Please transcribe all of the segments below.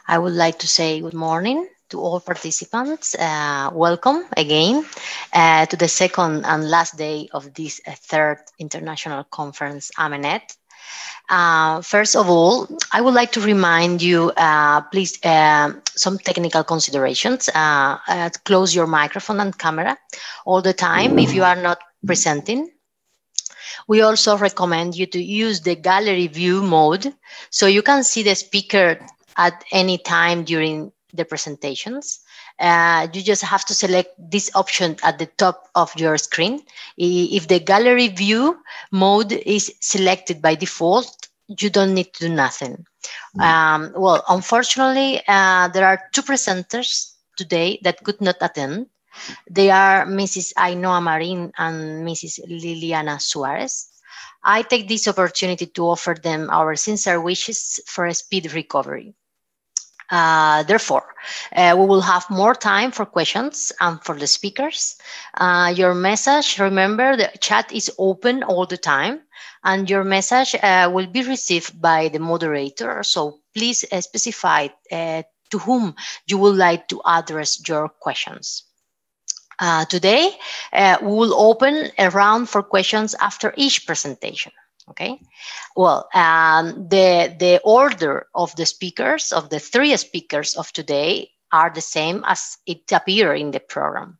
I would like to say good morning to all participants. Welcome again to the second and last day of this third international conference, Amenet. First of all, I would like to remind you, please, some technical considerations. Close your microphone and camera all the time if you are not presenting. We also recommend you to use the gallery view mode so you can see the speaker at any time during the presentations. You just have to select this option at the top of your screen. If the gallery view mode is selected by default, you don't need to do nothing. Well, unfortunately, there are two presenters today that could not attend. They are Mrs. Ainhoa Marin and Mrs. Liliana Suarez. I take this opportunity to offer them our sincere wishes for a speedy recovery. Therefore, we will have more time for questions and for the speakers. Your message, remember, the chat is open all the time, and your message will be received by the moderator. So please specify to whom you would like to address your questions. Today, we will open a round for questions after each presentation. Okay. Well, the order of the speakers, of the three speakers of today, are the same as it appears in the program.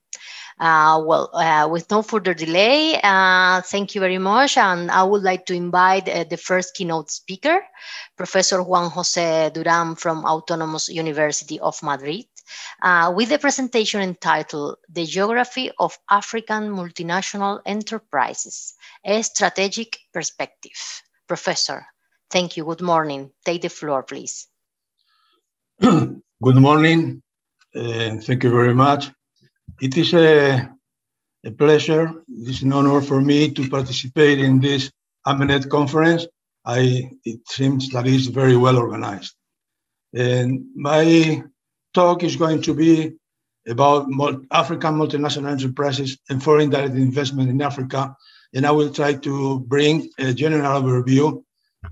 With no further delay, thank you very much. And I would like to invite the first keynote speaker, Professor Juan José Durán from Autónoma University of Madrid, with the presentation entitled The Geography of African Multinational Enterprises, a Strategic Perspective. Professor, thank you. Good morning. Take the floor, please. Good morning. Thank you very much. It is a pleasure. It is an honor for me to participate in this Amenet conference. It seems that it's very well organized. And my talk is going to be about African multinational enterprises and foreign direct investment in Africa. And I will try to bring a general overview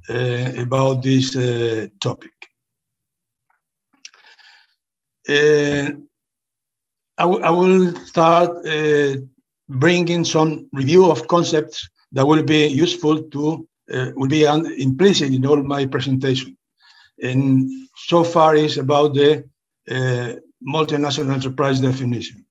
about this topic. I will start bringing some review of concepts that will be useful to, will be implicit in all my presentation. And so far is about the multinational enterprise definition.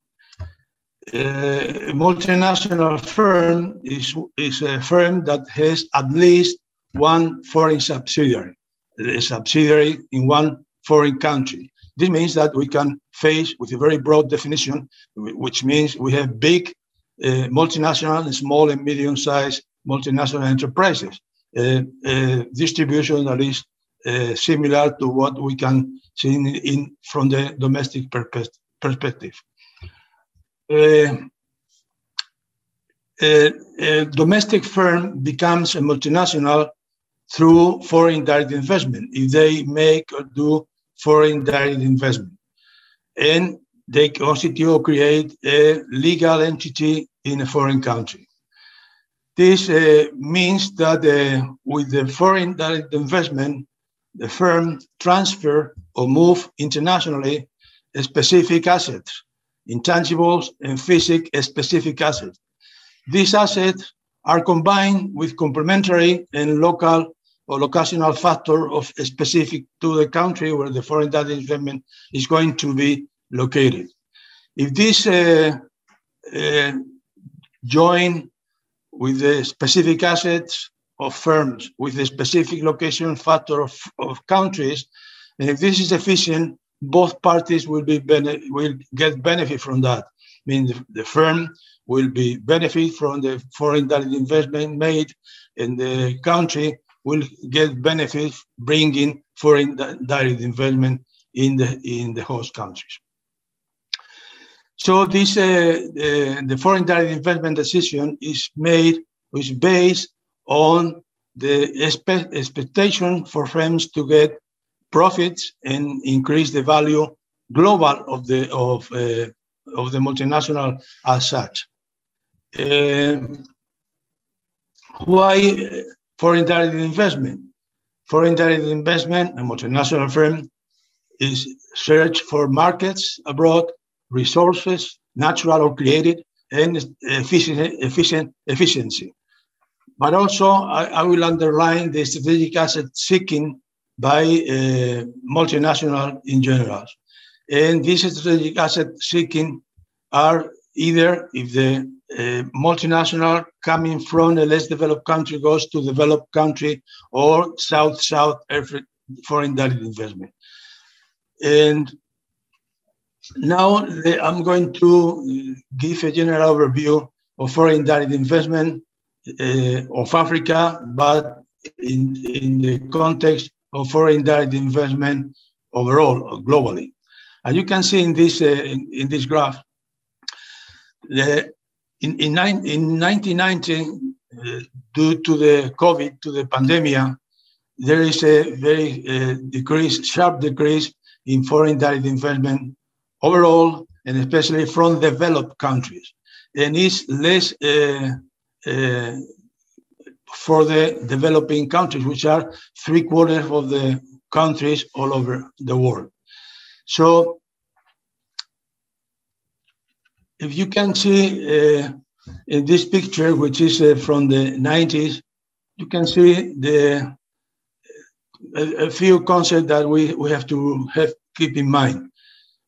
A multinational firm is a firm that has at least one foreign subsidiary, a subsidiary in one foreign country. This means that we can face with a very broad definition, which means we have big multinational and small and medium-sized multinational enterprises. Distribution that is similar to what we can see from the domestic perspective. A domestic firm becomes a multinational through foreign direct investment if they make or do foreign direct investment, and they constitute or create a legal entity in a foreign country. This means that with the foreign direct investment, the firm transfer or move internationally specific assets, intangibles and physical specific assets. These assets are combined with complementary and local or locational factor of specific to the country where the foreign direct investment is going to be located. If this join with the specific assets of firms with the specific location factor of countries, and if this is efficient, both parties will get benefit from that. I mean, the firm will be benefit from the foreign direct investment made, and the country will get benefit bringing foreign direct investment in the host countries. So this the foreign direct investment decision is based on the expectation for firms to get profits and increase the value global of the multinational as such. Why foreign direct investment? Foreign direct investment, a multinational firm, is search for markets abroad, resources, natural or created, and efficiency. But also, I will underline the strategic asset seeking by multinational in general. And this strategic asset seeking are either if the multinational coming from a less developed country goes to developed country, or South-South foreign direct investment. And now I'm going to give a general overview of foreign direct investment of Africa, but in the context of foreign direct investment overall, globally. As you can see in this graph, in 1990, due to the COVID, to the pandemic, there is a very sharp decrease in foreign direct investment overall, and especially from developed countries. And it's less for the developing countries, which are 3/4 of the countries all over the world. So if you can see in this picture, which is from the 90s, you can see a few concepts that we have to keep in mind.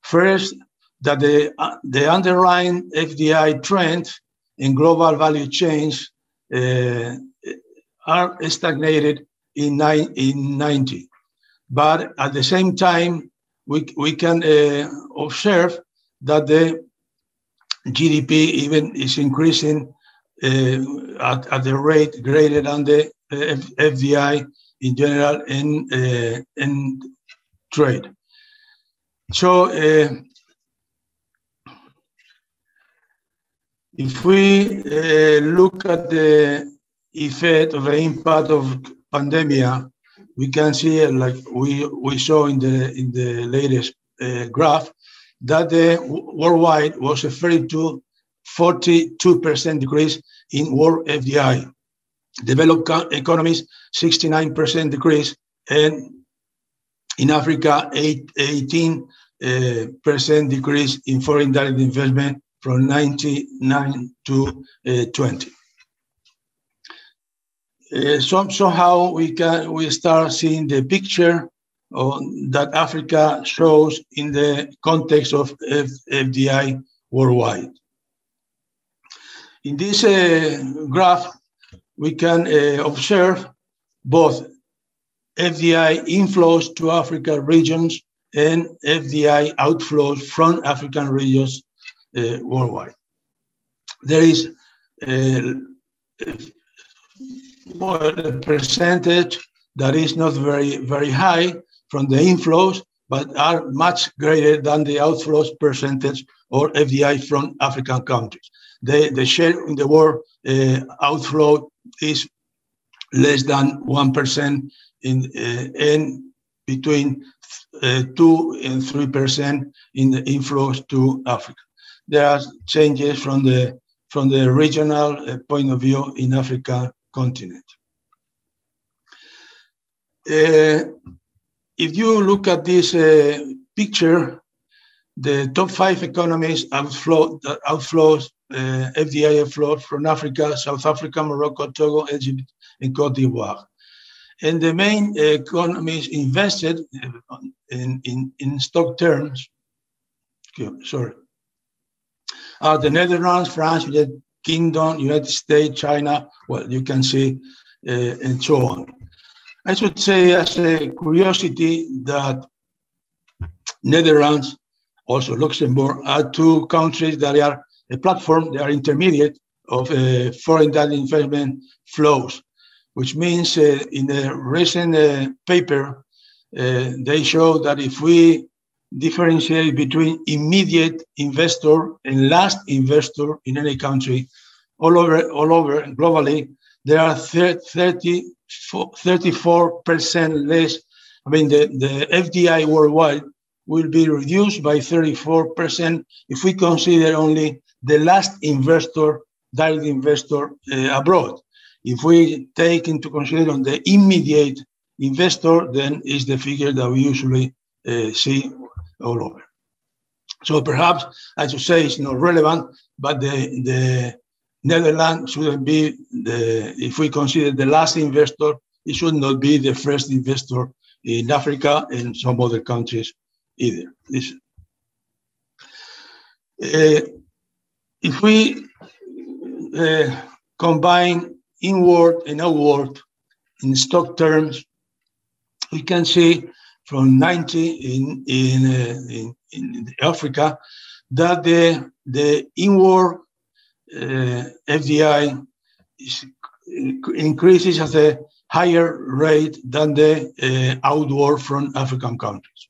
First, that the underlying FDI trend in global value chains are stagnated in 90. But at the same time, we can observe that the GDP even is increasing at the rate greater than the FDI in general in trade. So if we look at the effect of the impact of pandemic, we can see, like we saw in the latest graph, that the worldwide was a 42% decrease in world FDI. Developed economies, 69% decrease, and in Africa, 18% decrease in foreign direct investment from 99 to 20. Somehow we start seeing the picture that Africa shows in the context of FDI worldwide. In this graph, we can observe both FDI inflows to African regions and FDI outflows from African regions worldwide. There is a percentage that is not very high from the inflows, but are much greater than the outflows percentage or FDI from African countries. The share in the world outflow is less than 1%, in between 2 and 3% in the inflows to Africa. There are changes from the regional point of view in Africa continent. If you look at this picture, the top 5 economies outflows, FDI outflows from Africa, South Africa, Morocco, Togo, Egypt, and Cote d'Ivoire. And the main economies invested in stock terms, are the Netherlands, France, United Kingdom, United States, China, well, you can see, and so on. I should say as a curiosity that Netherlands, also Luxembourg, are 2 countries that are a platform, they are intermediate of foreign direct investment flows, which means in a recent paper, they show that if we differentiate between immediate investor and last investor in any country, all over globally, there are 34% less. I mean, the FDI worldwide will be reduced by 34% if we consider only the last investor, direct investor abroad. If we take into consideration the immediate investor, then is the figure that we usually see all over. So perhaps, as you say, it's not relevant, but the Netherlands shouldn't be, if we consider the last investor, it should not be the first investor in Africa and some other countries either. If we combine inward and outward in stock terms, we can see from 90 in Africa that the inward FDI increases at a higher rate than the outward from African countries.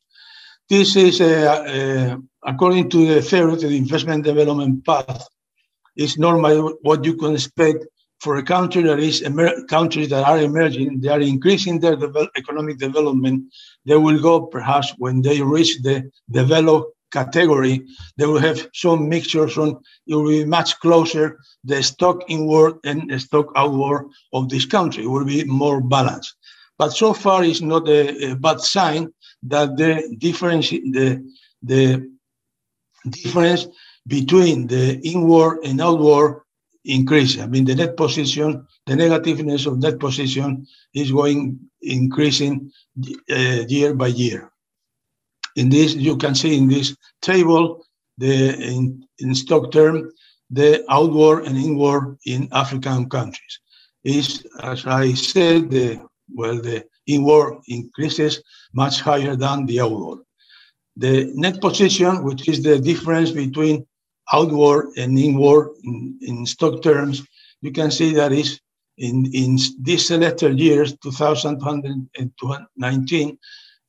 This is, according to the theory of the investment development path, is normally what you can expect for a country that is countries that are emerging. They are increasing their economic development. They will go, perhaps when they reach the developed category, they will have some mixtures on, it will be much closer, the stock inward and the stock outward of this country. It will be more balanced. But so far it's not a bad sign that the difference between the inward and outward increases. I mean, the net position, the negativeness of net position is increasing year by year. In this, you can see in this table, in stock term, the outward and inward in African countries is, as I said, the inward increases much higher than the outward. The net position, which is the difference between outward and inward in stock terms, you can see that is in these selected years, 2019,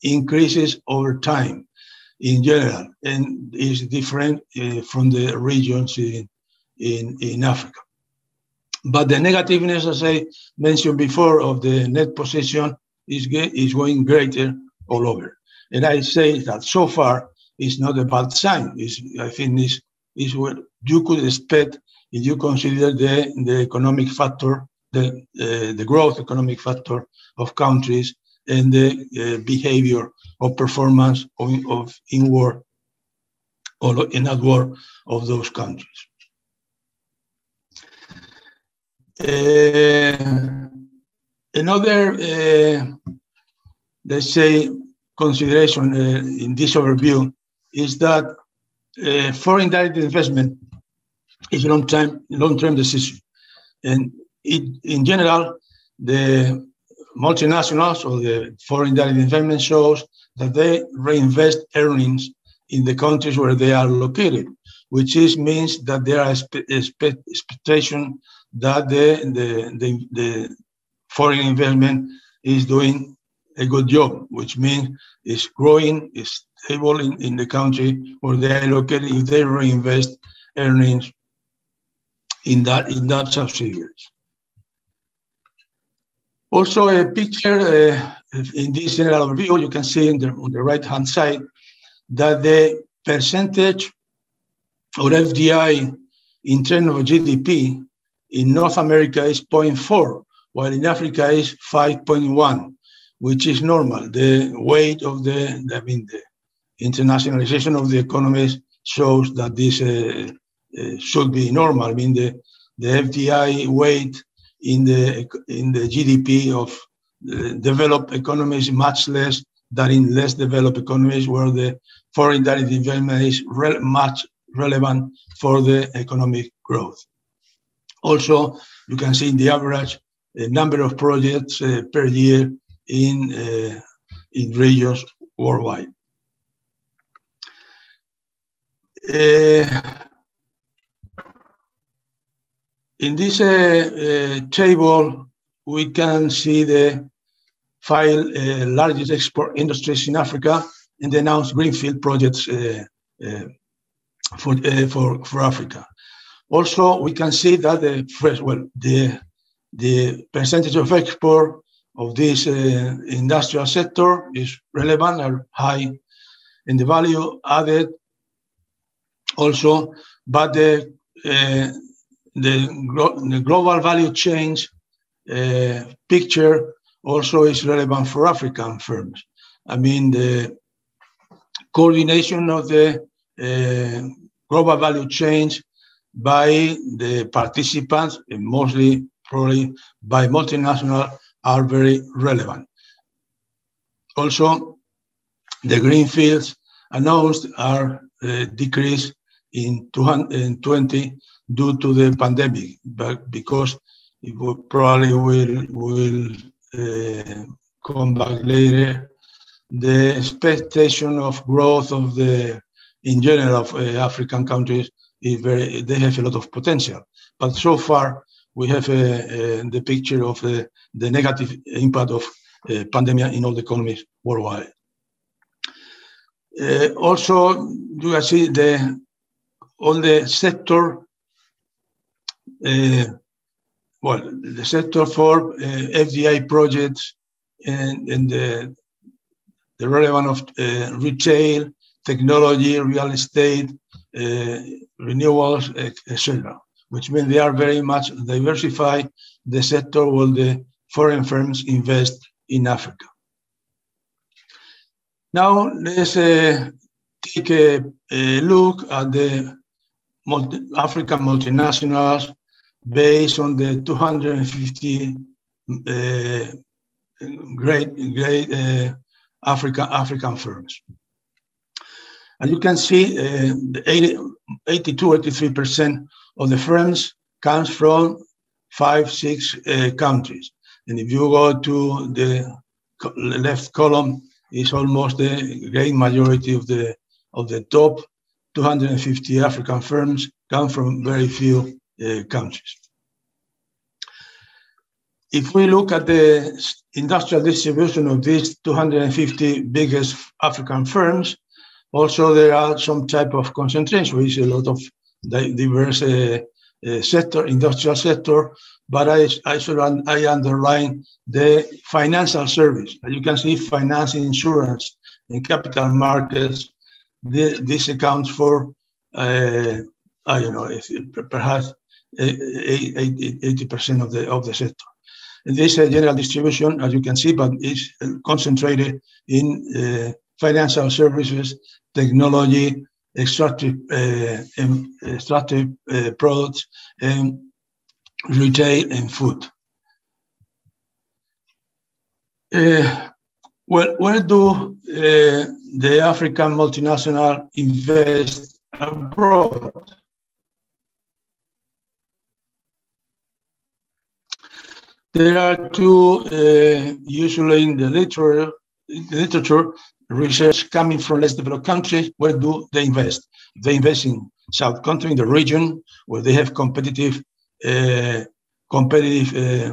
increases over time in general, and is different from the regions in Africa. But the negativeness, as I mentioned before, of the net position is going greater all over. And I say that so far it's not a bad sign. I think this is what you could expect if you consider the economic factor, the growth economic factor of countries and the behavior or performance of inward or in outward of those countries. Another, let's say, consideration in this overview is that foreign direct investment is a long-term decision. And in general, the multinationals or the foreign direct investment shows that they reinvest earnings in the countries where they are located, which means that there are expectation that the foreign investment is doing a good job, which means it's growing, it's stable in the country where they are located if they reinvest earnings in that subsidiaries. Also, a picture in this general overview, you can see on the right-hand side that the percentage of FDI in terms of GDP in North America is 0.4, while in Africa is 5.1, which is normal. The weight of the internationalization of the economies shows that this should be normal. I mean, the FDI weight in the GDP of developed economies is much less than in less developed economies, where the foreign direct investment is much relevant for the economic growth. Also, you can see in the average number of projects per year in regions worldwide. In this table, we can see the 5 largest export industries in Africa and the announced greenfield projects for Africa. Also, we can see that the percentage of export of this industrial sector is relevant or high, and the value added also, but the global value chain picture also is relevant for African firms. I mean, coordination of the global value chain by the participants, and mostly probably by multinational, are very relevant. Also, the greenfields announced are decreased in 2020 due to the pandemic, but because it will probably will come back later. The expectation of growth of in general of African countries is they have a lot of potential. But so far, we have the picture of the negative impact of pandemic in all the economies worldwide. Also, you can see all the sector, the sector for FDI projects and the relevant of retail, technology, real estate, renewables, etc., which means they are very much diversified the sector where the foreign firms invest in Africa. Now let's take a look at the African multinationals based on the 250 great African firms. And you can see the 82-83% of the firms comes from 5-6 countries. And if you go to the left column, it's almost the great majority of the top 250 African firms come from very few countries. If we look at the industrial distribution of these 250 biggest African firms, also there are some type of concentration, which is a lot of diverse industrial sector, but I underline the financial service. As you can see, finance, insurance, and capital markets, this accounts for, I don't know, perhaps 80% of the sector. And this general distribution, as you can see, but is concentrated in financial services, technology, extractive products, and retail and food. Where do the African multinational invest abroad? There are two, usually in the literature, research coming from less developed countries. Where do they invest? They invest in South country, in the region, where they have competitive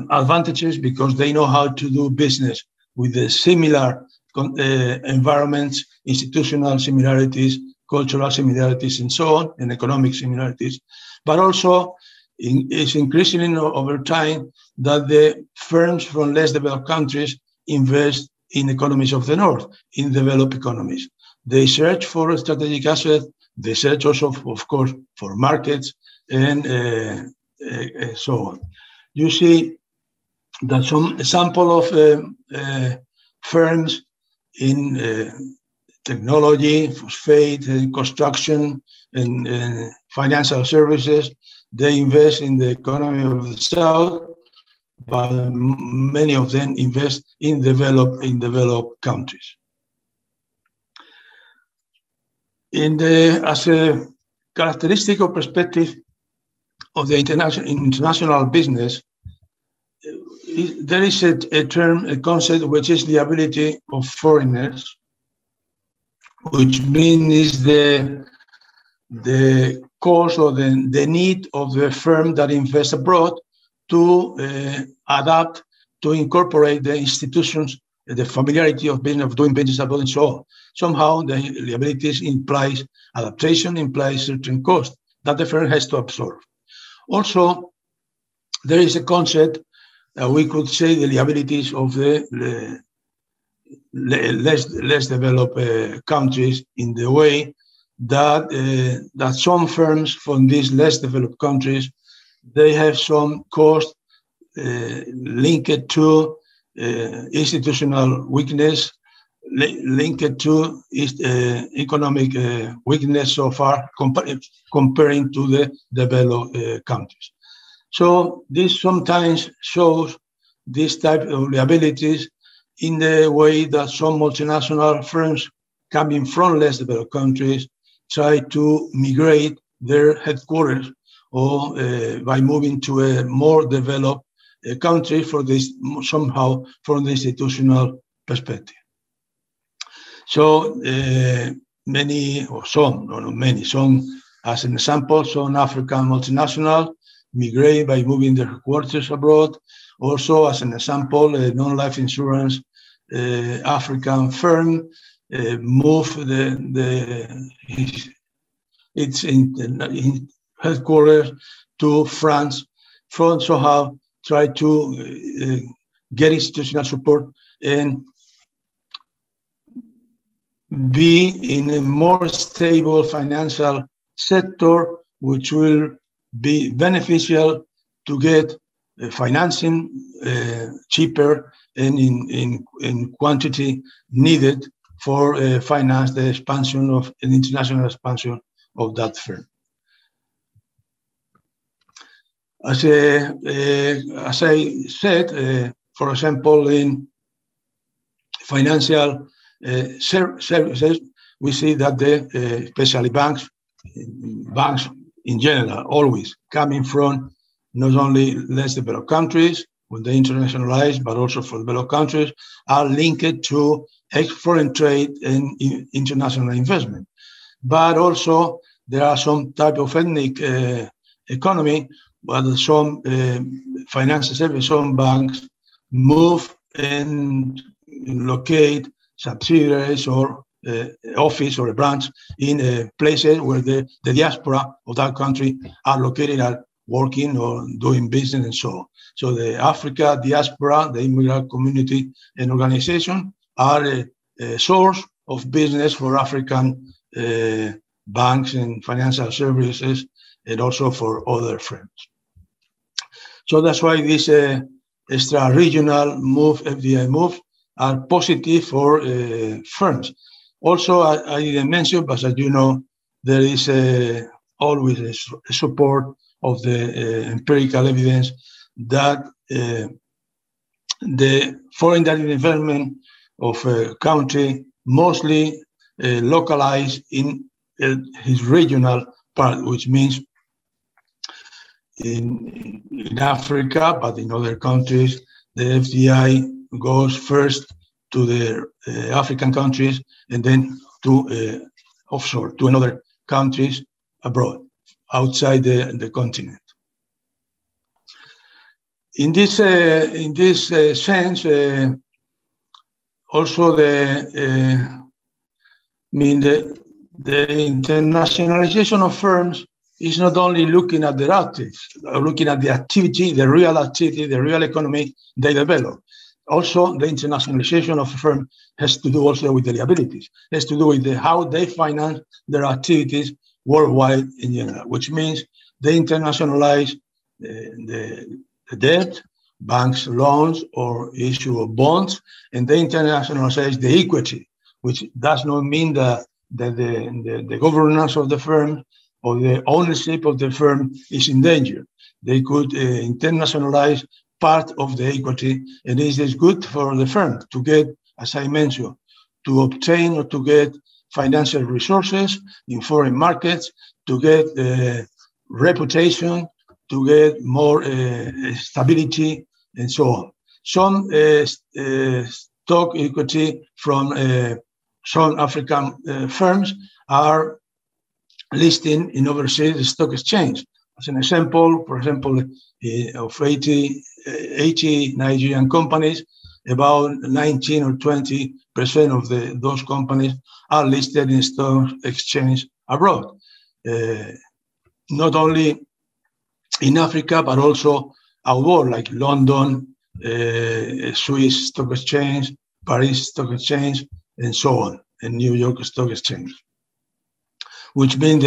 advantages because they know how to do business with the similar environments, institutional similarities, cultural similarities, and so on, and economic similarities. But also, it's increasing over time that the firms from less developed countries invest in economies of the North, in developed economies. They search for strategic assets. They search also, of course, for markets and so on. You see that some example of firms in technology, phosphate, construction, and financial services. They invest in the economy of the South, but many of them invest in developed countries. As a characteristic or perspective of the international business, there is a term, a concept, which is the ability of foreigners, which means the cost or the need of the firm that invests abroad to adapt, to incorporate the institutions, the familiarity of doing business abroad, and so on. Somehow, the abilities implies adaptation, implies certain cost that the firm has to absorb. Also, there is a concept, we could say, the liabilities of the less developed countries, in the way that some firms from these less developed countries, they have some cost linked to institutional weakness, linked to its economic weakness so far comparing to the developed countries. So this sometimes shows this type of liabilities in the way that some multinational firms coming from less developed countries try to migrate their headquarters or by moving to a more developed country for this somehow from the institutional perspective. So many, or some, no, not many, some, as an example, some African multinational migrate by moving their headquarters abroad. Also, as an example, a non-life insurance African firm move its headquarters to France, from somehow try to get institutional support and be in a more stable financial sector, which will be beneficial to get financing cheaper and in quantity needed for finance the expansion of an international expansion of that firm. As I said, for example, in financial services, we see that especially banks in general, always coming from not only less developed countries, when they internationalize, but also for developed countries, are linked to foreign trade and international investment. But also, there are some type of ethnic economy, but some financial services, some banks move and locate subsidiaries or office or a branch in places where the diaspora of that country are located, are working or doing business and so on. So the Africa diaspora, the immigrant community and organization are a source of business for African banks and financial services and also for other firms. So that's why this extra-regional move, FDI move, are positive for firms. Also, I didn't mention, but as you know, there is always a support of the empirical evidence that the foreign direct investment of a country mostly localized in his regional part, which means in Africa, but in other countries, the FDI goes first to the African countries and then to offshore, to another countries abroad, outside the continent. In this sense, also the internationalization of firms is not only looking at their activities, looking at the activity, the real activity, the real economy they develop. Also, the internationalization of a firm has to do also with the liabilities, has to do with how they finance their activities worldwide in general, which means they internationalize the debt, banks' loans, or issue of bonds, and they internationalize the equity, which does not mean that the governance of the firm or the ownership of the firm is in danger. They could internationalize part of the equity, and this is good for the firm to get, as I mentioned, to obtain or to get financial resources in foreign markets, to get reputation, to get more stability, and so on. Some stock equity from some African firms are listed in overseas stock exchange. As an example, for example, of 80 Nigerian companies, about 19 or 20% of those companies are listed in stock exchange abroad. Not only in Africa, but also outward, like London, Swiss Stock Exchange, Paris Stock Exchange, and so on, and New York Stock Exchange. Which means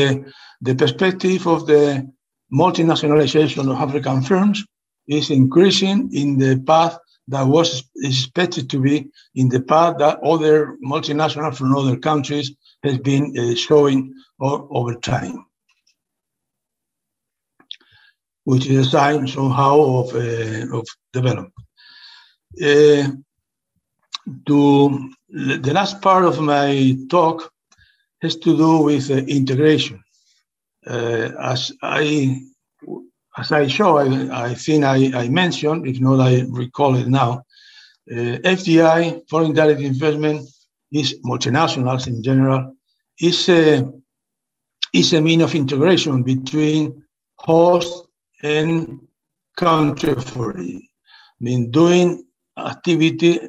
the perspective of the multinationalization of African firms is increasing in the path that was expected to be in the path that other multinationals from other countries has been showing over time, which is a sign somehow of development. The last part of my talk has to do with integration. As I show, I think I mentioned, if not I recall it now, FDI, foreign direct investment, is multinationals in general, is a mean of integration between host and country of origin. I mean, doing activity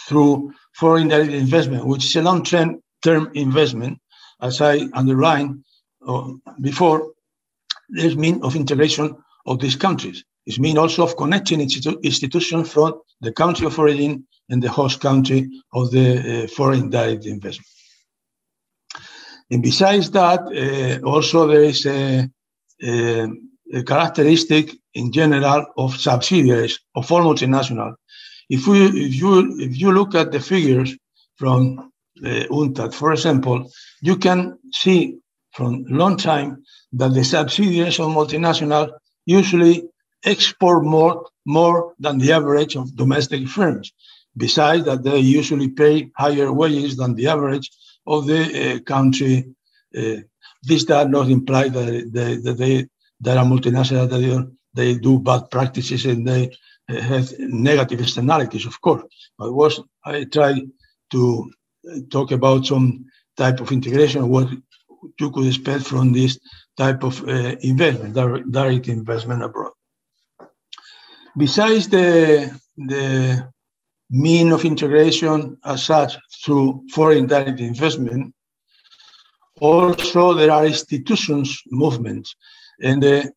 through foreign direct investment, which is a long-term investment, as I underlined before, there's mean of integration of these countries. It's mean also of connecting institutions from the country of origin and the host country of the foreign direct investment. And besides that, also there is a characteristic in general of subsidiaries of all multinational. If you look at the figures from UNCTAD, for example, you can see from a long time that the subsidiaries of multinational usually export more than the average of domestic firms. Besides that, they usually pay higher wages than the average of the country. This does not imply that there are multinationals that they do bad practices and they have negative externalities, of course. But I try to talk about some type of integration, what you could expect from this type of investment, direct investment abroad. Besides the mean of integration as such through foreign direct investment, also there are institutions movements, and the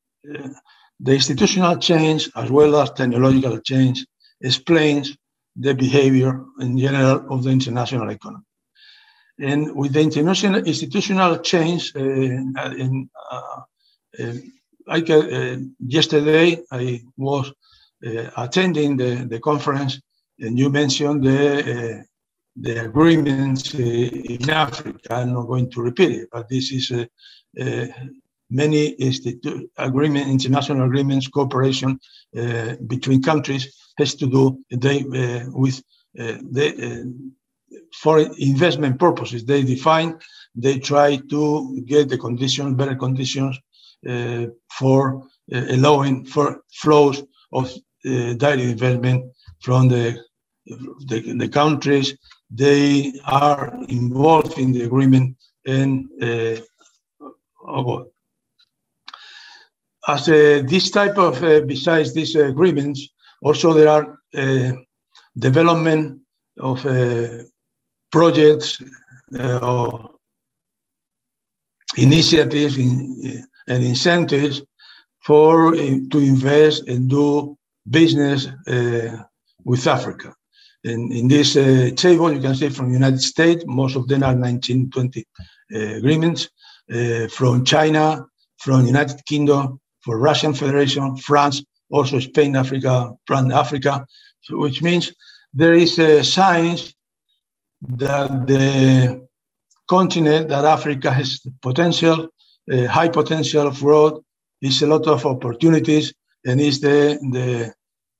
institutional change as well as technological change explains the behavior in general of the international economy. And with the international institutional change, yesterday I was attending the conference, and you mentioned the agreements in Africa. I'm not going to repeat it, but this is many international agreements, cooperation between countries has to do with foreign investment purposes. They try to get the conditions, better conditions for allowing for flows of direct investment from the countries. They are involved in the agreement and as this type of, besides these agreements, also there are development of projects or initiatives and incentives to invest and do business with Africa. And in this table, you can see from the United States, most of them are 1920 agreements, from China, from the United Kingdom, for Russian Federation, France, also Spain, Africa, which means there is a signs that the continent, that Africa has potential, high potential of growth, is a lot of opportunities, and is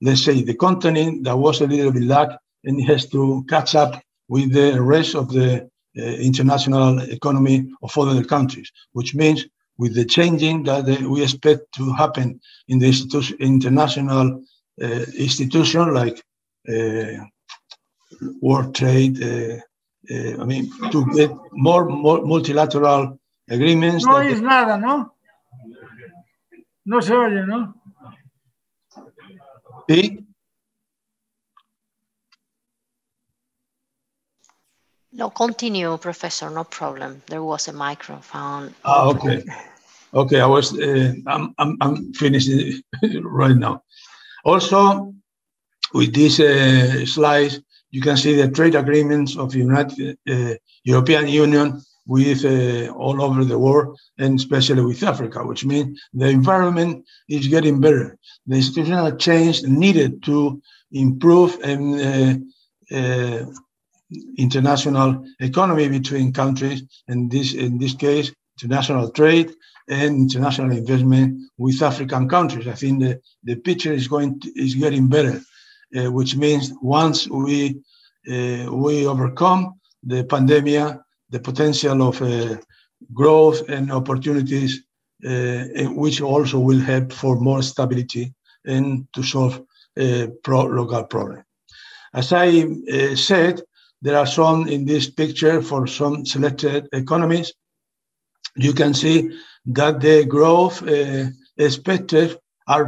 let's say the continent that was a little bit lack, and it has to catch up with the rest of the international economy of other countries, which means with the changing that we expect to happen in the international institution like World Trade, to get more multilateral agreements. No oyes nada, ¿no? No se oye, ¿no? ¿Sí? No, continue, Professor, no problem. There was a microphone. Okay. Okay, I'm finishing right now. Also, with these slides, you can see the trade agreements of the European Union with all over the world, and especially with Africa, which means the environment is getting better. The institutional change needed to improve international economy between countries, and in this case, international trade and international investment with African countries. I think the picture is getting better, which means once we overcome the pandemic, the potential of growth and opportunities, which also will help for more stability and to solve local problems. As I said, there are some in this picture for some selected economies. You can see that the growth expected are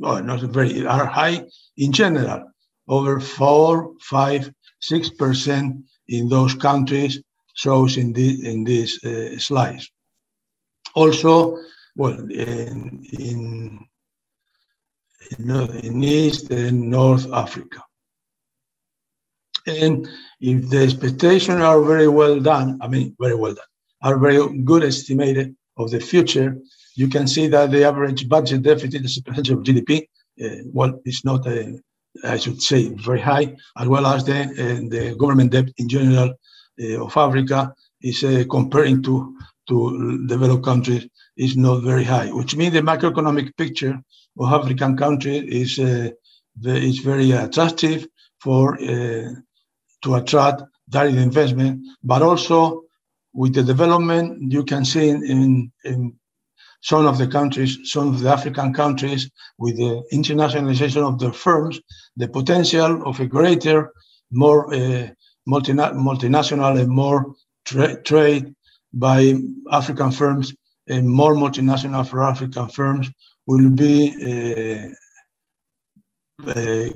are high in general, over 4, 5, 6% in those countries, shows in these slides. Also, well, in East and North Africa. And if the expectations are very well done, are very good estimated of the future, you can see that the average budget deficit as a percentage of GDP, it's not, I should say, very high, as well as the government debt in general of Africa is comparing to developed countries is not very high, which means the macroeconomic picture of African countries is very attractive for to attract direct investment, but also with the development you can see in some of the countries, some of the African countries, with the internationalization of their firms, the potential of a greater, more multinational and more trade by African firms and more multinational for African firms will be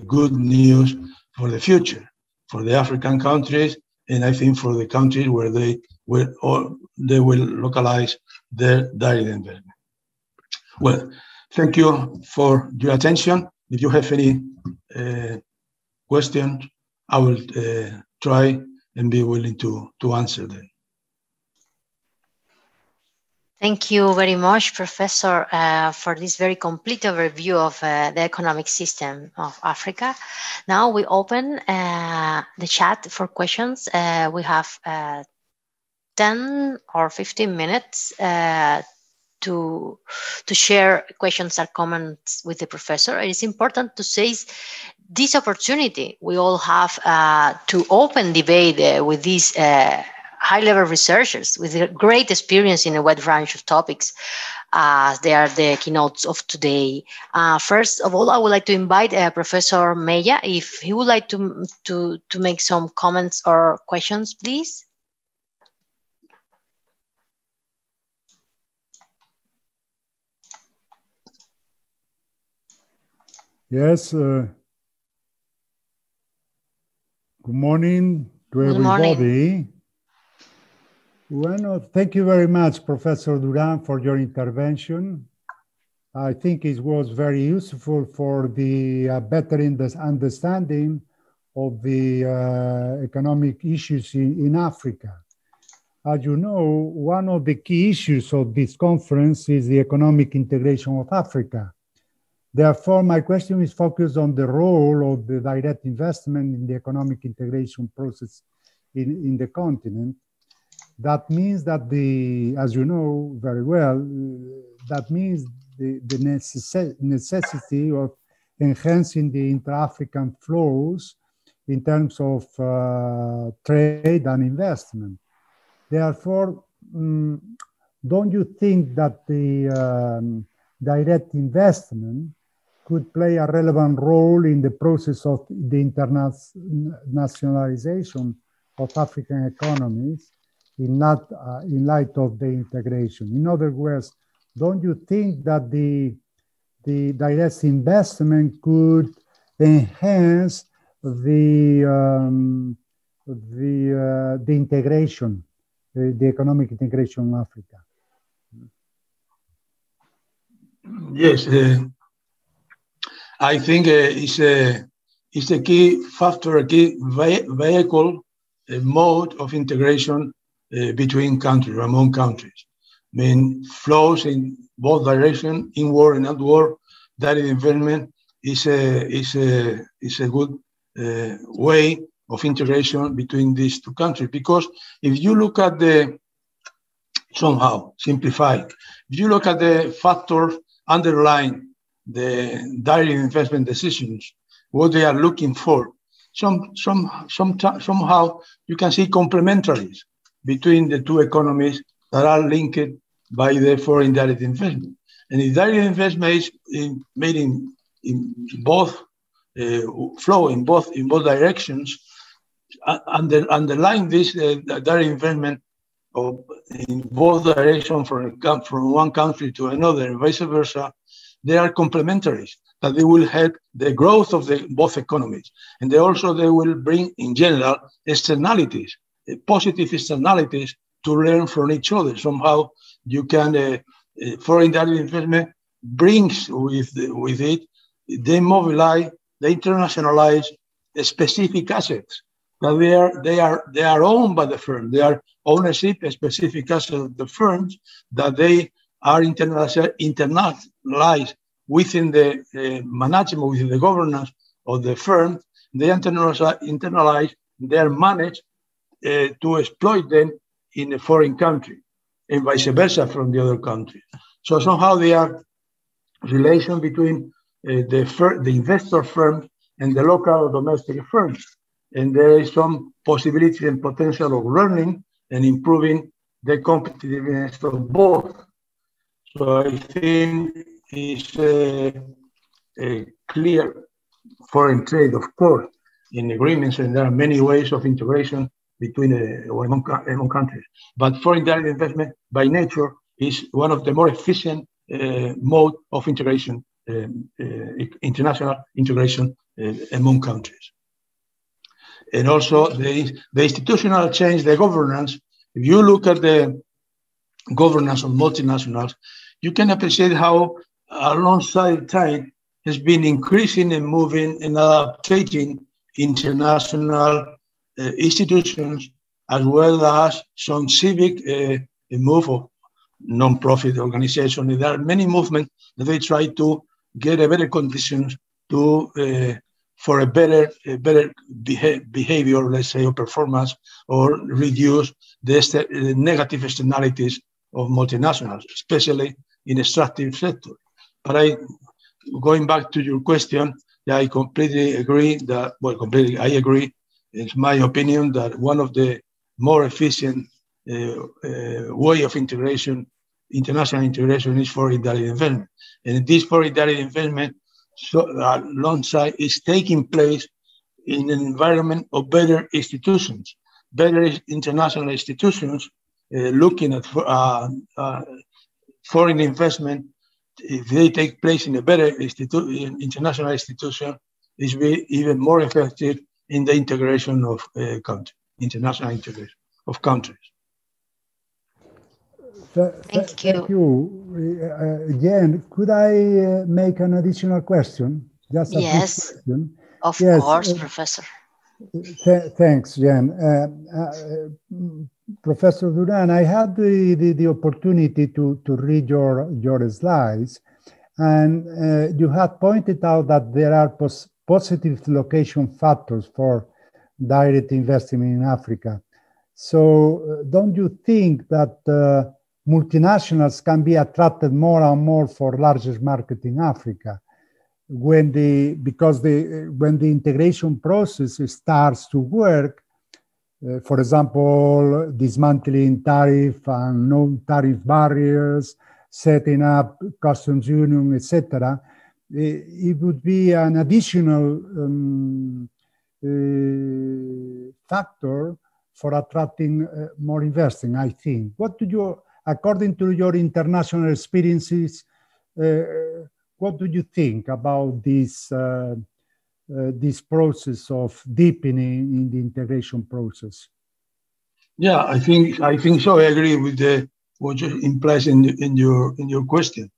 good news for the future, for the African countries, and I think for the countries where they will localize their direct investment. Well, thank you for your attention. If you have any questions, I will try and be willing to answer them. Thank you very much, Professor, for this very complete overview of the economic system of Africa. Now we open the chat for questions. We have 10 or 15 minutes to share questions or comments with the professor. It is important to say this opportunity we all have to open debate with these high-level researchers with a great experience in a wide range of topics. They are the keynotes of today. First of all, I would like to invite Professor Mella, if he would like to make some comments or questions, please. Yes. Good morning to everybody. Good morning. Well, thank you very much, Professor Durán, for your intervention. I think it was very useful for the better understanding of the economic issues in Africa. As you know, one of the key issues of this conference is the economic integration of Africa. Therefore, my question is focused on the role of the direct investment in the economic integration process in the continent. That means that as you know very well, that means the necessity of enhancing the intra-African flows in terms of trade and investment. Therefore, don't you think that the direct investment could play a relevant role in the process of the internationalization of African economies in light of the integration? In other words, don't you think that the direct investment could enhance the integration, the economic integration in Africa? Yes, I think it's a key factor, a key vehicle, a mode of integration between countries, among countries. I mean, flows in both directions, inward and outward, direct investment is a good way of integration between these two countries. Because if you look at somehow simplified, if you look at the factors underlying the direct investment decisions, what they are looking for, somehow you can see complementaries between the two economies that are linked by the foreign direct investment. And if direct investment is made in both flow in both directions, underlying this direct investment in both directions from one country to another and vice versa, they are complementaries, that they will help the growth of both economies. And they will bring, in general, externalities, positive externalities to learn from each other. Somehow you can, foreign direct investment brings with it, they mobilize, they internationalize specific assets that they are owned by the firm. They are ownership specific assets of the firms that they are internalized within the management, within the governance of the firm. They internalize, they are managed to exploit them in a foreign country and vice versa from the other country. So somehow there are relations between the investor firms and the local or domestic firms. And there is some possibility and potential of learning and improving the competitiveness of both. So I think it's a clear foreign trade, of course, in agreements, and there are many ways of integration between among countries. But foreign direct investment, by nature, is one of the more efficient mode of integration, international integration among countries. And also the institutional change, the governance. If you look at the governance of multinationals, you can appreciate how alongside time has been increasing and moving and adapting international institutions, as well as some civic move of non-profit organizations. There are many movements that they try to get a better conditions to for a better behavior, let's say, or performance, or reduce the negative externalities of multinationals, especially in extractive sector. But going back to your question, yeah, I completely agree that, well, I agree. It's my opinion that one of the more efficient way of integration, international integration, is foreign direct investment. And this foreign direct investment, alongside, is taking place in an environment of better institutions, better international institutions, looking at foreign investment. If they take place in a better international institution, is even more effective in the integration of international integration of countries. Thank you. Again, could I make an additional question? Just a brief question. Of course, Professor. Thanks, Jen. Professor Durán, I had the opportunity to read your slides, and you had pointed out that there are positive location factors for direct investment in Africa. So don't you think that multinationals can be attracted more and more for larger market in Africa because when the integration process starts to work, for example, dismantling tariff and non-tariff barriers, setting up customs union, etc., it would be an additional factor for attracting more investing, I think. What do you, according to your international experiences, what do you think about this process of deepening in the integration process? Yeah, I think so. I agree with what you implies in your question.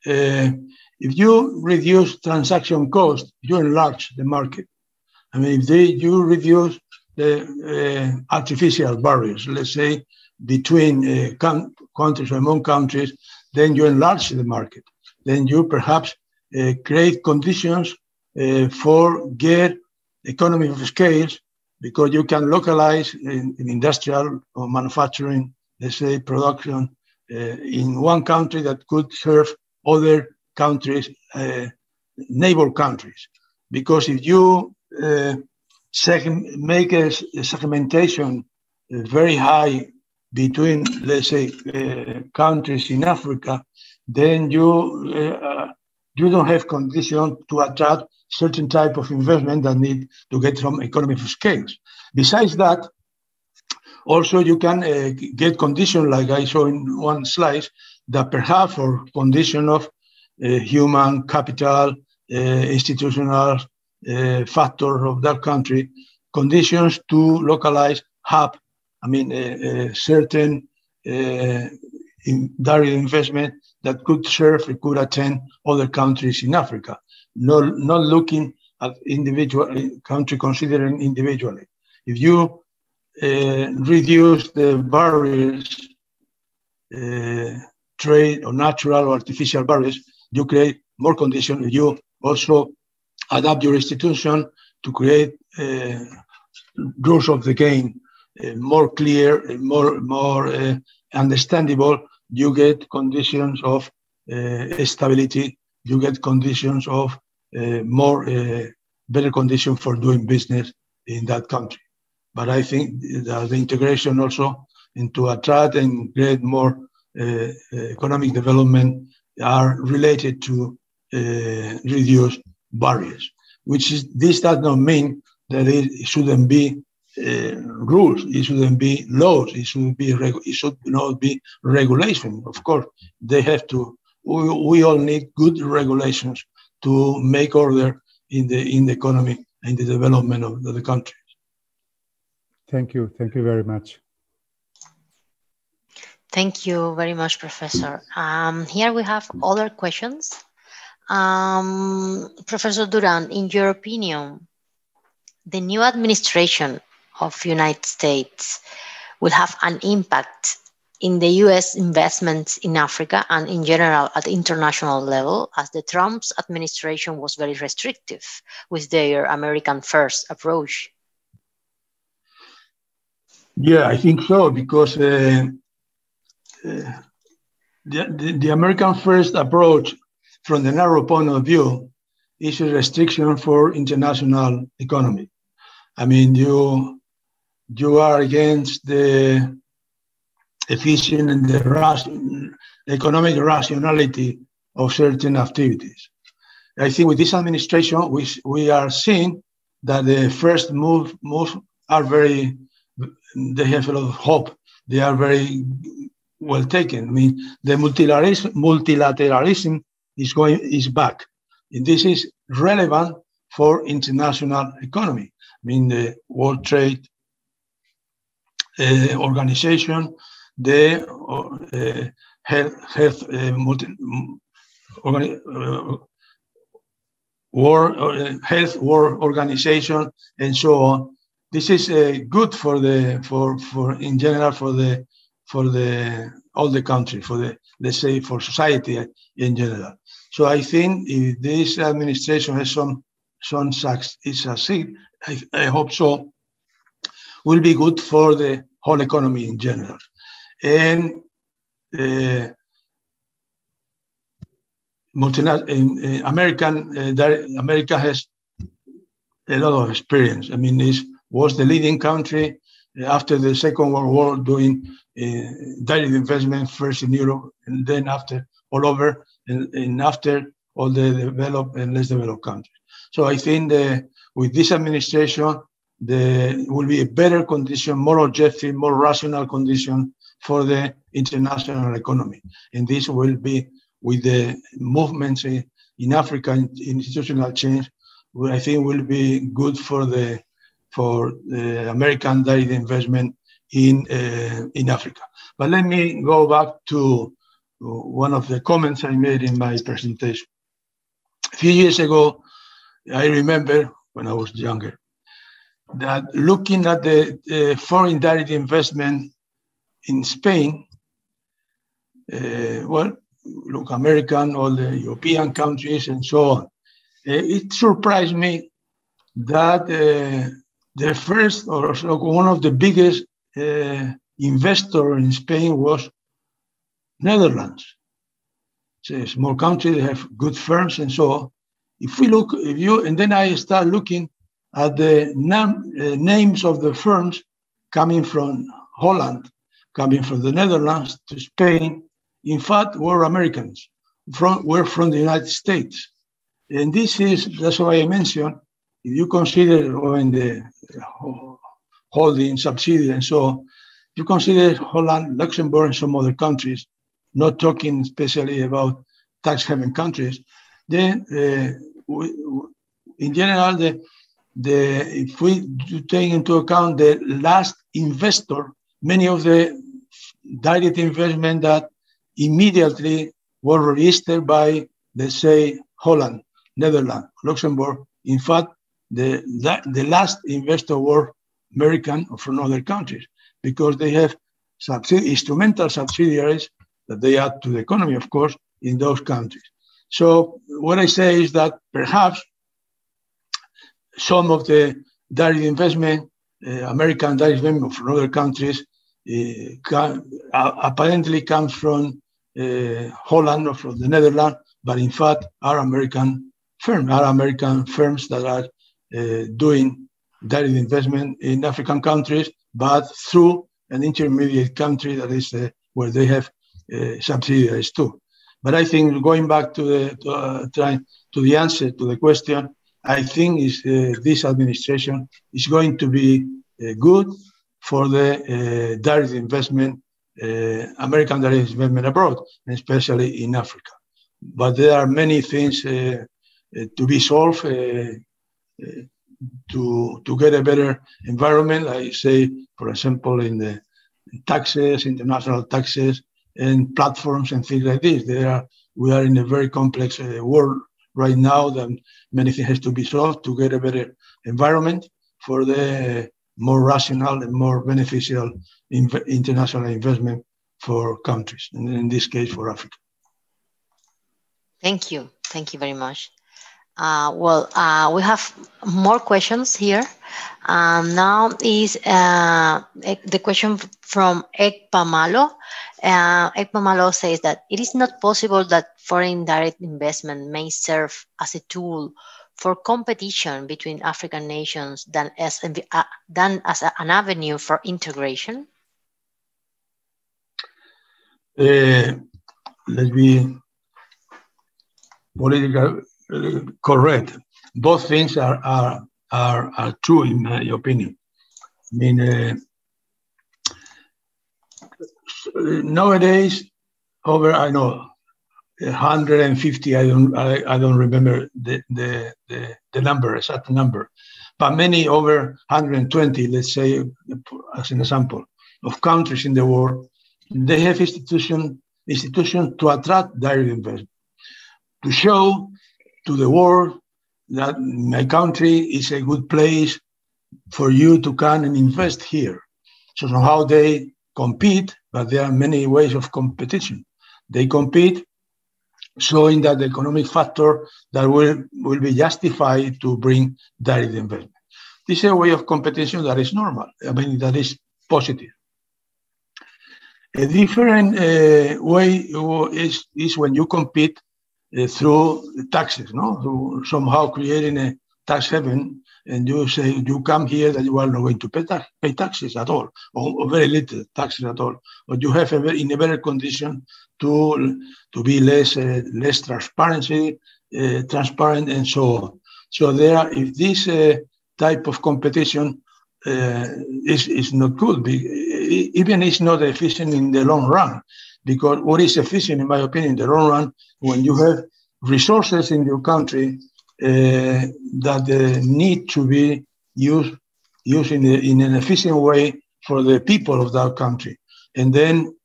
If you reduce transaction cost, you enlarge the market. I mean, if you reduce the artificial barriers, let's say, between countries or among countries, then you enlarge the market. Then you perhaps create conditions for get economy of scale, because you can localize in industrial or manufacturing, let's say, production in one country that could serve other countries, neighbor countries. Because if you make a segmentation very high between, let's say, countries in Africa, then you don't have condition to attract certain type of investment that need to get from economy of scale. Besides that, also you can get condition, like I saw in one slide, that perhaps for condition of human capital, institutional factor of that country, conditions to localize hub, certain direct investment that could serve, it could attend other countries in Africa, not looking at individual country, considering individually. If you reduce the barriers, trade or natural or artificial barriers, you create more conditions. You also adapt your institution to create rules of the game more clear, more understandable. You get conditions of stability. You get conditions of better conditions for doing business in that country. But I think that the integration also into attract and create more economic development are related to reduce barriers. This does not mean that it shouldn't be rules, it shouldn't be laws, it should not be regulation. Of course, they have to. We all need good regulations to make order in the economy and the development of the country. Thank you very much. Thank you very much, Professor. Here we have other questions. Professor Durán, in your opinion, the new administration of United States will have an impact in the US investments in Africa and in general at the international level, as the Trump's administration was very restrictive with their American first approach? Yeah, I think so, because the American first approach from the narrow point of view is a restriction for international economy. I mean, you are against the efficient and the economic rationality of certain activities. I think with this administration, we are seeing that the first moves are they have a lot of hope. They are very well taken. I mean, the multilateralism is back. And this is relevant for international economy. I mean, the World Trade Organization, the Health World Organization, and so on. This is good for in general for all the country, let's say for society in general. So I think if this administration has some succeed, I hope so, will be good for the whole economy in general. And America has a lot of experience. I mean, this was the leading country after the Second World War doing direct investment, first in Europe and then after all over, and after all the developed and less developed countries. So I think with this administration, there will be a better condition, more objective, more rational condition for the international economy. And this will be with the movements in Africa, institutional change, I think will be good for the American direct investment in Africa. But let me go back to one of the comments I made in my presentation. A few years ago, I remember when I was younger, that looking at the foreign direct investment in Spain, look, American, all the European countries and so on, it surprised me that the first or one of the biggest investor in Spain was Netherlands. It's a small country, they have good firms and so on. And then I start looking at the names of the firms coming from Holland, coming from the Netherlands to Spain, in fact, were Americans, were from the United States. And that's why I mentioned, if you consider when the holding subsidiary and so on, you consider Holland, Luxembourg, and some other countries, not talking especially about tax haven countries, then in general, if we take into account the last investor, many of the direct investment that immediately were registered by, let's say, Holland, Netherlands, Luxembourg, in fact, the last investor were American or from other countries, because they have instrumental subsidiaries that they add to the economy, of course, in those countries. So what I say is that perhaps some of the direct investment, American direct investment from other countries, apparently comes from Holland or from the Netherlands, but in fact are American firms that are doing direct investment in African countries, but through an intermediate country that is where they have subsidiaries too. But I think going back to the answer to the question, I think this administration is going to be good for the direct investment, American direct investment abroad, especially in Africa. But there are many things to be solved to get a better environment. I say, for example, in the taxes, international taxes, and platforms and things like this. We are in a very complex world right now that many things has to be solved to get a better environment for the more rational and more beneficial international investment for countries, and in this case for Africa. Thank you. Thank you very much. We have more questions here. Now is the question from Ekpamalo. Ekpamalo says that it is not possible that foreign direct investment may serve as a tool for competition between African nations than as an avenue for integration. Let's be political. Correct. Both things are true in my opinion. I mean, nowadays, over 150. I don't remember the number, exact number, but many over 120. Let's say, as an example, of countries in the world, they have institutions to attract direct investment, to show to the world that my country is a good place for you to come and invest here. So somehow they compete, but there are many ways of competition. They compete showing that the economic factor that will be justified to bring direct investment. This is a way of competition that is normal. I mean, that is positive. A different way is when you compete through taxes, no? Somehow creating a tax haven, and you say you come here that you are not going to pay taxes at all, or very little taxes at all, but you have in a better condition to be less transparent, and so on. So if this type of competition is not good, even it's not efficient in the long run. Because what is efficient, in my opinion, in the long run, when you have resources in your country that need to be used in an efficient way for the people of that country. And then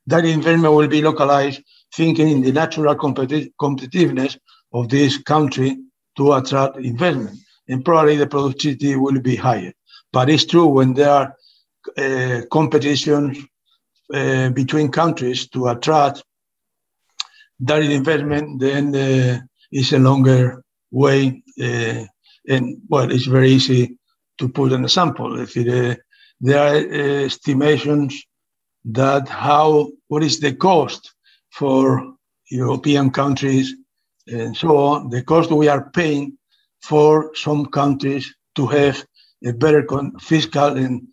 that investment will be localized, thinking in the natural competitiveness of this country to attract investment. And probably the productivity will be higher. But it's true when there are competitions between countries to attract direct investment, then is a longer way. And well, it's very easy to put an example. If there are estimations that what is the cost for European countries and so on, the cost we are paying for some countries to have a better fiscal and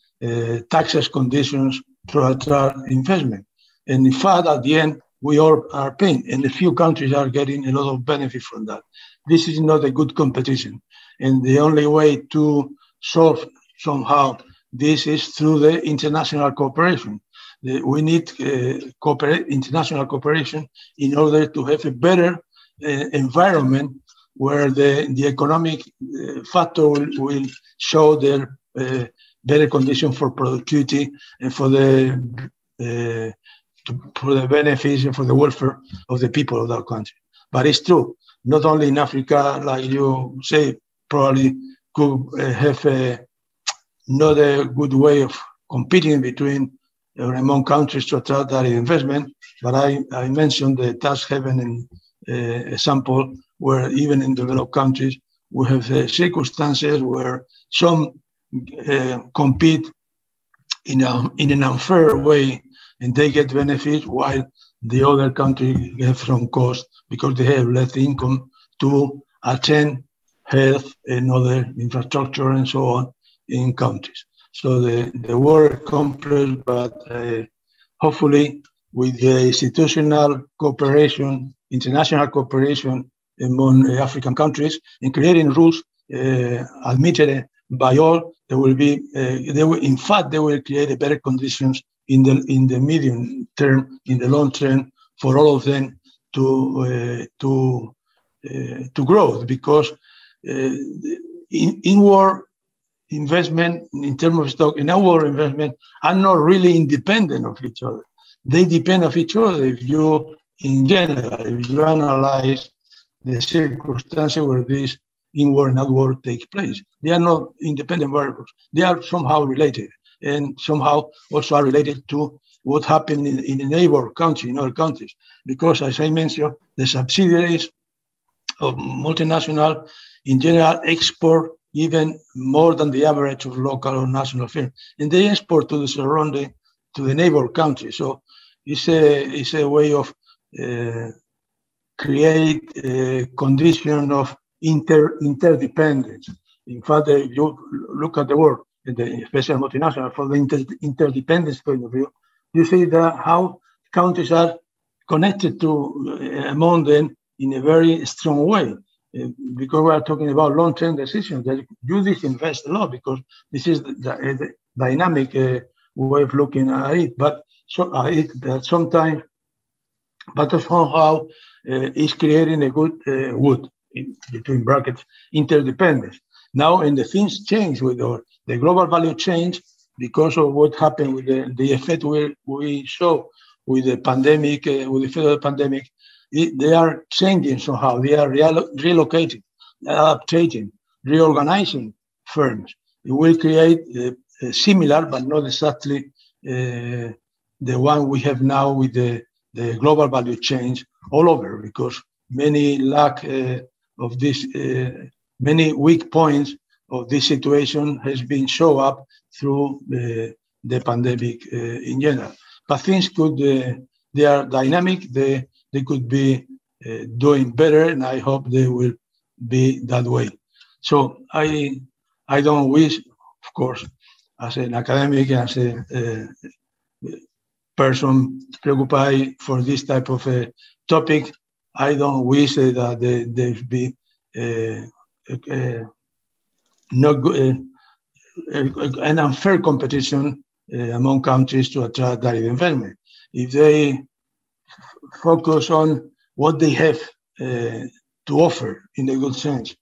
taxes conditions to attract investment. And in fact, at the end, we all are paying, and a few countries are getting a lot of benefit from that. This is not a good competition. And the only way to solve somehow this is through the international cooperation. We need international cooperation in order to have a better environment where the economic factor will show their better condition for productivity and for the benefits and for the welfare of the people of that country. But it's true, not only in Africa, like you say, probably could have not a good way of competing between among countries to attract that investment. But I mentioned the tax haven example, where even in developed countries, we have circumstances where some compete in an unfair way, and they get benefits while the other country have some cost because they have less income to attend health and other infrastructure and so on in countries. So the world is complex, but hopefully with the institutional cooperation, international cooperation among African countries, and creating rules admitted by all, there will be, in fact, they will create better conditions in the medium term, in the long term, for all of them to grow, because inward investment in terms of stock and outward investment are not really independent of each other. They depend on each other. If you, in general, if you analyze the circumstances where this inward and outward take place, they are not independent variables. They are somehow related, and somehow also are related to what happened in a neighbor country, in other countries. Because, as I mentioned, the subsidiaries of multinational, in general, export even more than the average of local or national firms, and they export to the surrounding, to the neighbor country. So it's a way of create a condition of interdependence. In fact, you look at the world, especially multinational, from the interdependence point of view, you see that how countries are connected to among them in a very strong way. Because we are talking about long-term decisions, that you disinvest a lot, because this is the dynamic way of looking at it. But sometimes, but somehow is creating a good wood, between brackets, interdependence. Now, and the things change with the global value change because of what happened with the effect we saw with the pandemic, with the effect of the pandemic. They are changing somehow. They are relocating, adapting, reorganizing firms. It will create similar, but not exactly the one we have now with the global value change all over, because many lack of this, many weak points of this situation has been shown up through the pandemic in general. But things could, they are dynamic. They could be doing better, and I hope they will be that way. So I don't wish, of course, as an academic, as a person preoccupied for this type of topic, I don't wish that there be not good, an unfair competition among countries to attract direct investment. If they focus on what they have to offer in a good sense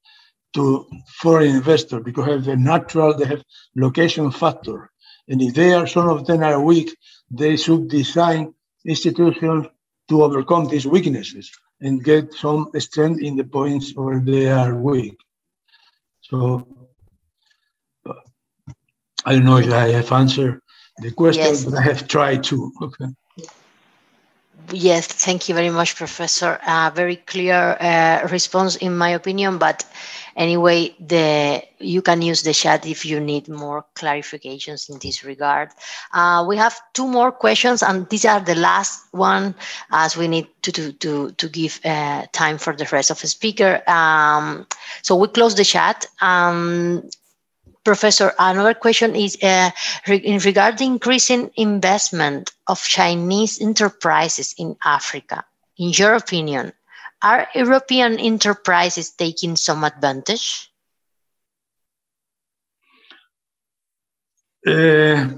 to foreign investors, because they have location factor. And if some of them are weak, they should design institutions to overcome these weaknesses and get some strength in the points where they are weak. So I don't know if I have answered the question, yes, but I have tried to. Okay. Yes, thank you very much, Professor. Very clear response, in my opinion. But anyway, you can use the chat if you need more clarifications in this regard. We have two more questions, and these are the last one, as we need to give time for the rest of the speaker. So we close the chat. Professor, another question is regarding increasing investment of Chinese enterprises in Africa. In your opinion, are European enterprises taking some advantage? Well,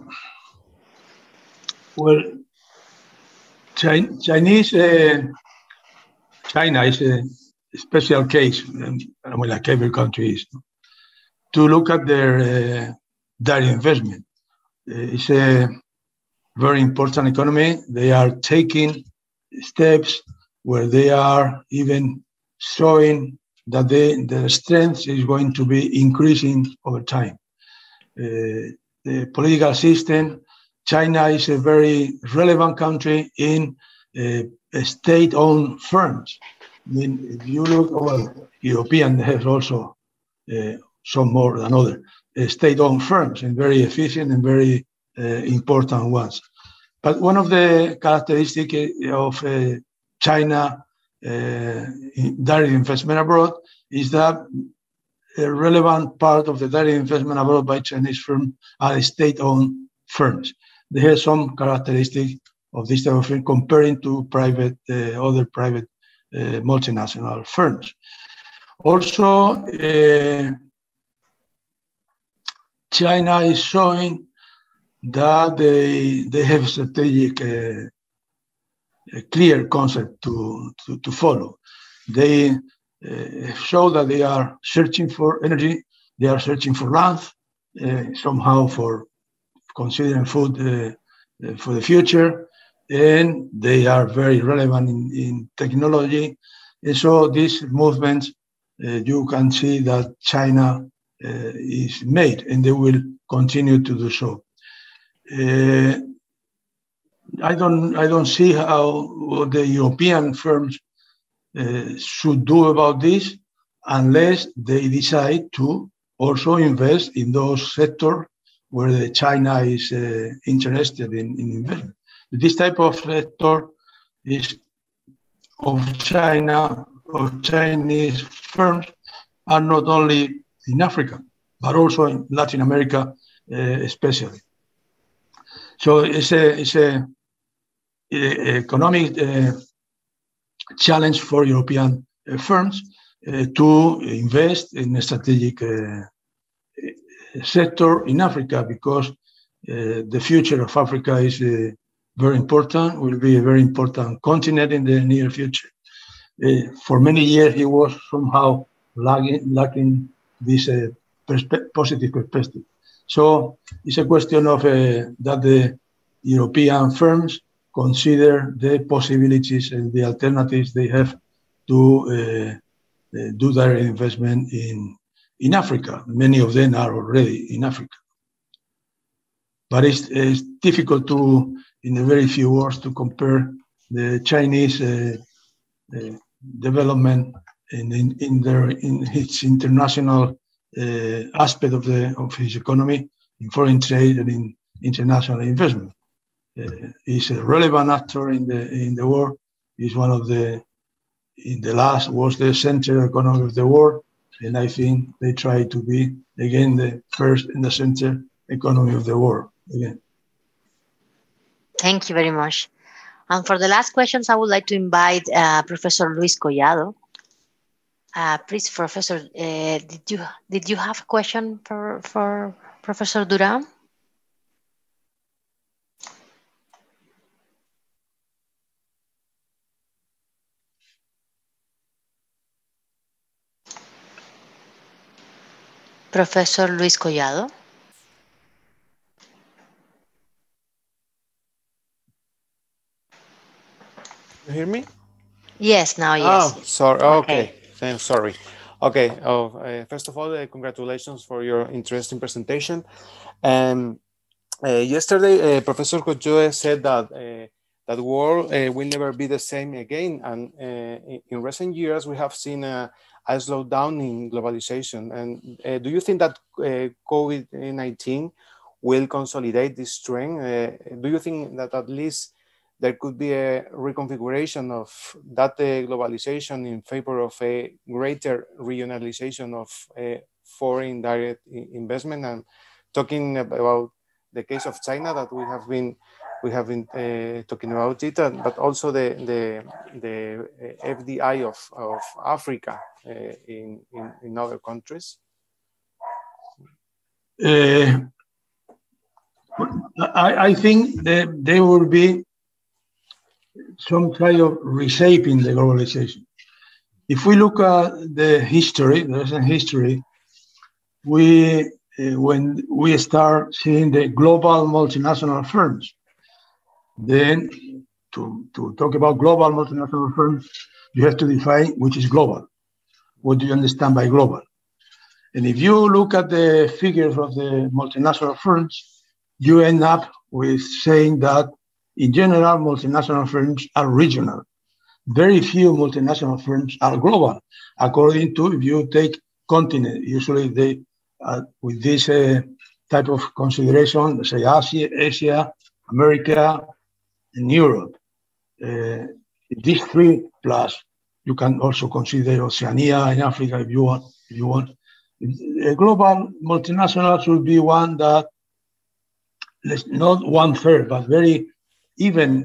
China is a special case, like every country is. To look at their direct investment. It's a very important economy. They are taking steps where they are even showing that their strength is going to be increasing over time. The political system, China is a very relevant country in state-owned firms. I mean, if you look, well, European has also some more than other state-owned firms, and very efficient and very important ones. But one of the characteristics of China direct investment abroad is that a relevant part of the direct investment abroad by Chinese firms are state-owned firms. They have some characteristics of this type of firm comparing to other private multinational firms. Also, China is showing that they have a strategic, a clear concept to follow. They show that they are searching for energy, they are searching for land, somehow for considering food for the future, and they are very relevant in technology. And so these movements, you can see that China is made, and they will continue to do so. I don't see how the European firms should do about this unless they decide to also invest in those sectors where China is interested in investment. This type of sector is of China, of Chinese firms, are not only in Africa, but also in Latin America, especially. So it's a economic challenge for European firms to invest in a strategic sector in Africa, because the future of Africa is very important, will be a very important continent in the near future. For many years, it was somehow lacking this positive perspective. So it's a question of that the European firms consider the possibilities and the alternatives they have to do their investment in Africa. Many of them are already in Africa. But it's difficult to, in a very few words, to compare the Chinese development in its international aspect of his economy, in foreign trade and in international investment. He's a relevant actor in the world. He's one of was the center economy of the world, and I think they try to be again the first in the center economy of the world again. Thank you very much. And for the last questions, I would like to invite Professor Luis Collado. Please, Professor, did you have a question for Professor Durán? Professor Luis Collado. You hear me? Yes, now yes. Oh, sorry. Okay. I'm sorry. Okay. First of all, congratulations for your interesting presentation. Yesterday, Professor Joe said that that world will never be the same again. And in recent years, we have seen a slowdown in globalization. And do you think that COVID-19 will consolidate this trend? Do you think that at least there could be a reconfiguration of that globalization in favor of a greater regionalization of foreign direct investment? And talking about the case of China that we have been talking about it, but also the FDI of Africa in other countries. I think that there will be some kind of reshaping the globalization. If we look at the history, the recent history, when we start seeing the global multinational firms, then to talk about global multinational firms, you have to define which is global. What do you understand by global? And if you look at the figures of the multinational firms, you end up with saying that in general, multinational firms are regional. Very few multinational firms are global. According to, if you take continent, usually they, with this type of consideration, say Asia, America, and Europe. These three plus, you can also consider Oceania and Africa if you want. A global multinational should be one that, not 1/3, but very even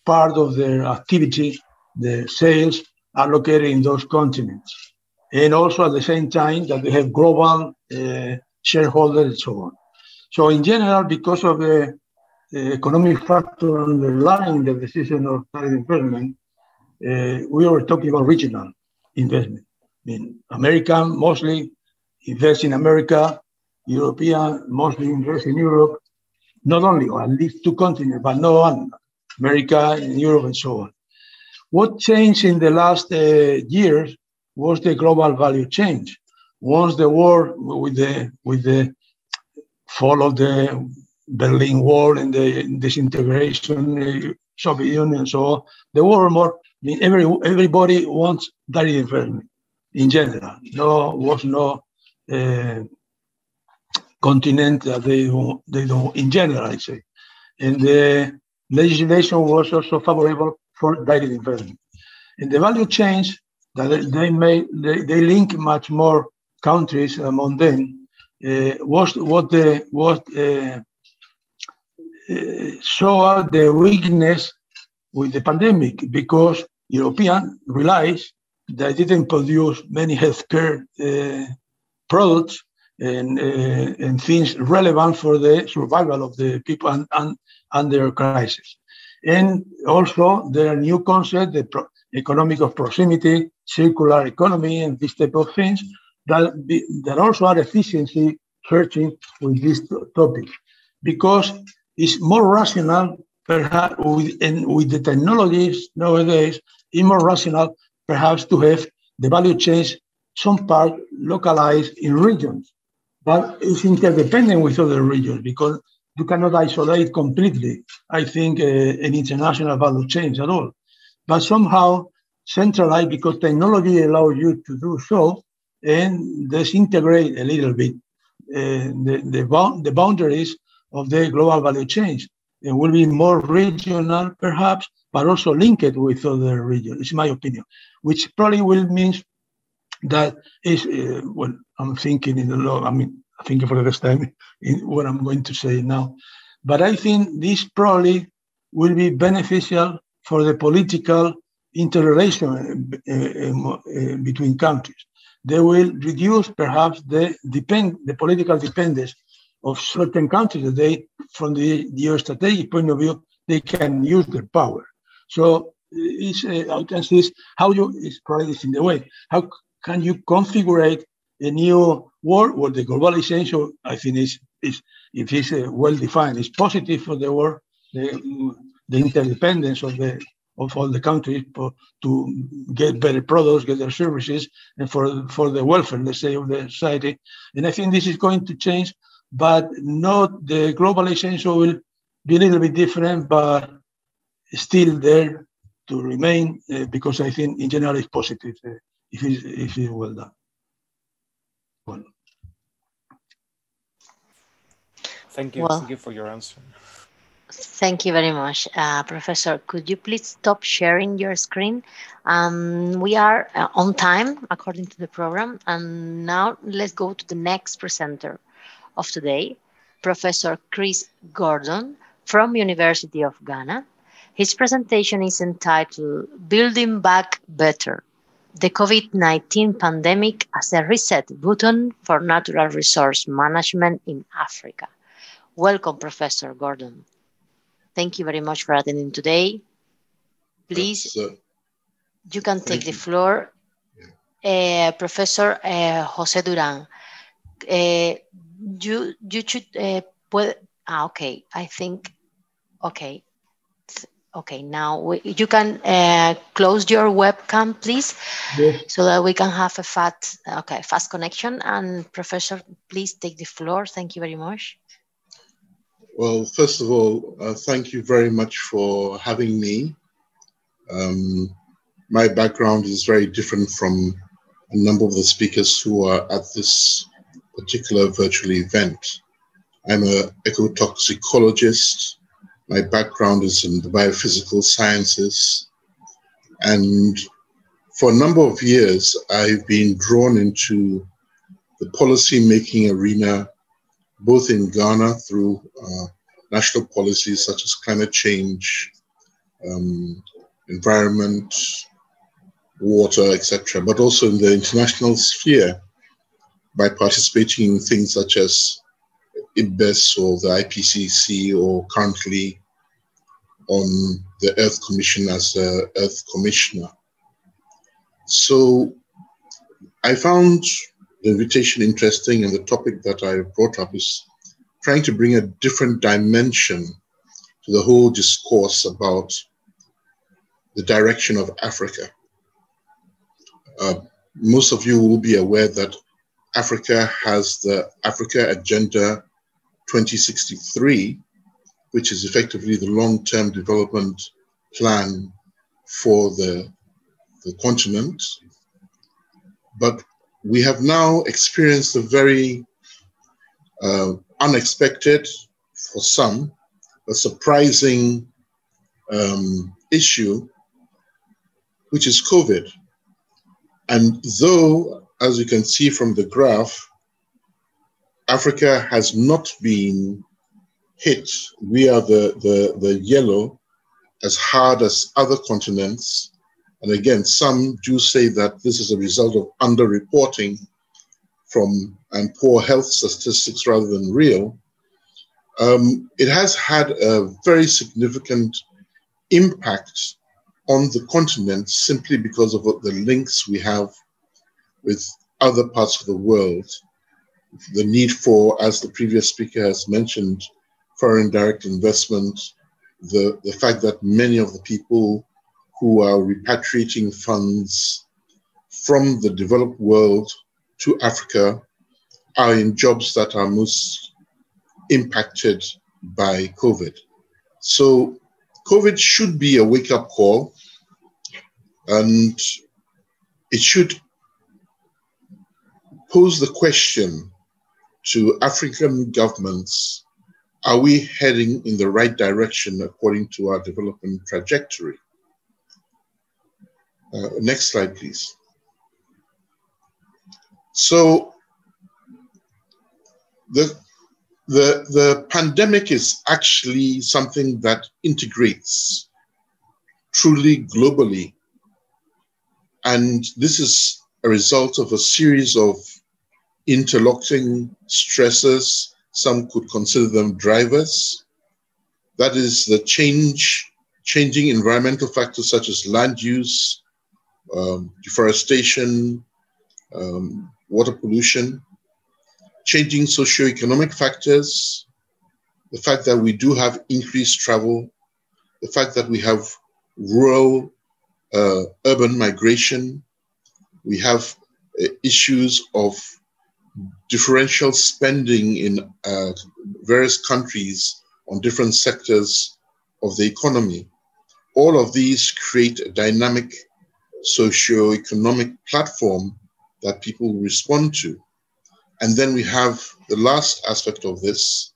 part of their activity, the sales, are located in those continents. And also at the same time that they have global shareholders and so on. So in general, because of the economic factor underlying the decision of direct investment, we were talking about regional investment. I mean, American mostly invest in America, European mostly invest in Europe, not only, or at least two continents, but no one, America and Europe and so on. What changed in the last years was the global value change. Once the war with the fall of the Berlin Wall and the disintegration, Soviet Union and so on, the war more, I mean, everybody wants direct investment in general. Was no continent that they don't in general, I say. And the legislation was also favorable for direct investment. And the value change that they link much more countries among them was what saw the weakness with the pandemic, because Europeans realized they didn't produce many healthcare products and things relevant for the survival of the people under crisis. And also there are new concepts, the economic of proximity, circular economy, and this type of things that also are efficiency searching with this topic, because it's more rational, perhaps, with the technologies nowadays, it's more rational perhaps to have the value change some part localized in regions, but it's interdependent with other regions because you cannot isolate completely, I think, an international value change at all. But somehow centralized because technology allows you to do so and disintegrate a little bit the boundaries of the global value change. It will be more regional, perhaps, but also linked with other regions, it's my opinion, which probably will mean that is, well, I'm thinking in the law, I mean, thinking for the first time in what I'm going to say now. But I think this probably will be beneficial for the political interrelation between countries. They will reduce perhaps the political dependence of certain countries that they, from the geostrategic point of view, they can use their power. So it's how you, it's probably in the way, how can you configure a new world where the globalization, I think, is if it's well defined, it's positive for the world, the interdependence of all the countries to get better products, get their services, and for the welfare, let's say, of the society. And I think this is going to change, but not the globalization will be a little bit different, but still there to remain because I think in general it's positive if it's well done. Well. Thank you. Thank you for your answer. Thank you very much. Professor, could you please stop sharing your screen? We are on time according to the program. And now let's go to the next presenter of today, Professor Chris Gordon from University of Ghana. His presentation is entitled Building Back Better, the COVID-19 pandemic as a reset button for natural resource management in Africa. Welcome, Professor Gordon. Thank you very much for attending today. Please, you can take the floor. Professor José Durán, you should, okay, I think, okay. Okay, now you can close your webcam, please, yes, so that we can have a fast connection. And Professor, please take the floor. Thank you very much. Well, first of all, thank you very much for having me. My background is very different from a number of the speakers who are at this particular virtual event. I'm an ecotoxicologist. My background is in the biophysical sciences. And for a number of years, I've been drawn into the policy-making arena, both in Ghana through national policies such as climate change, environment, water, etc., but also in the international sphere by participating in things such as IBES or the IPCC, or currently on the Earth Commission as an Earth Commissioner. So I found the invitation interesting, and the topic that I brought up is trying to bring a different dimension to the whole discourse about the direction of Africa. Most of you will be aware that Africa has the Africa Agenda 2063, which is effectively the long-term development plan for the continent. But we have now experienced a very unexpected, for some, a surprising issue, which is COVID. And though, as you can see from the graph, Africa has not been hit via the yellow as hard as other continents. And again, some do say that this is a result of underreporting and poor health statistics rather than real. It has had a very significant impact on the continent simply because of the links we have with other parts of the world. The need for, as the previous speaker has mentioned, foreign direct investment, the fact that many of the people who are repatriating funds from the developed world to Africa are in jobs that are most impacted by COVID. So COVID should be a wake-up call, and it should pose the question to African governments: are we heading in the right direction according to our development trajectory? Next slide, please. So the pandemic is actually something that integrates truly globally. And this is a result of a series of interlocking stressors. Some could consider them drivers. That is the changing environmental factors such as land use, deforestation, water pollution, changing socioeconomic factors, the fact that we do have increased travel, the fact that we have rural urban migration, we have issues of differential spending in various countries on different sectors of the economy. all of these create a dynamic socio-economic platform that people respond to. And then we have the last aspect of this,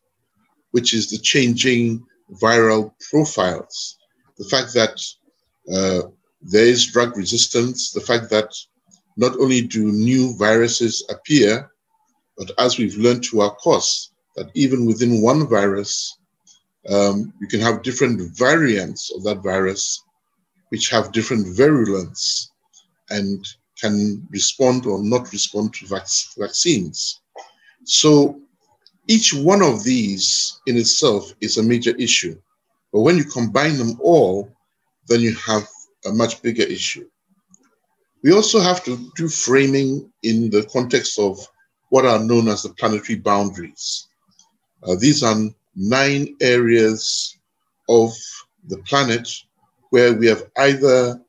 which is the changing viral profiles. The fact that there is drug resistance, the fact that not only do new viruses appear, but as we've learned to our cost, that even within one virus, you can have different variants of that virus, which have different virulence and can respond or not respond to vaccines. So each one of these in itself is a major issue. But when you combine them all, then you have a much bigger issue. We also have to do framing in the context of what are known as the planetary boundaries. These are 9 areas of the planet where we have either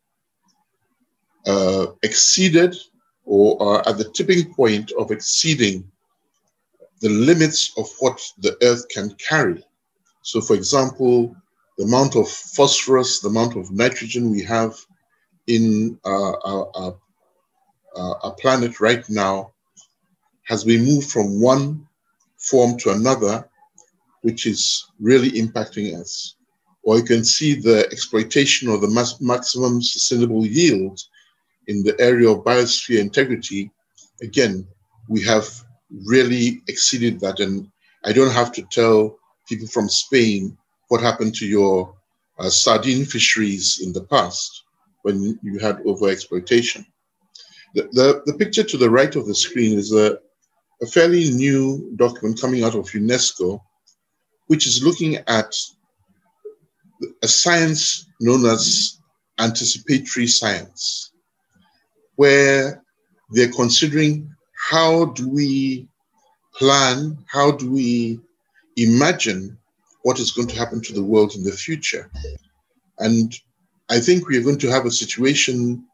exceeded or are at the tipping point of exceeding the limits of what the Earth can carry. So for example, the amount of phosphorus, the amount of nitrogen we have in our planet right now has been moved from one form to another, which is really impacting us. Or you can see the exploitation of the maximum sustainable yield in the area of biosphere integrity. Again, we have really exceeded that. And I don't have to tell people from Spain what happened to your sardine fisheries in the past when you had overexploitation. The picture to the right of the screen is a fairly new document coming out of UNESCO, which is looking at a science known as anticipatory science, where they're considering how do we plan, how do we imagine what is going to happen to the world in the future. And I think we are going to have a situation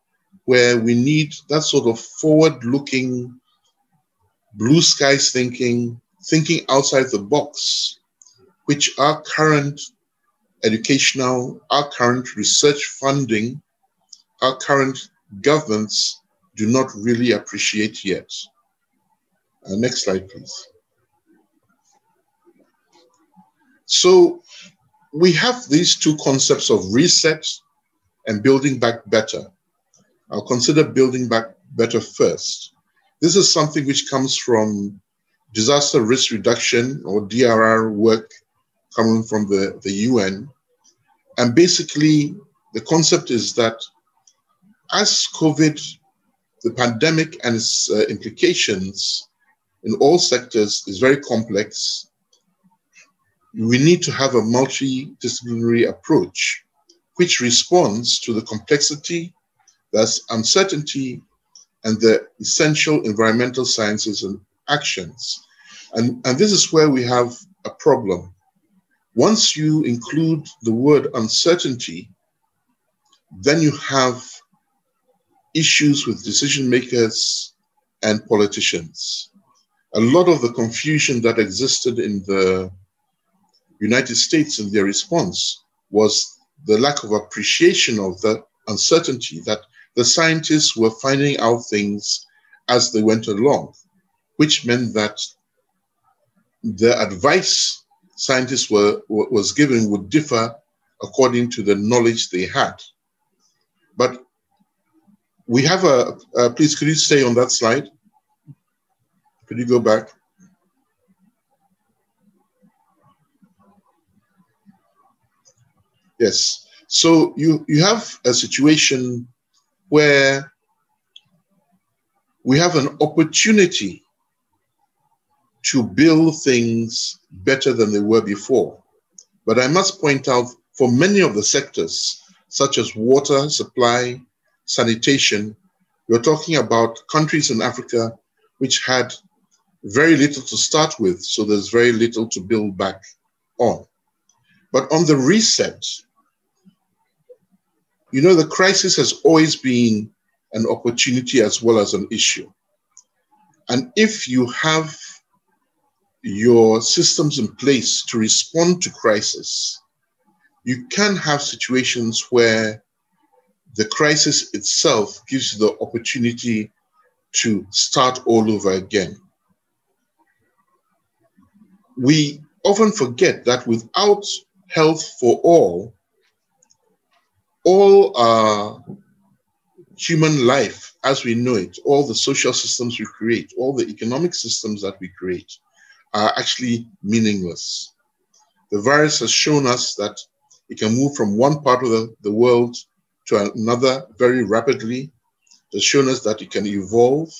where we need that sort of forward-looking, blue skies thinking outside the box, which our current educational, our current research funding, our current governments do not really appreciate yet. Next slide, please. So we have these two concepts of reset and building back better. I'll consider building back better first. This is something which comes from disaster risk reduction or DRR work coming from the UN. And basically, the concept is that as COVID, the pandemic and its implications in all sectors is very complex, we need to have a multidisciplinary approach which responds to the complexity, the uncertainty, and the essential environmental sciences and actions. And this is where we have a problem. Once you include the word uncertainty, then you have issues with decision makers and politicians. A lot of the confusion that existed in the United States in their response was the lack of appreciation of the uncertainty, that the scientists were finding out things as they went along, which meant that the advice scientists was given would differ according to the knowledge they had. But we have please, could you stay on that slide? Could you go back? Yes. So you have a situation where we have an opportunity to build things better than they were before. But I must point out, for many of the sectors, such as water supply, sanitation, we're talking about countries in Africa which had very little to start with, so there's very little to build back on. But on the reset, you know, the crisis has always been an opportunity as well as an issue. And if you have your systems in place to respond to crisis, you can have situations where the crisis itself gives you the opportunity to start all over again. We often forget that without health for all our human life as we know it, all the social systems we create, all the economic systems that we create are actually meaningless. The virus has shown us that it can move from one part of the world to another very rapidly. It has shown us that it can evolve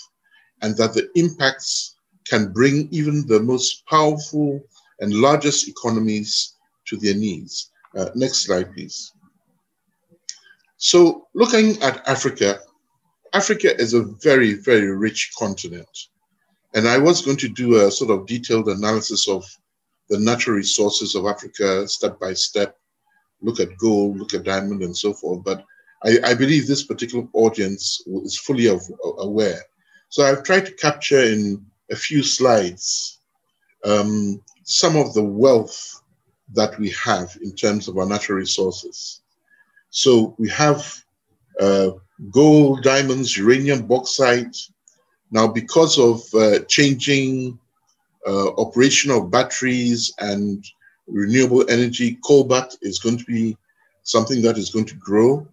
and that the impacts can bring even the most powerful and largest economies to their knees. Next slide, please. So looking at Africa, Africa is a very, very rich continent. And I was going to do a sort of detailed analysis of the natural resources of Africa step by step, look at gold, look at diamond and so forth. But I believe this particular audience is fully aware. So I've tried to capture in a few slides some of the wealth that we have in terms of our natural resources. So we have gold, diamonds, uranium, bauxite. Now, because of changing operation of batteries and renewable energy, cobalt is going to be something that is going to grow.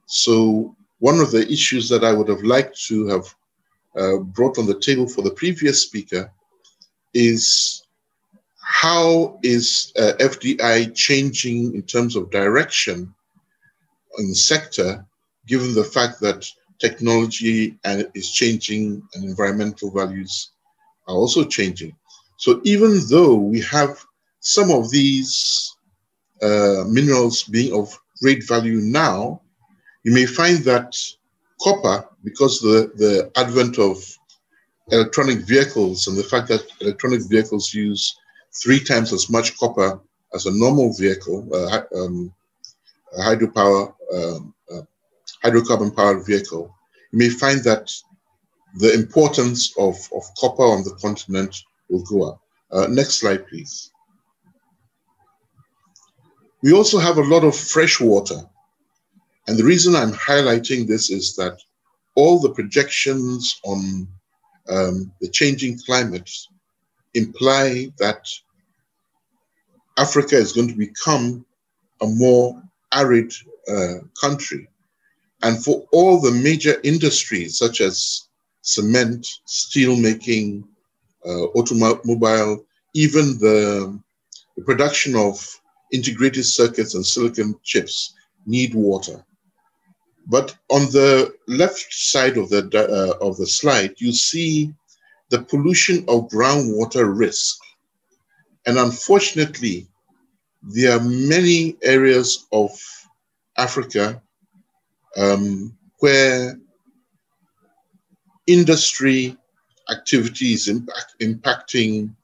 So one of the issues that I would have liked to have brought on the table for the previous speaker is how is FDI changing in terms of direction in the sector, given the fact that technology is changing and environmental values are also changing. So even though we have some of these minerals being of great value now, you may find that copper, because the advent of electronic vehicles and the fact that electronic vehicles use 3 times as much copper as a normal vehicle, hydrocarbon-powered vehicle, you may find that the importance of copper on the continent will go up. Next slide, please. We also have a lot of fresh water. And the reason I'm highlighting this is that all the projections on the changing climate imply that Africa is going to become a more arid country. And for all the major industries such as cement, steel making, automobile, even the production of integrated circuits and silicon chips need water. But on the left side of the slide, you see the pollution of groundwater risk. And unfortunately, there are many areas of Africa where industry activity is impacting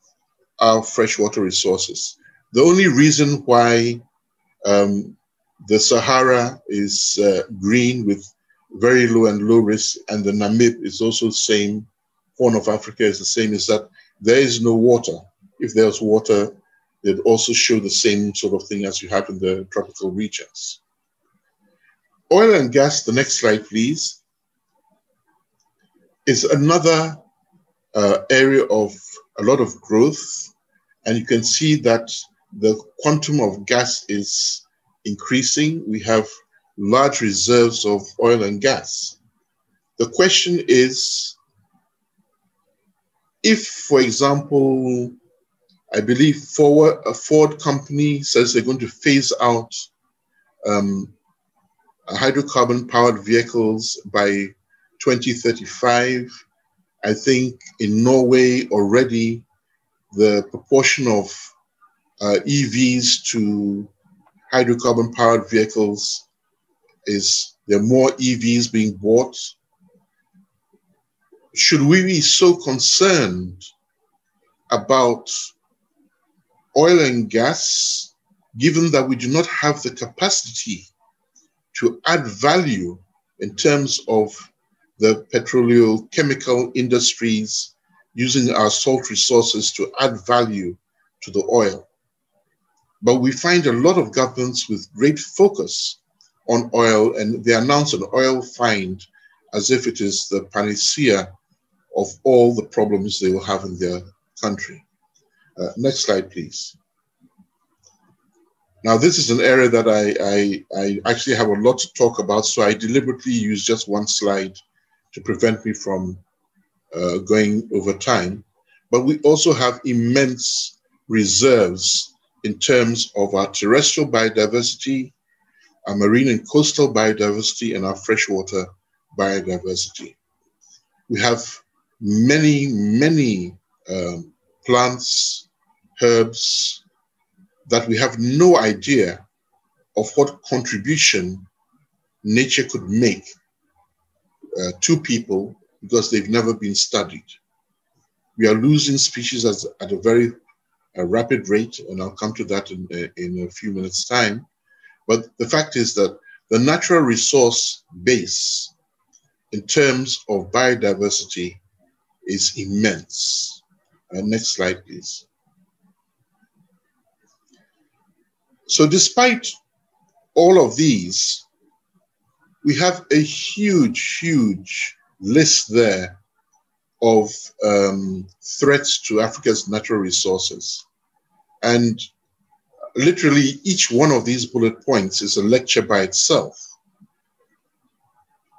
our freshwater resources. The only reason why the Sahara is green with very low and low risk, and the Namib is also the same, Horn of Africa is the same, is that there is no water. If there's water, it also show the same sort of thing as you have in the tropical regions. Oil and gas, the next slide, please, is another area of a lot of growth. And you can see that the quantum of gas is increasing. We have large reserves of oil and gas. The question is, if, for example, I believe a Ford company says they're going to phase out hydrocarbon-powered vehicles by 2035. I think in Norway already the proportion of EVs to hydrocarbon-powered vehicles is there are more EVs being bought. Should we be so concerned about oil and gas, given that we do not have the capacity to add value in terms of the petroleochemical industries using our salt resources to add value to the oil? but we find a lot of governments with great focus on oil, and they announce an oil find as if it is the panacea of all the problems they will have in their country. Next slide, please. Now, this is an area that I actually have a lot to talk about, so I deliberately use just one slide to prevent me from going over time. But we also have immense reserves in terms of our terrestrial biodiversity, our marine and coastal biodiversity, and our freshwater biodiversity. We have many, many plants, herbs, that we have no idea of what contribution nature could make to people because they've never been studied. We are losing species at a very rapid rate, and I'll come to that in a few minutes' time. But the fact is that the natural resource base in terms of biodiversity is immense. Next slide, please. So despite all of these, we have a huge, huge list there of threats to Africa's natural resources. And literally each one of these bullet points is a lecture by itself.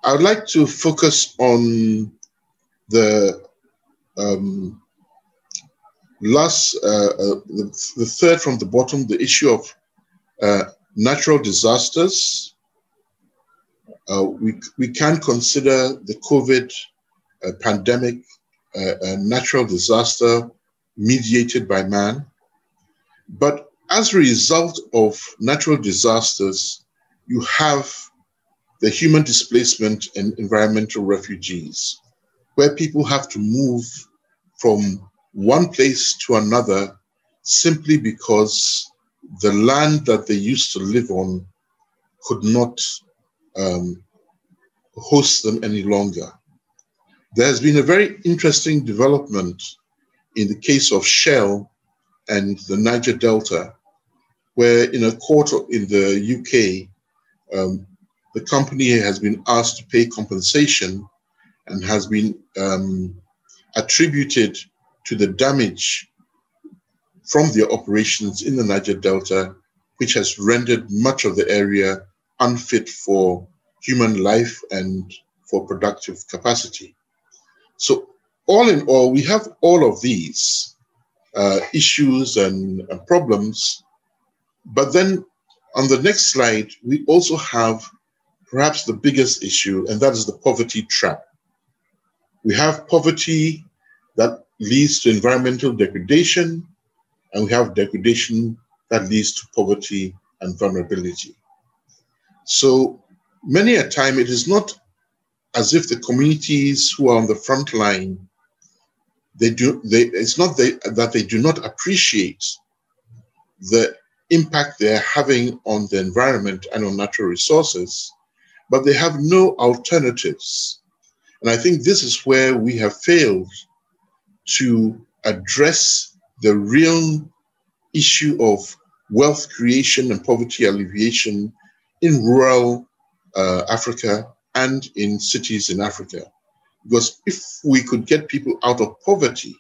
I would like to focus on the the third from the bottom, the issue of natural disasters. We can consider the COVID pandemic a natural disaster mediated by man. But as a result of natural disasters, you have the human displacement and environmental refugees, where people have to move from one place to another simply because the land that they used to live on could not host them any longer. There has been a very interesting development in the case of Shell and the Niger Delta, where in a court in the UK, the company has been asked to pay compensation and has been attributed to the damage from their operations in the Niger Delta, which has rendered much of the area unfit for human life and for productive capacity. So all in all, we have all of these issues and problems. But then on the next slide, we also have perhaps the biggest issue, and that is the poverty trap. We have poverty that leads to environmental degradation, and we have degradation that leads to poverty and vulnerability. So many a time, it is not as if the communities who are on the front line, it's not that they do not appreciate the impact they're having on the environment and on natural resources, but they have no alternatives. And I think this is where we have failed to address the real issue of wealth creation and poverty alleviation in rural Africa and in cities in Africa. Because if we could get people out of poverty,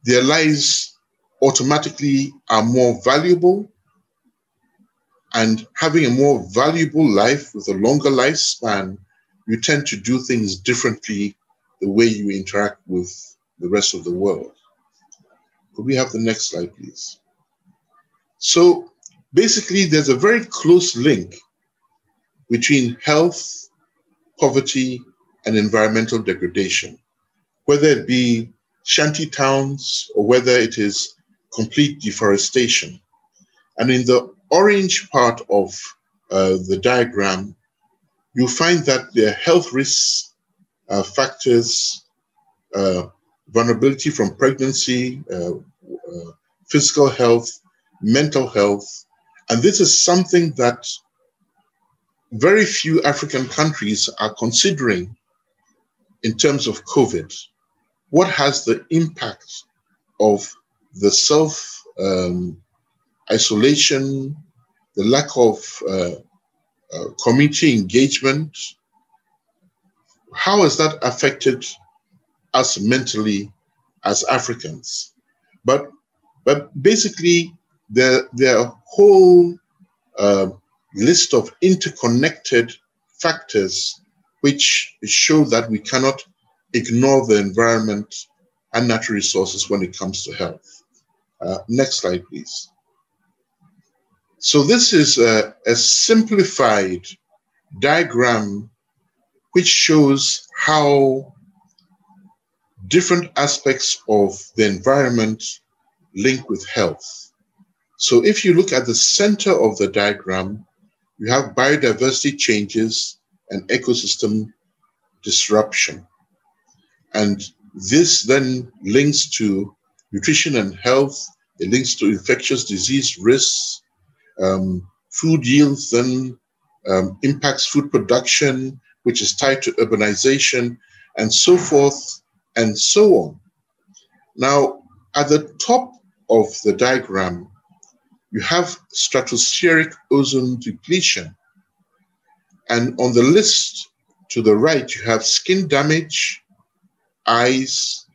their lives automatically are more valuable, and having a more valuable life with a longer lifespan, you tend to do things differently the way you interact with the rest of the world. Could we have the next slide, please? So basically, there's a very close link between health, poverty, and environmental degradation, whether it be shanty towns or whether it is complete deforestation. And in the orange part of the diagram, you find that there are health risks, factors, vulnerability from pregnancy, physical health, mental health. And this is something that very few African countries are considering in terms of COVID. What has the impact of the isolation, the lack of community engagement. How has that affected us mentally as Africans? But basically, there are a whole list of interconnected factors which show that we cannot ignore the environment and natural resources when it comes to health. Next slide, please. So this is a simplified diagram which shows how different aspects of the environment link with health. So if you look at the center of the diagram, you have biodiversity changes and ecosystem disruption. And this then links to nutrition and health. It links to infectious disease risks. Food yields then impacts food production, which is tied to urbanization, and so forth and so on. Now, at the top of the diagram, you have stratospheric ozone depletion. And on the list to the right, you have skin damage, eyes,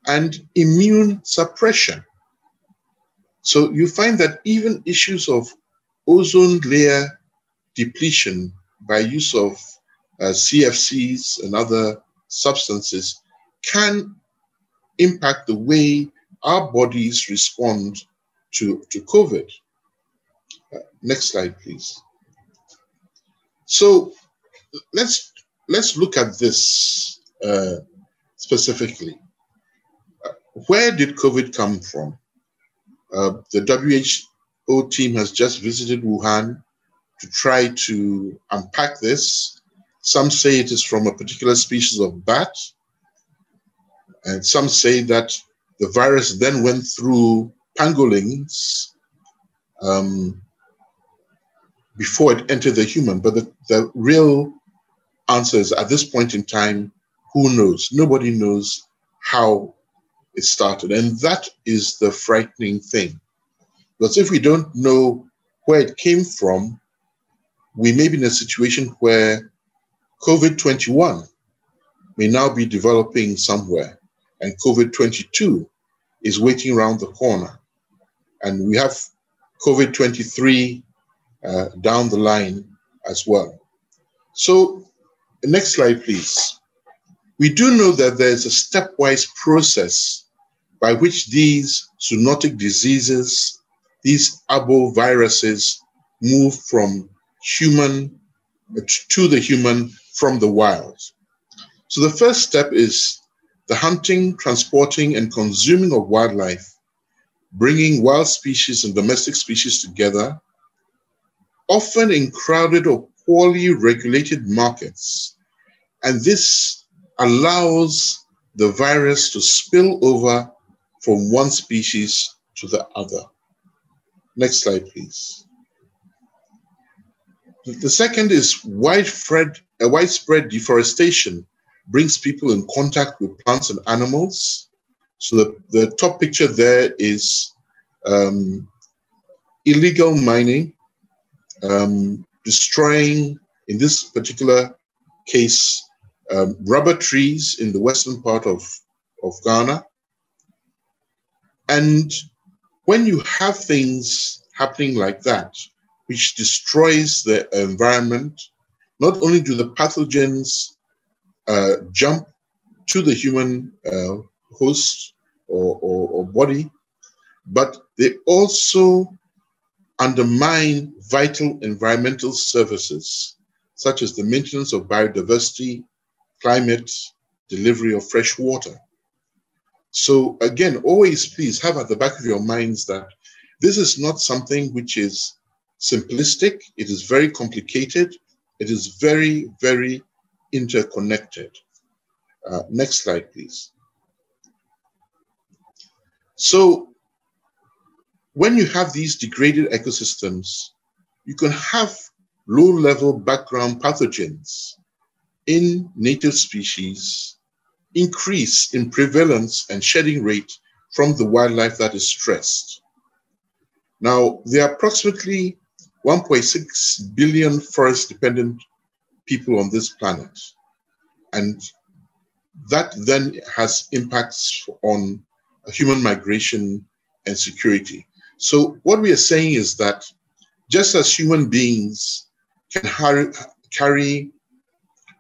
and immune suppression. So you find that even issues of ozone layer depletion by use of CFCs and other substances can impact the way our bodies respond to COVID. Next slide, please. So let's look at this specifically. Where did COVID come from? The WHO team has just visited Wuhan to try to unpack this. Some say it is from a particular species of bat, and some say that the virus then went through pangolins before it entered the human. But the real answer is, at this point in time, who knows? Nobody knows how it started. And that is the frightening thing. Because if we don't know where it came from, we may be in a situation where COVID-21 may now be developing somewhere, and COVID-22 is waiting around the corner. And we have COVID-23 down the line as well. So, next slide, please. We do know that there's a stepwise process by which these zoonotic diseases, these arboviruses, move from human to the human from the wild. So the first step is the hunting, transporting, and consuming of wildlife, bringing wild species and domestic species together, often in crowded or poorly regulated markets. And this allows the virus to spill over from one species to the other. Next slide, please. The second is widespread deforestation brings people in contact with plants and animals. So the top picture there is illegal mining, destroying, in this particular case, rubber trees in the western part of Ghana. And when you have things happening like that, which destroys the environment, not only do the pathogens jump to the human host or body, but they also undermine vital environmental services, such as the maintenance of biodiversity, climate, delivery of fresh water. So again, always please have at the back of your minds that this is not something which is simplistic. It is very complicated. It is very, very interconnected. Next slide, please. So when you have these degraded ecosystems, you can have low-level background pathogens in native species increase in prevalence and shedding rate from the wildlife that is stressed. Now, there are approximately 1.6 billion forest-dependent people on this planet. And that then has impacts on human migration and security. So what we are saying is that just as human beings can carry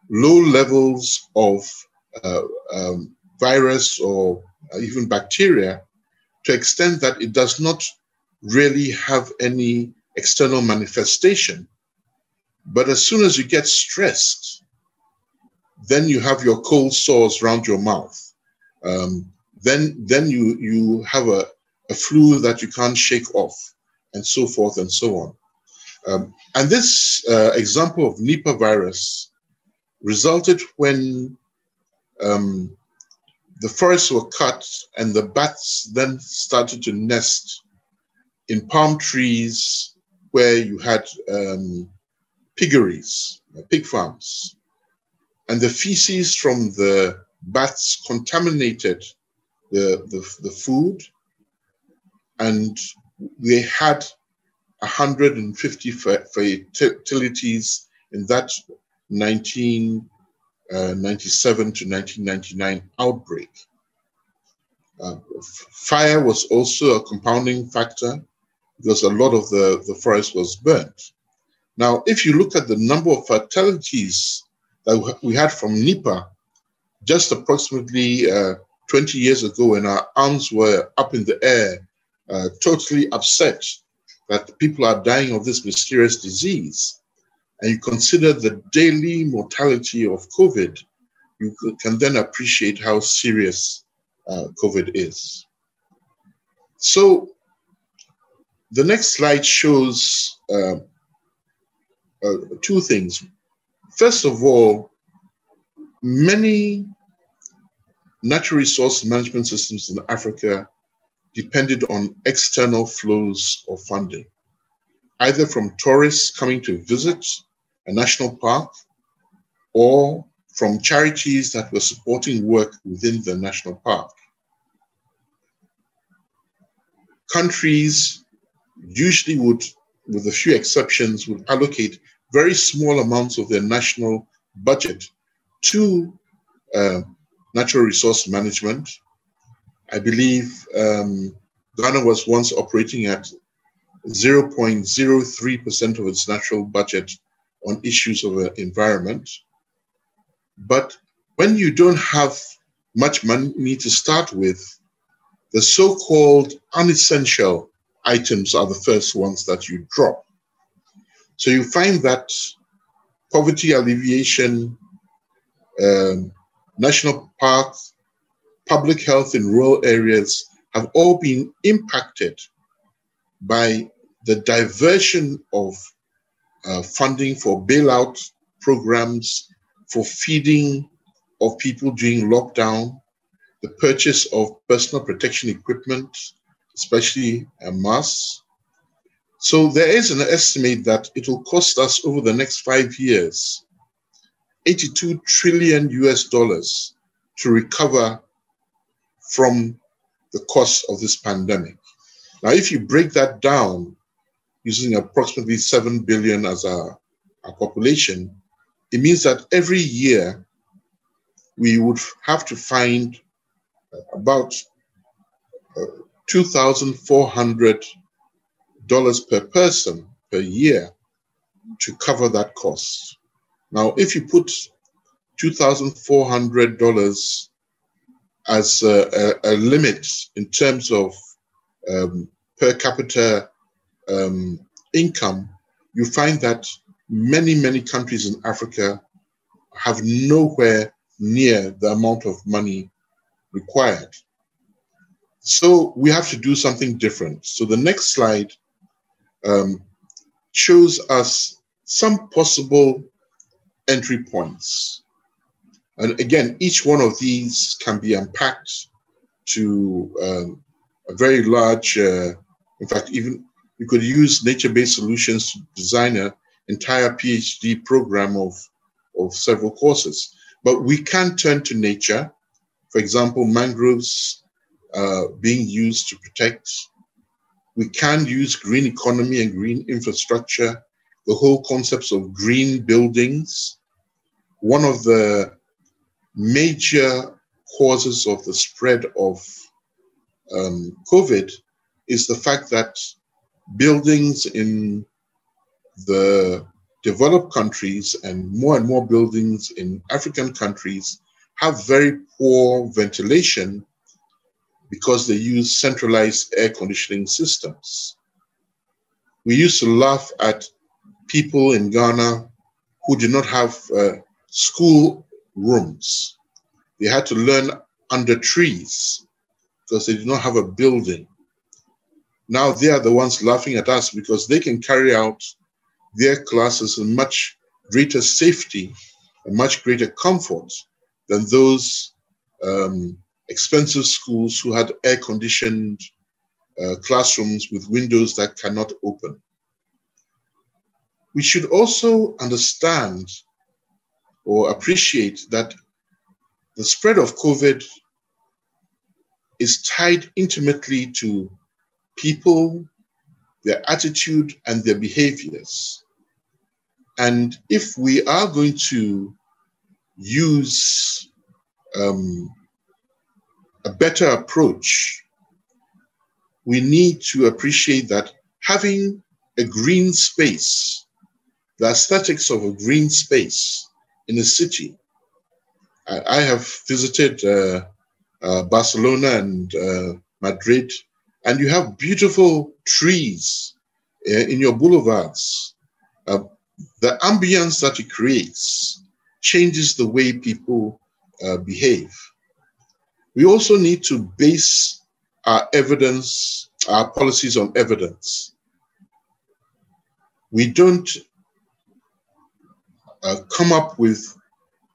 low levels of virus or even bacteria, to extent that it does not really have any external manifestation. But as soon as you get stressed, then you have your cold sores around your mouth. Then you have a flu that you can't shake off, and so forth and so on. And this example of Nipah virus resulted when the forests were cut and the bats then started to nest in palm trees where you had piggeries, pig farms. And the feces from the bats contaminated the food, and they had 150 fatalities in that 1997 to 1999 outbreak. Fire was also a compounding factor because a lot of the forest was burnt. Now, if you look at the number of fatalities that we had from Nipah, just approximately 20 years ago, when our arms were up in the air, totally upset that people are dying of this mysterious disease, and you consider the daily mortality of COVID, you can then appreciate how serious COVID is. So the next slide shows two things. First of all, many natural resource management systems in Africa depended on external flows of funding, either from tourists coming to visit a national park or from charities that were supporting work within the national park. Countries usually would, with a few exceptions, would allocate very small amounts of their national budget to natural resource management. I believe Ghana was once operating at 0.03% of its national budget on issues of environment. But when you don't have much money to start with, the so-called unessential items are the first ones that you drop. So you find that poverty alleviation, national parks, public health in rural areas have all been impacted by the diversion of funding for bailout programs, for feeding of people during lockdown, the purchase of personal protection equipment, especially masks. So there is an estimate that it will cost us over the next 5 years, $82 trillion to recover from the cost of this pandemic. Now, if you break that down using approximately 7 billion as our population, it means that every year we would have to find about $2,400 per person per year to cover that cost. Now, if you put $2,400 as a limit in terms of per capita income, you find that many countries in Africa have nowhere near the amount of money required. So we have to do something different. So the next slide shows us some possible entry points. And again, each one of these can be unpacked to a very large, in fact, even you could use nature-based solutions to design an entire PhD program of several courses. But we can turn to nature. For example, mangroves being used to protect We can use green economy and green infrastructure, the whole concepts of green buildings. One of the major causes of the spread of COVID is the fact that buildings in the developed countries and more buildings in African countries have very poor ventilation because they use centralized air conditioning systems. We used to laugh at people in Ghana who did not have school rooms. They had to learn under trees because they did not have a building. Now they are the ones laughing at us because they can carry out their classes in much greater safety and much greater comfort than those expensive schools who had air-conditioned classrooms with windows that cannot open. We should also understand or appreciate that the spread of COVID is tied intimately to people, their attitude, and their behaviors. And if we are going to use a better approach, we need to appreciate that having a green space, the aesthetics of a green space in a city. I have visited Barcelona and Madrid, and you have beautiful trees in your boulevards. The ambience that it creates changes the way people behave. We also need to base our evidence, our policies on evidence. We don't come up with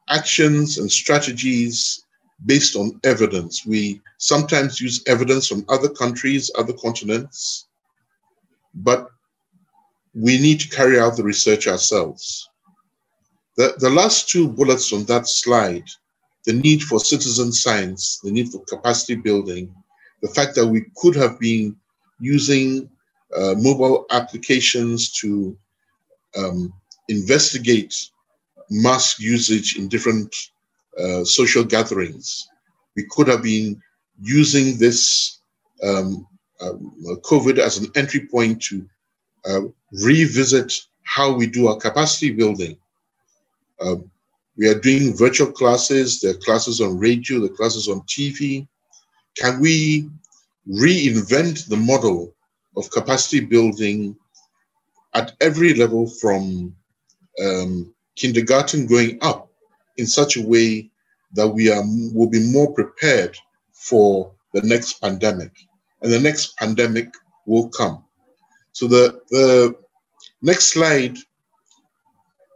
actions and strategies based on evidence. We sometimes use evidence from other countries, other continents, but we need to carry out the research ourselves. The last two bullets on that slide, the need for citizen science, the need for capacity building, the fact that we could have been using mobile applications to investigate mask usage in different social gatherings. We could have been using this COVID as an entry point to revisit how we do our capacity building. We are doing virtual classes, there are classes on radio, there are classes on TV. Can we reinvent the model of capacity building at every level from kindergarten going up in such a way that we will be more prepared for the next pandemic, and the next pandemic will come. So the next slide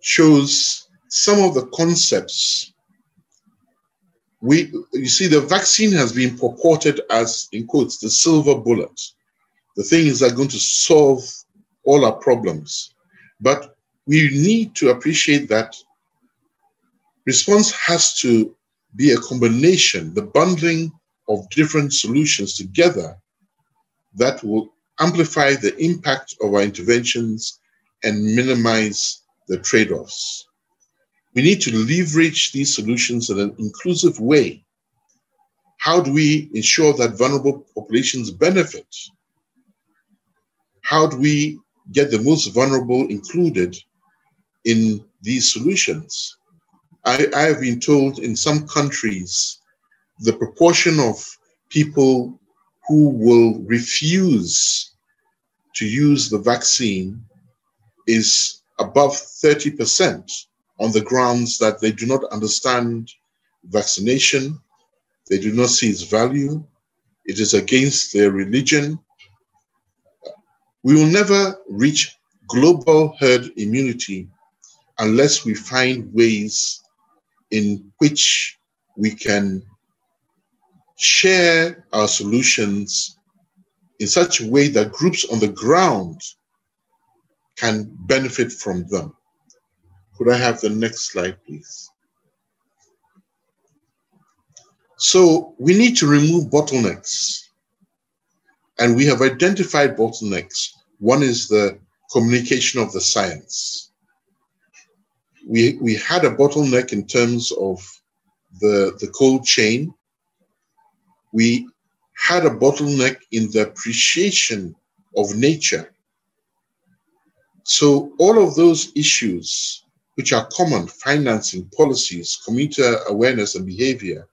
shows some of the concepts. You see, the vaccine has been purported as, in quotes, the silver bullet. The things that are going to solve all our problems. But we need to appreciate that response has to be a combination, the bundling of different solutions together that will amplify the impact of our interventions and minimize the trade-offs. We need to leverage these solutions in an inclusive way. How do we ensure that vulnerable populations benefit? How do we get the most vulnerable included in these solutions? I have been told in some countries, the proportion of people who will refuse to use the vaccine is above 30%. On the grounds that they do not understand vaccination, they do not see its value, it is against their religion. We will never reach global herd immunity unless we find ways in which we can share our solutions in such a way that groups on the ground can benefit from them. Could I have the next slide, please? So we need to remove bottlenecks. And we have identified bottlenecks. One is the communication of the science. We had a bottleneck in terms of the cold chain. We had a bottleneck in the appreciation of nature. So all of those issues, which are common, financing, policies, commuter awareness and behavior,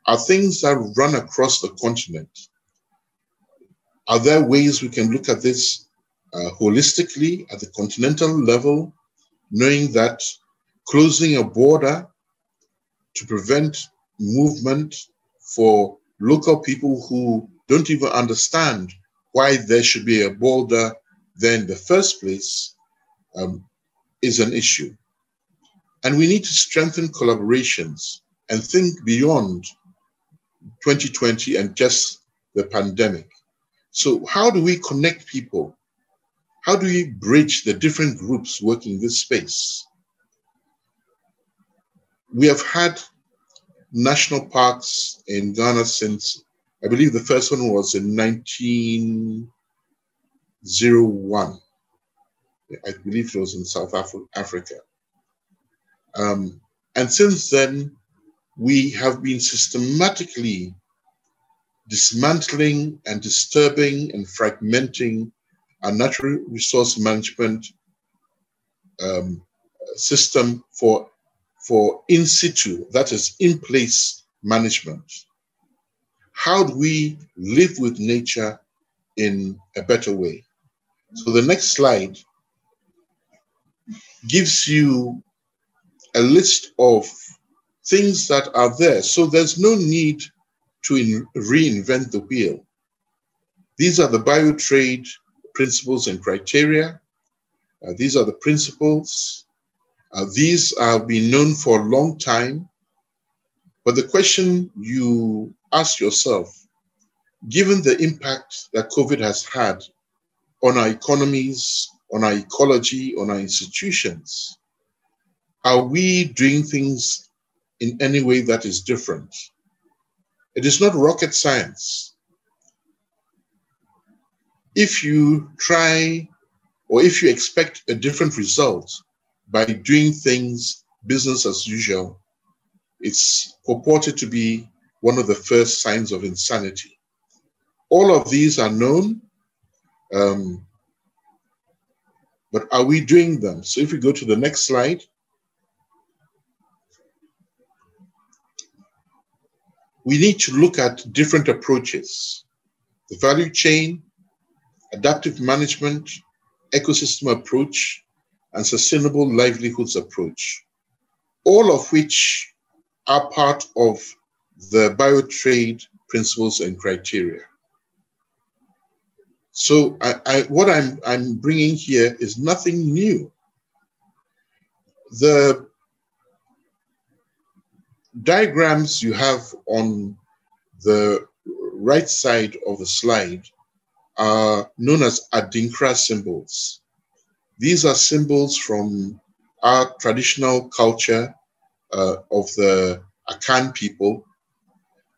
are things that run across the continent. Are there ways we can look at this holistically at the continental level, knowing that closing a border to prevent movement for local people who don't even understand why there should be a border there in the first place is an issue. And we need to strengthen collaborations and think beyond 2020 and just the pandemic. So how do we connect people? How do we bridge the different groups working this space? We have had national parks in Ghana since, I believe the first one was in 1901. I believe it was in South Africa. And since then, we have been systematically dismantling and disturbing and fragmenting our natural resource management system for in situ, that is in place management. How do we live with nature in a better way? So the next slide gives you a list of things that are there. So there's no need to reinvent the wheel. These are the biotrade principles and criteria. These are the principles. These have been known for a long time. But the question you ask yourself, given the impact that COVID has had on our economies, on our ecology, on our institutions, are we doing things in any way that is different? It is not rocket science. If you try or if you expect a different result by doing things business as usual, it's purported to be one of the first signs of insanity. All of these are known, but are we doing them? So if we go to the next slide, we need to look at different approaches: the value chain, adaptive management, ecosystem approach, and sustainable livelihoods approach, all of which are part of the biotrade principles and criteria. So what I'm bringing here is nothing new. The diagrams you have on the right side of the slide are known as Adinkra symbols. These are symbols from our traditional culture of the Akan people.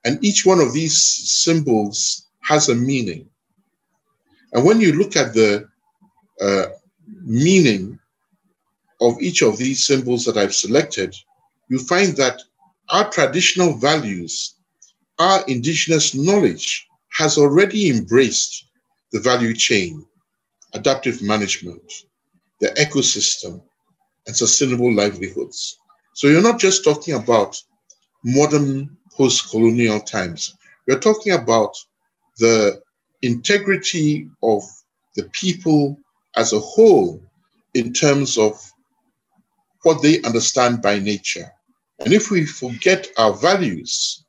And each one of these symbols has a meaning. And when you look at the meaning of each of these symbols that I've selected, you find that our traditional values, our indigenous knowledge has already embraced the value chain, adaptive management, the ecosystem, and sustainable livelihoods. So you're not just talking about modern post-colonial times. We're talking about the integrity of the people as a whole in terms of what they understand by nature. And if we forget our values,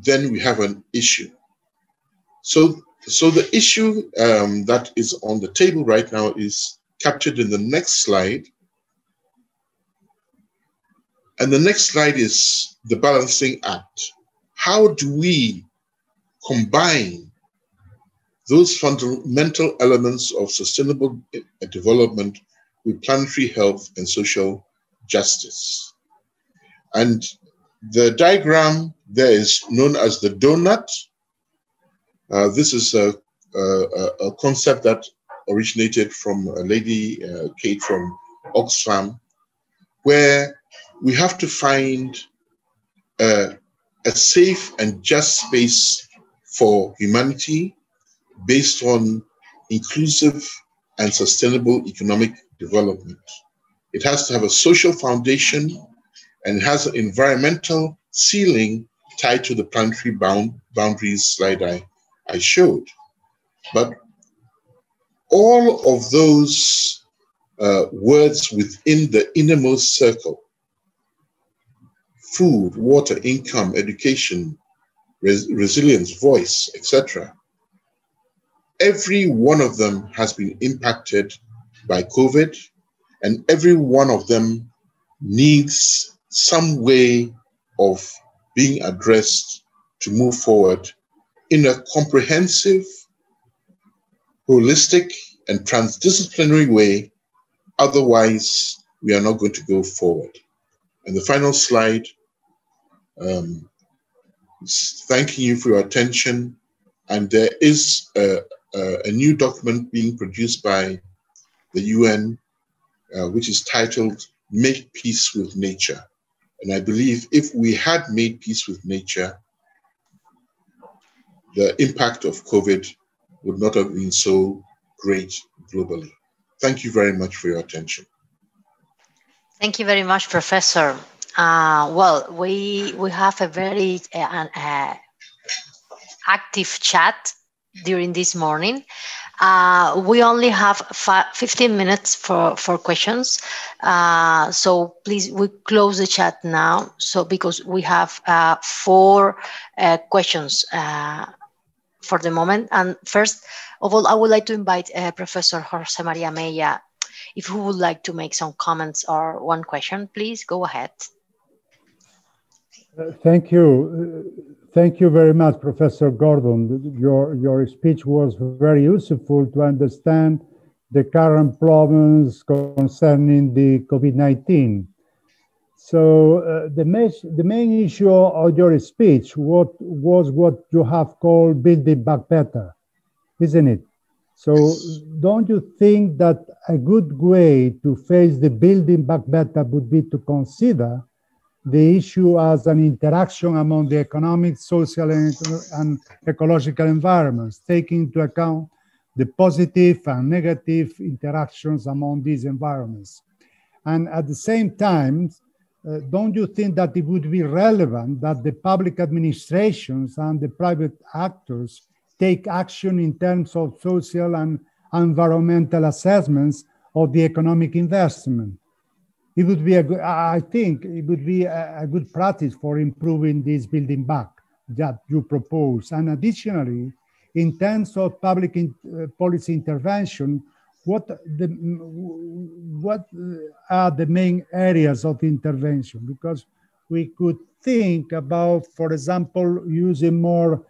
then we have an issue. So the issue that is on the table right now is captured in the next slide. And the next slide is the balancing act. How do we combine those fundamental elements of sustainable development with planetary health and social justice? And the diagram there is known as the donut. This is a a concept that originated from a lady, Kate from Oxfam, where we have to find a safe and just space for humanity based on inclusive and sustainable economic development. It has to have a social foundation, and it has an environmental ceiling tied to the planetary boundaries slide I showed. But all of those words within the innermost circle, food, water, income, education, resilience, voice, etc., every one of them has been impacted by COVID, and every one of them needs some way of being addressed to move forward in a comprehensive, holistic, and transdisciplinary way. Otherwise, we are not going to go forward. And the final slide, thanking you for your attention. And there is a new document being produced by the UN, which is titled Make Peace with Nature. And I believe if we had made peace with nature, the impact of COVID would not have been so great globally. Thank you very much for your attention. Thank you very much, Professor. Well, we have a very active chat during this morning. We only have 15 minutes for questions. So please, we close the chat now. So because we have 4 questions for the moment. And first of all, I would like to invite Professor José María Mella, if he would like to make some comments or one question, please go ahead. Thank you. Thank you very much, Professor Gordon. Your speech was very useful to understand the current problems concerning the COVID-19. So the main issue of your speech was what you have called building back better, isn't it? So don't you think that a good way to face the building back better would be to consider the issue as an interaction among the economic, social, and ecological environments, taking into account the positive and negative interactions among these environments? And at the same time, don't you think that it would be relevant that the public administrations and the private actors take action in terms of social and environmental assessments of the economic investment? It would be I think it would be a good practice for improving this building back that you propose. And additionally, in terms of public policy intervention, what are the main areas of intervention? Because we could think about, for example, using more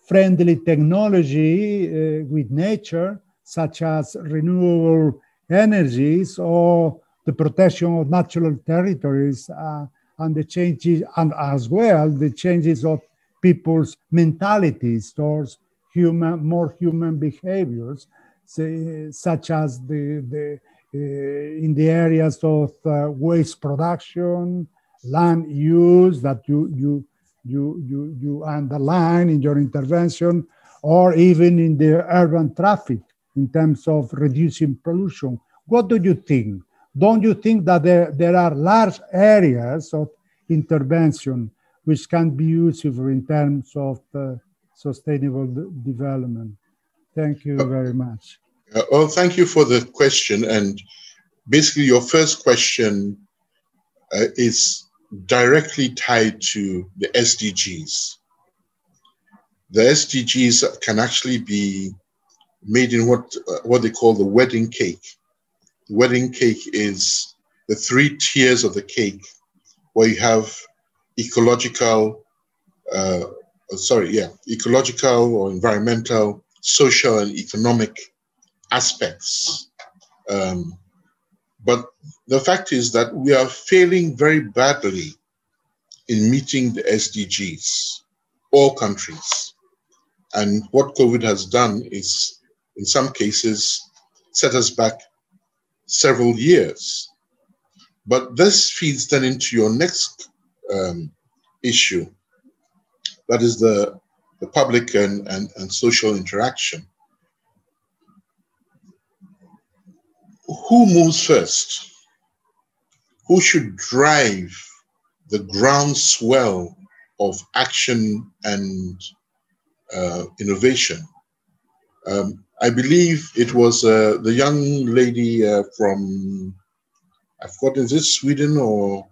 friendly technology with nature, such as renewable energies or the protection of natural territories and the changes, and as well the changes of people's mentalities towards more human behaviors, such as in the areas of waste production, land use that you underline in your intervention, or even in the urban traffic in terms of reducing pollution. What do you think? Don't you think that there are large areas of intervention which can be useful in terms of sustainable development? Thank you very much. Well, thank you for the question. And basically your first question is directly tied to the SDGs. The SDGs can actually be made in what they call the wedding cake. The wedding cake is the 3 tiers of the cake, where you have ecological or environmental, social, and economic aspects. But the fact is that we are failing very badly in meeting the SDGs, all countries. And what COVID has done is, in some cases, set us back several years. But this feeds then into your next issue, that is the public and social interaction. Who moves first? Who should drive the groundswell of action and innovation? I believe it was the young lady from, I've forgotten, is it Sweden or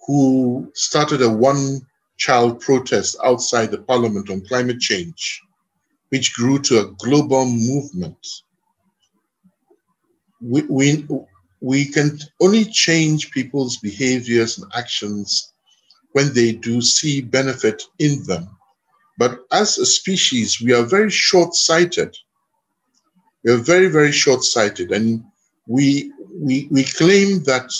who started a one-child protest outside the parliament on climate change, which grew to a global movement. We can only change people's behaviors and actions when they do see benefit in them. But as a species, we are very short-sighted. We are very, very short-sighted, and we claim that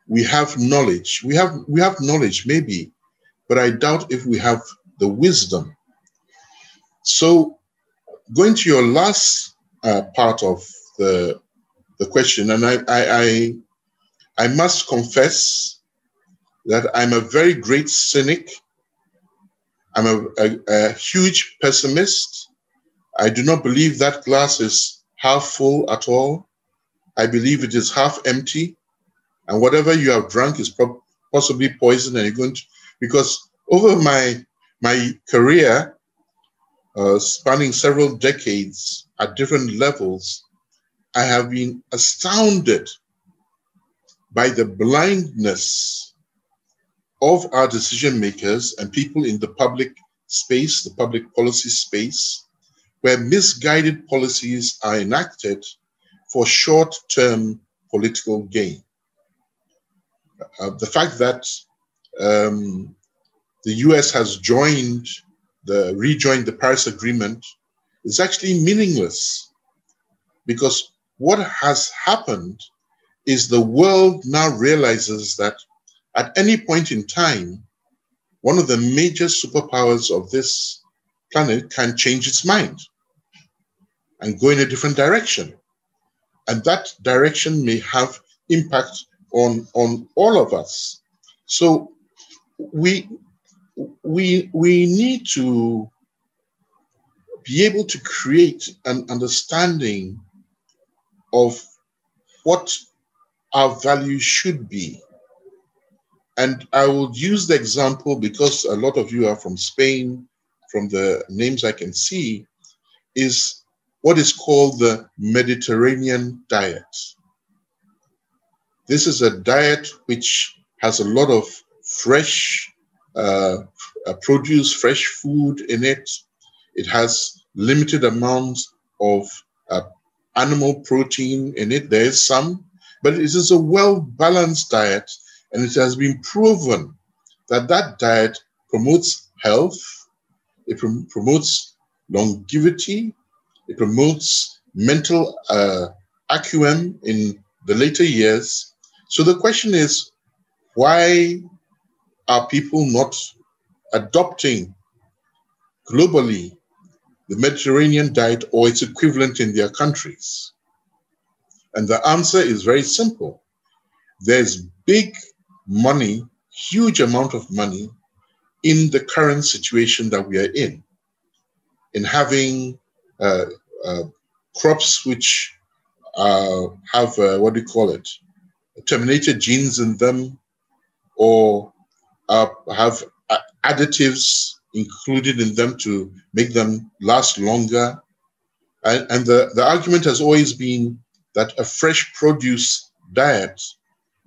we have knowledge. We have knowledge, maybe, but I doubt if we have the wisdom. So, going to your last part of the question, and I must confess that I'm a very great cynic. I'm a huge pessimist. I do not believe that glass is half full at all. I believe it is half empty, and whatever you have drunk is possibly poison, and you're going to, because over my career, spanning several decades at different levels, I have been astounded by the blindness of our decision makers and people in the public space, the public policy space, where misguided policies are enacted for short-term political gain. The fact that the US has rejoined the Paris Agreement is actually meaningless, because what has happened is the world now realizes that at any point in time, one of the major superpowers of this planet can change its mind and go in a different direction. And that direction may have impact on all of us. So we need to be able to create an understanding of what our values should be. And I will use the example, because a lot of you are from Spain, from the names I can see, is what is called the Mediterranean diet. This is a diet which has a lot of fresh produce, fresh food in it. It has limited amounts of animal protein in it. There is some, but it is a well-balanced diet, and it has been proven that that diet promotes health, it promotes longevity, it promotes mental acumen in the later years. So the question is, why are people not adopting globally the Mediterranean diet or its equivalent in their countries? And the answer is very simple. There's big money, huge amount of money in the current situation that we are in having crops which have, what do you call it, terminated genes in them, or have additives included in them to make them last longer. And the argument has always been that a fresh produce diet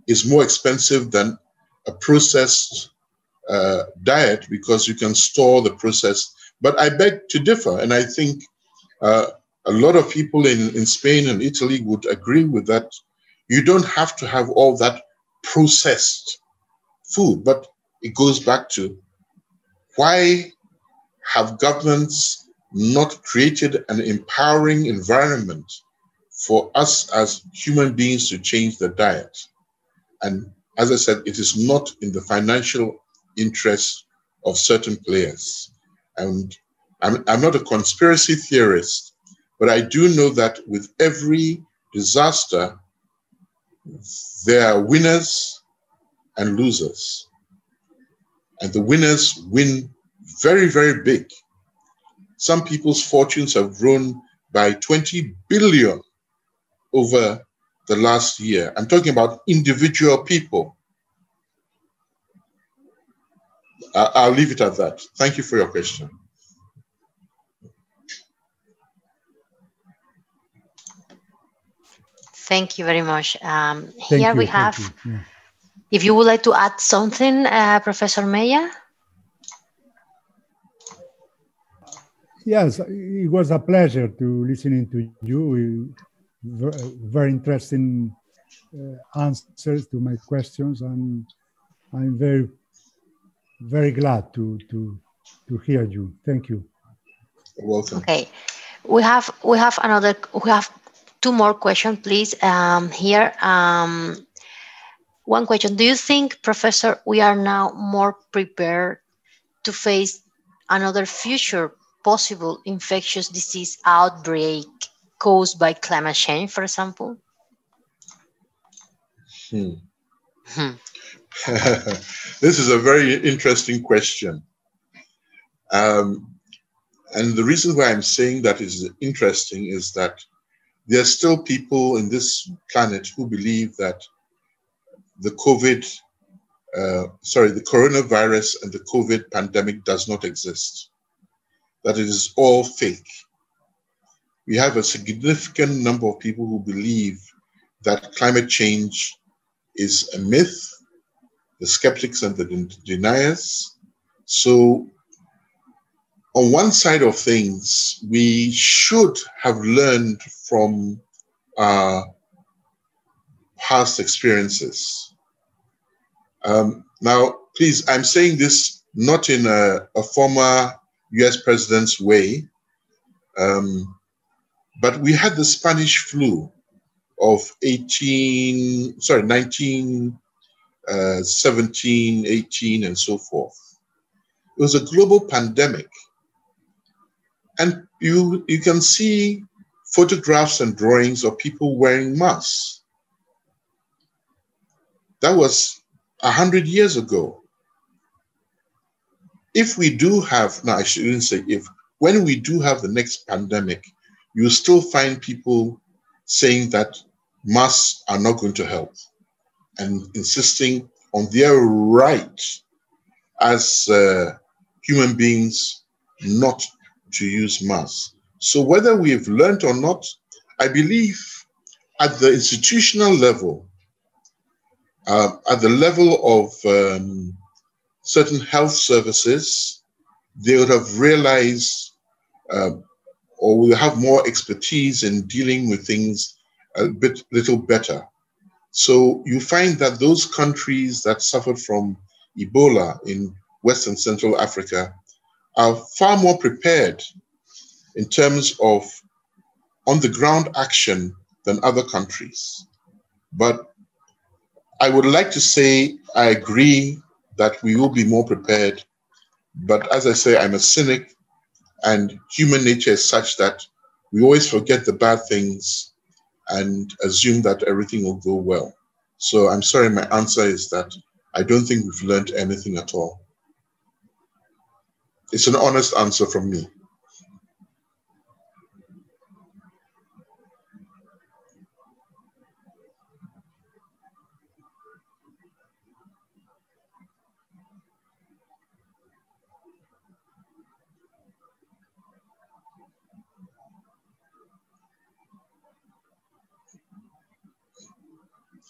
is more expensive than a processed diet, because you can store the process. But I beg to differ, and I think a lot of people in Spain and Italy would agree with that. You don't have to have all that processed food, but it goes back to, why have governments not created an empowering environment for us as human beings to change the diet? And as I said, it is not in the financial interest of certain players. And I'm not a conspiracy theorist, but I do know that with every disaster, there are winners and losers. And the winners win very, very big. Some people's fortunes have grown by 20 billion over the last year. I'm talking about individual people. I'll leave it at that. Thank you for your question. Thank you very much. Here we have, if you would like to add something, Professor Meyer. Yes, it was a pleasure to listening to you. Very interesting answers to my questions, and I'm very, very glad to hear you. Thank you. You're welcome. Okay, we have two more questions, please. Here, one question: do you think, Professor, we are now more prepared to face another future possible infectious disease outbreak caused by climate change, for example? This is a very interesting question. And the reason why I'm saying that is interesting is that there are still people in this planet who believe that the coronavirus and the COVID pandemic does not exist, that it is all fake. We have a significant number of people who believe that climate change is a myth, the skeptics and the deniers. So on one side of things, we should have learned from our past experiences. Now, please, I'm saying this not in a former US president's way, but we had the Spanish flu of 1917, 18, and so forth. It was a global pandemic. And you can see photographs and drawings of people wearing masks. That was 100 years ago. If we do have, no, I shouldn't say if, when we do have the next pandemic, you still find people saying that masks are not going to help and insisting on their right as human beings not to use masks. So whether we've learned or not, I believe at the institutional level, at the level of certain health services, they would have realized or will have more expertise in dealing with things a little better. So you find that those countries that suffered from Ebola in West and Central Africa are far more prepared in terms of on-the-ground action than other countries. But I would like to say I agree that we will be more prepared. But as I say, I'm a cynic, and human nature is such that we always forget the bad things and assume that everything will go well. So I'm sorry, my answer is that I don't think we've learned anything at all. It's an honest answer from me.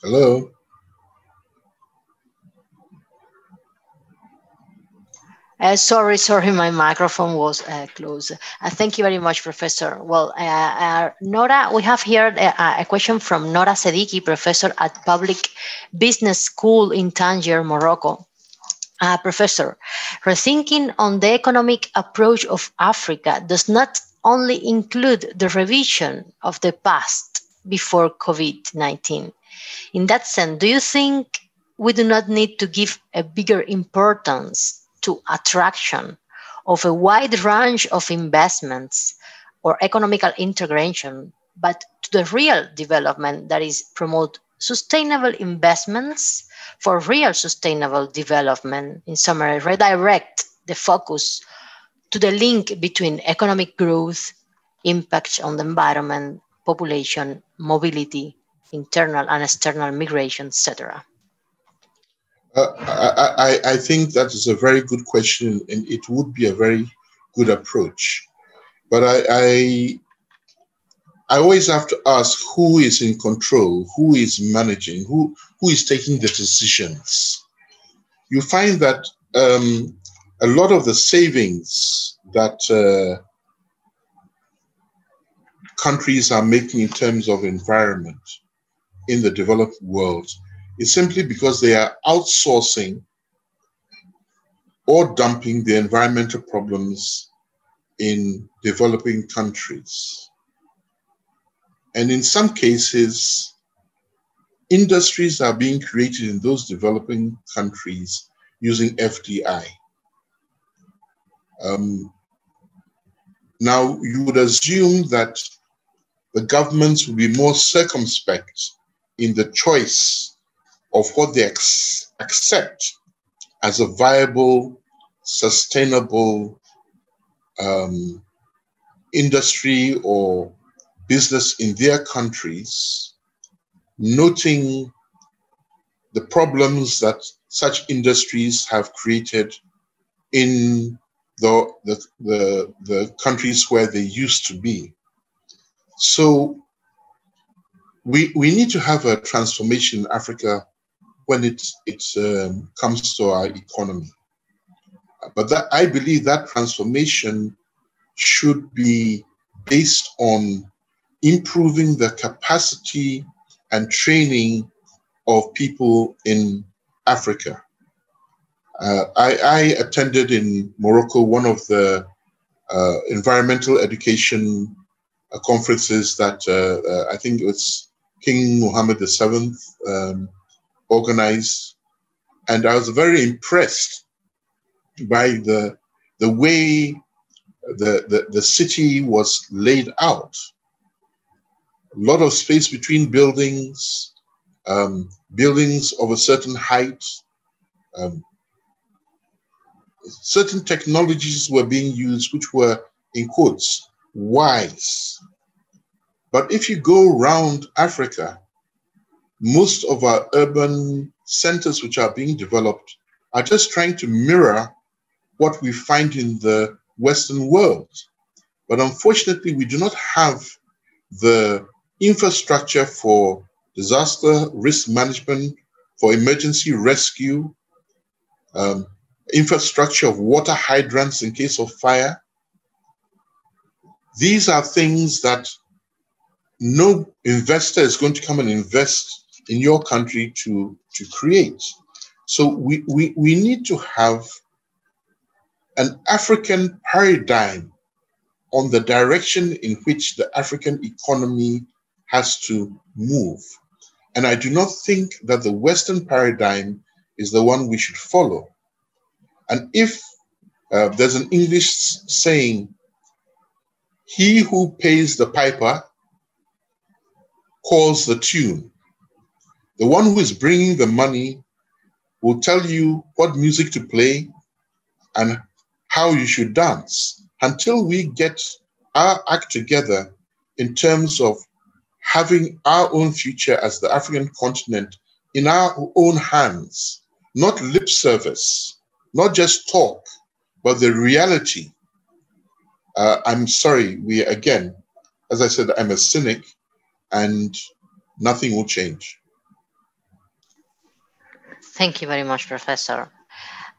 Hello? Sorry, my microphone was closed. Thank you very much, Professor. Well, Nora, we have here a question from Nora Sediki, professor at Public Business School in Tangier, Morocco. Professor, rethinking on the economic approach of Africa does not only include the revision of the past before COVID-19. In that sense, do you think we do not need to give a bigger importance to attraction of a wide range of investments or economical integration, but to the real development that is promote sustainable investments for real sustainable development. In summary, redirect the focus to the link between economic growth, impact on the environment, population, mobility, internal and external migration, etc. I think that is a very good question, and it would be a very good approach. But I always have to ask who is in control, who is managing, who is taking the decisions. You find that a lot of the savings that countries are making in terms of environment in the developed world is simply because they are outsourcing or dumping the environmental problems in developing countries. And in some cases, industries are being created in those developing countries using FDI. Now, you would assume that the governments will be more circumspect in the choice of what they accept as a viable, sustainable industry or business in their countries, noting the problems that such industries have created in the countries where they used to be. So we need to have a transformation in Africa when it comes to our economy. But that, I believe that transformation should be based on improving the capacity and training of people in Africa. I attended in Morocco one of the environmental education conferences that I think it was King Mohammed VII organized, and I was very impressed by the way the city was laid out. A lot of space between buildings, buildings of a certain height. Certain technologies were being used which were, in quotes, wise. But if you go around Africa, most of our urban centers which are being developed are just trying to mirror what we find in the Western world. But unfortunately, we do not have the infrastructure for disaster risk management, for emergency rescue, infrastructure of water hydrants in case of fire. These are things that no investor is going to come and invest in your country to create. So we need to have an African paradigm on the direction in which the African economy has to move. And I do not think that the Western paradigm is the one we should follow. And if there's an English saying, he who pays the piper calls the tune. The one who is bringing the money will tell you what music to play and how you should dance. Until we get our act together in terms of having our own future as the African continent in our own hands, not lip service, not just talk, but the reality. I'm sorry, again, as I said, I'm a cynic and nothing will change. Thank you very much, Professor.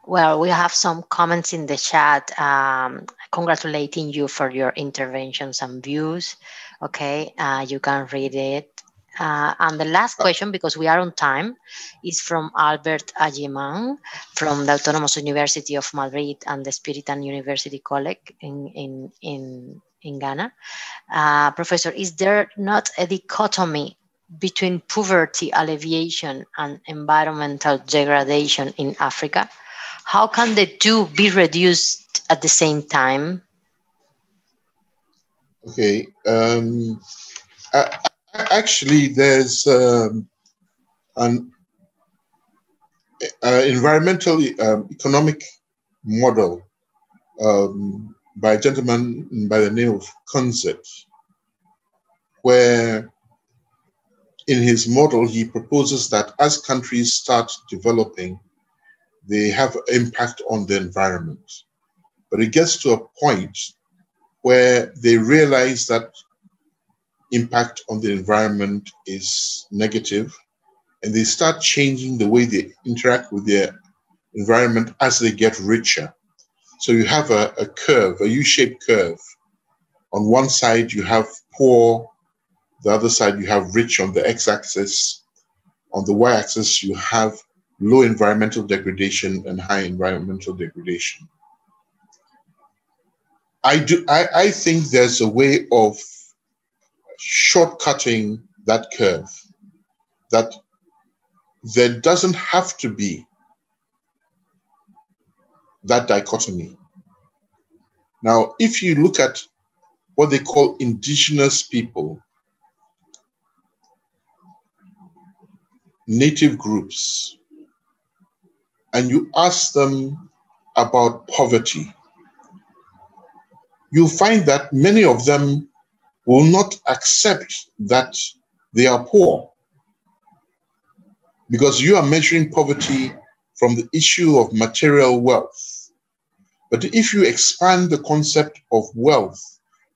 Well, we have some comments in the chat congratulating you for your interventions and views. Okay, you can read it. And the last question, because we are on time, is from Albert Ayeman from the Autonomous University of Madrid and the Spiritan University College in Ghana. Professor, is there not a dichotomy between poverty alleviation and environmental degradation in Africa? How can the two be reduced at the same time? Okay. Actually, there's an environmental economic model by a gentleman by the name of Concept, where in his model he proposes that as countries start developing, they have impact on the environment. But it gets to a point where they realize that impact on the environment is negative, and they start changing the way they interact with their environment as they get richer. So you have a curve, a U-shaped curve. On one side, you have poor. The other side, you have rich on the x-axis. On the y-axis, you have low environmental degradation and high environmental degradation. I think there's a way of shortcutting that curve, that there doesn't have to be that dichotomy. Now, if you look at what they call indigenous people, native groups, and you ask them about poverty, you'll find that many of them will not accept that they are poor, because you are measuring poverty from the issue of material wealth. But if you expand the concept of wealth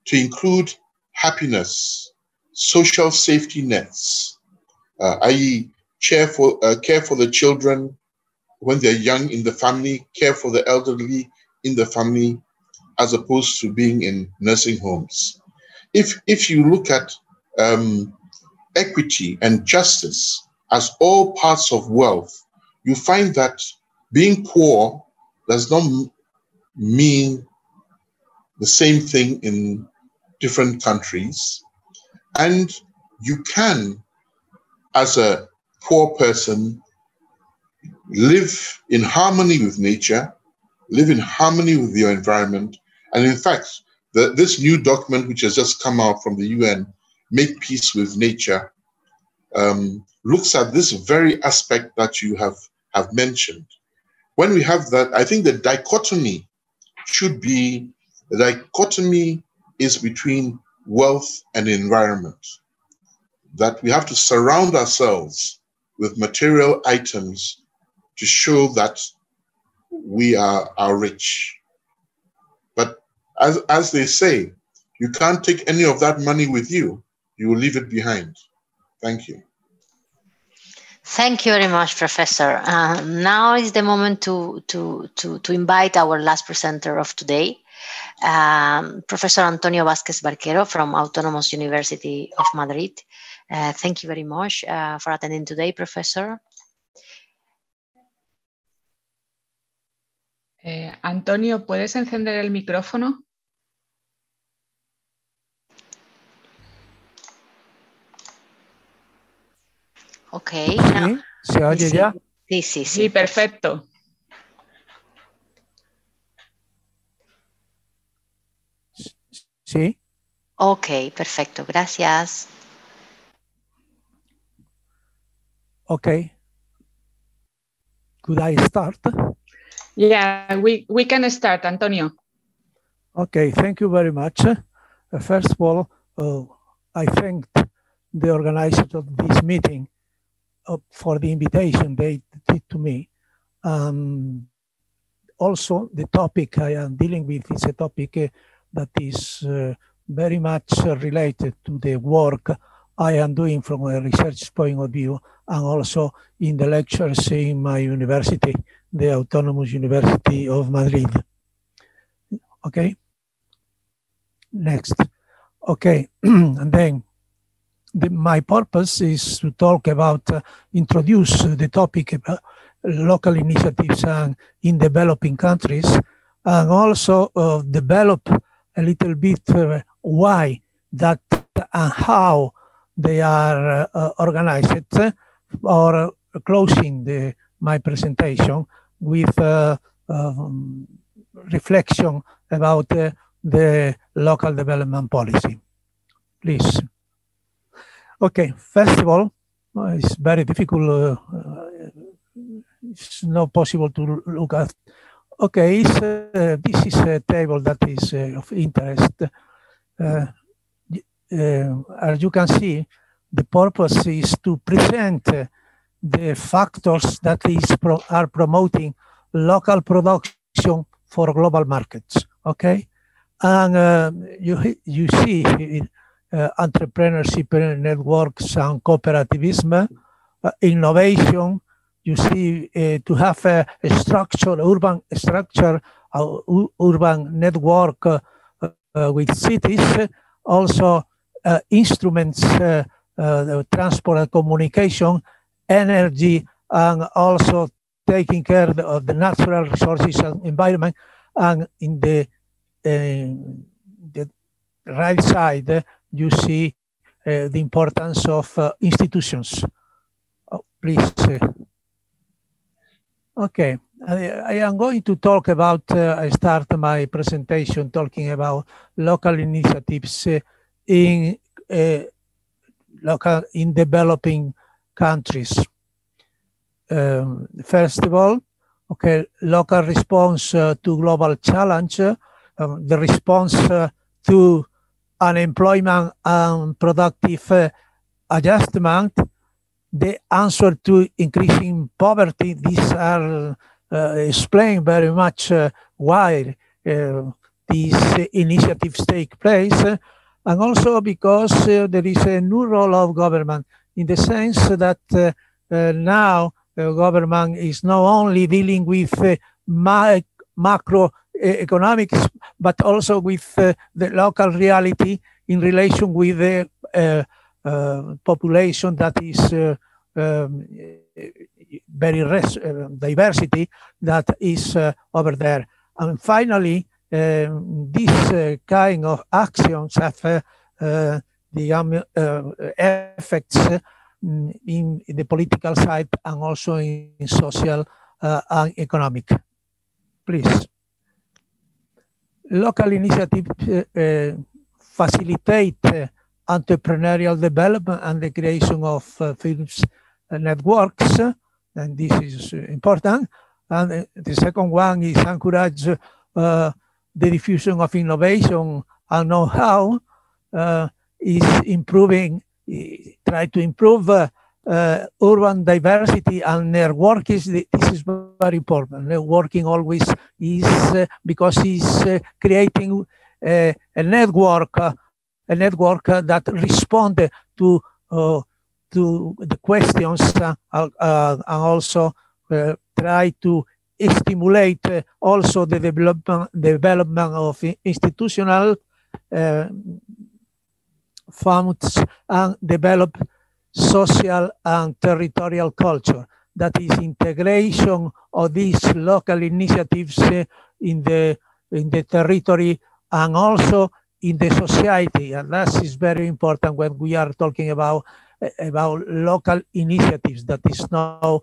to include happiness, social safety nets, i.e. care for the children when they're young in the family, care for the elderly in the family, as opposed to being in nursing homes. If you look at equity and justice as all parts of wealth, you find that being poor does not mean the same thing in different countries. And you can, as a poor person, live in harmony with nature, live in harmony with your environment. And in fact, this new document, which has just come out from the UN, Make Peace with Nature, looks at this very aspect that you have mentioned. When we have that, I think the dichotomy should be, the dichotomy is between wealth and environment, that we have to surround ourselves with material items to show that we are rich. But as they say, you can't take any of that money with you. You will leave it behind. Thank you. Thank you very much, Professor. Now is the moment to invite our last presenter of today, Professor Antonio Vázquez-Barquero from Autónoma University of Madrid. Thank you very much for attending today, Professor. Antonio, ¿puedes encender el micrófono? Ok. ¿Sí? ¿Se oye ya? Sí. Sí, perfecto. Sí. Ok, perfecto. Gracias. Okay. Could I start? Yeah, we can start, Antonio. Okay, thank you very much. First of all, I thank the organizers of this meeting for the invitation they did to me. Also, the topic I am dealing with is a topic that is very much related to the work I am doing from a research point of view, and also in the lectures in my university, the Autonomous University of Madrid. Okay. Next. Okay, and then my purpose is to talk about, introduce the topic about local initiatives in developing countries, and also develop a little bit why that and how they are organized, or closing my presentation with reflection about the local development policy. Please. Okay, first of all, it's very difficult. It's not possible to look at. Okay, this is a table that is of interest. As you can see, the purpose is to present the factors that are promoting local production for global markets. Okay, and you see entrepreneurship networks and cooperativism, innovation. You see to have a urban network with cities, also instruments, transport and communication, energy, and also taking care of the natural resources and environment. And in the right side, you see the importance of institutions. Oh, please. Okay, I am going to talk about, I start my presentation talking about local initiatives in developing countries. First of all, okay, local response to global challenge, the response to unemployment and productive adjustment, the answer to increasing poverty. These are explain very much why these initiatives take place, and also because there is a new role of government in the sense that now government is not only dealing with macroeconomics, but also with the local reality in relation with the population that is very diversity that is over there. And finally, these kind of actions have the effects in the political side and also in social and economic. Please. Local initiatives facilitate entrepreneurial development and the creation of firms networks, and this is important. And the second one is encourage the diffusion of innovation and know-how, is improving, try to improve urban diversity and networking. This is very important. Networking always is because it's creating a network that respond to the questions and also try to stimulate also the development of institutional funds and develop social and territorial culture. That is integration of these local initiatives in the territory and also in the society, and that is very important when we are talking about local initiatives. That is now,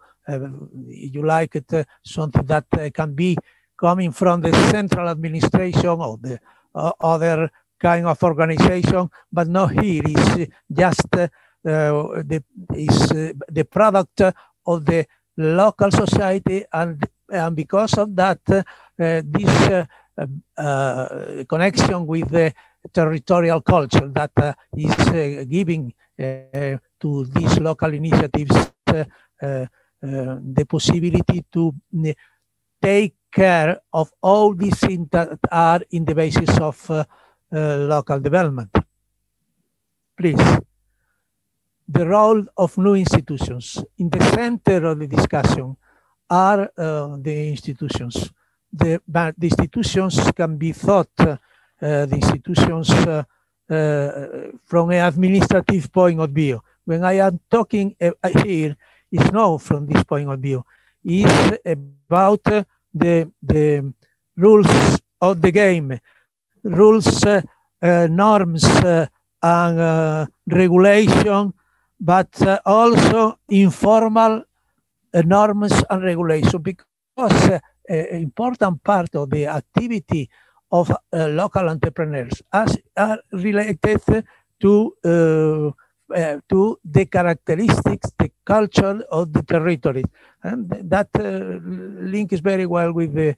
you like it, something that can be coming from the central administration or the other kind of organization, but not here. It's just the product of the local society, and because of that, this connection with the territorial culture that is giving to these local initiatives the possibility to take care of all these things that are in the basis of local development. Please. The role of new institutions. In the center of the discussion are the institutions. The institutions can be thought, the institutions from an administrative point of view. When I am talking here, it's not from this point of view. It's about the rules of the game, rules, norms, and regulation, but also informal norms and regulation, because important part of the activity of local entrepreneurs as are related to the characteristics, the culture of the territory. And that link is very well with the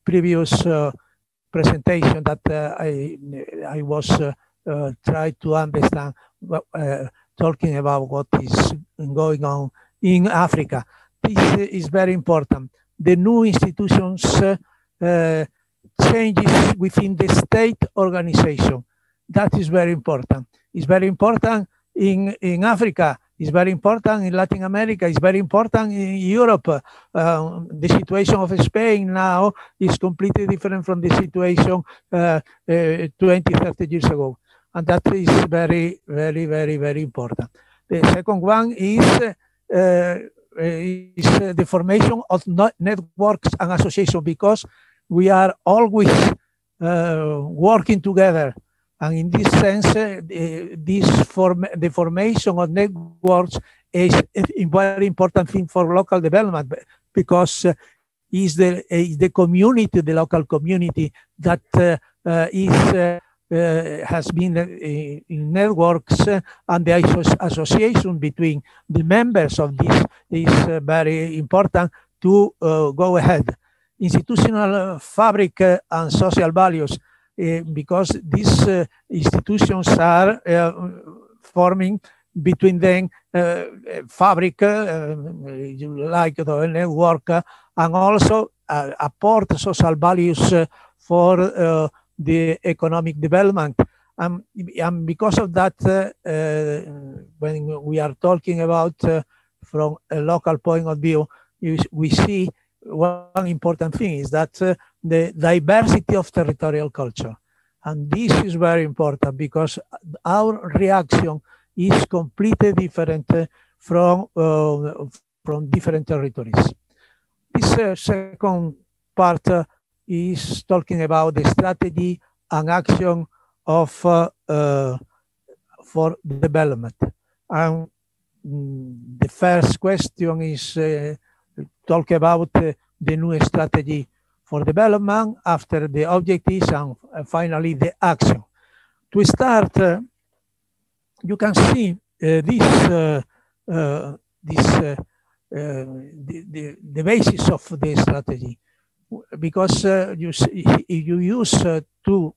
previous presentation that I was trying to understand, talking about what is going on in Africa. This is very important. The new institutions changes within the state organization. That is very important. It's very important in Africa. It's very important in Latin America. It's very important in Europe. The situation of Spain now is completely different from the situation 20, 30 years ago. And that is very, very, very, very important. The second one is the formation of networks and associations, because we are always working together. And in this sense, the formation of networks is a very important thing for local development, because is the community, the local community that has been in networks, and the association between the members of this is very important to go ahead. Institutional fabric and social values, because these institutions are forming between them fabric, like the network, and also apport social values for the economic development. And because of that, when we are talking about from a local point of view, we see one important thing is that the diversity of territorial culture. And this is very important because our reaction is completely different from different territories. This second part is talking about the strategy and action of for development. And the first question is talk about the new strategy for development, after the objectives, and finally the action. To start, you can see the basis of the strategy, because you use two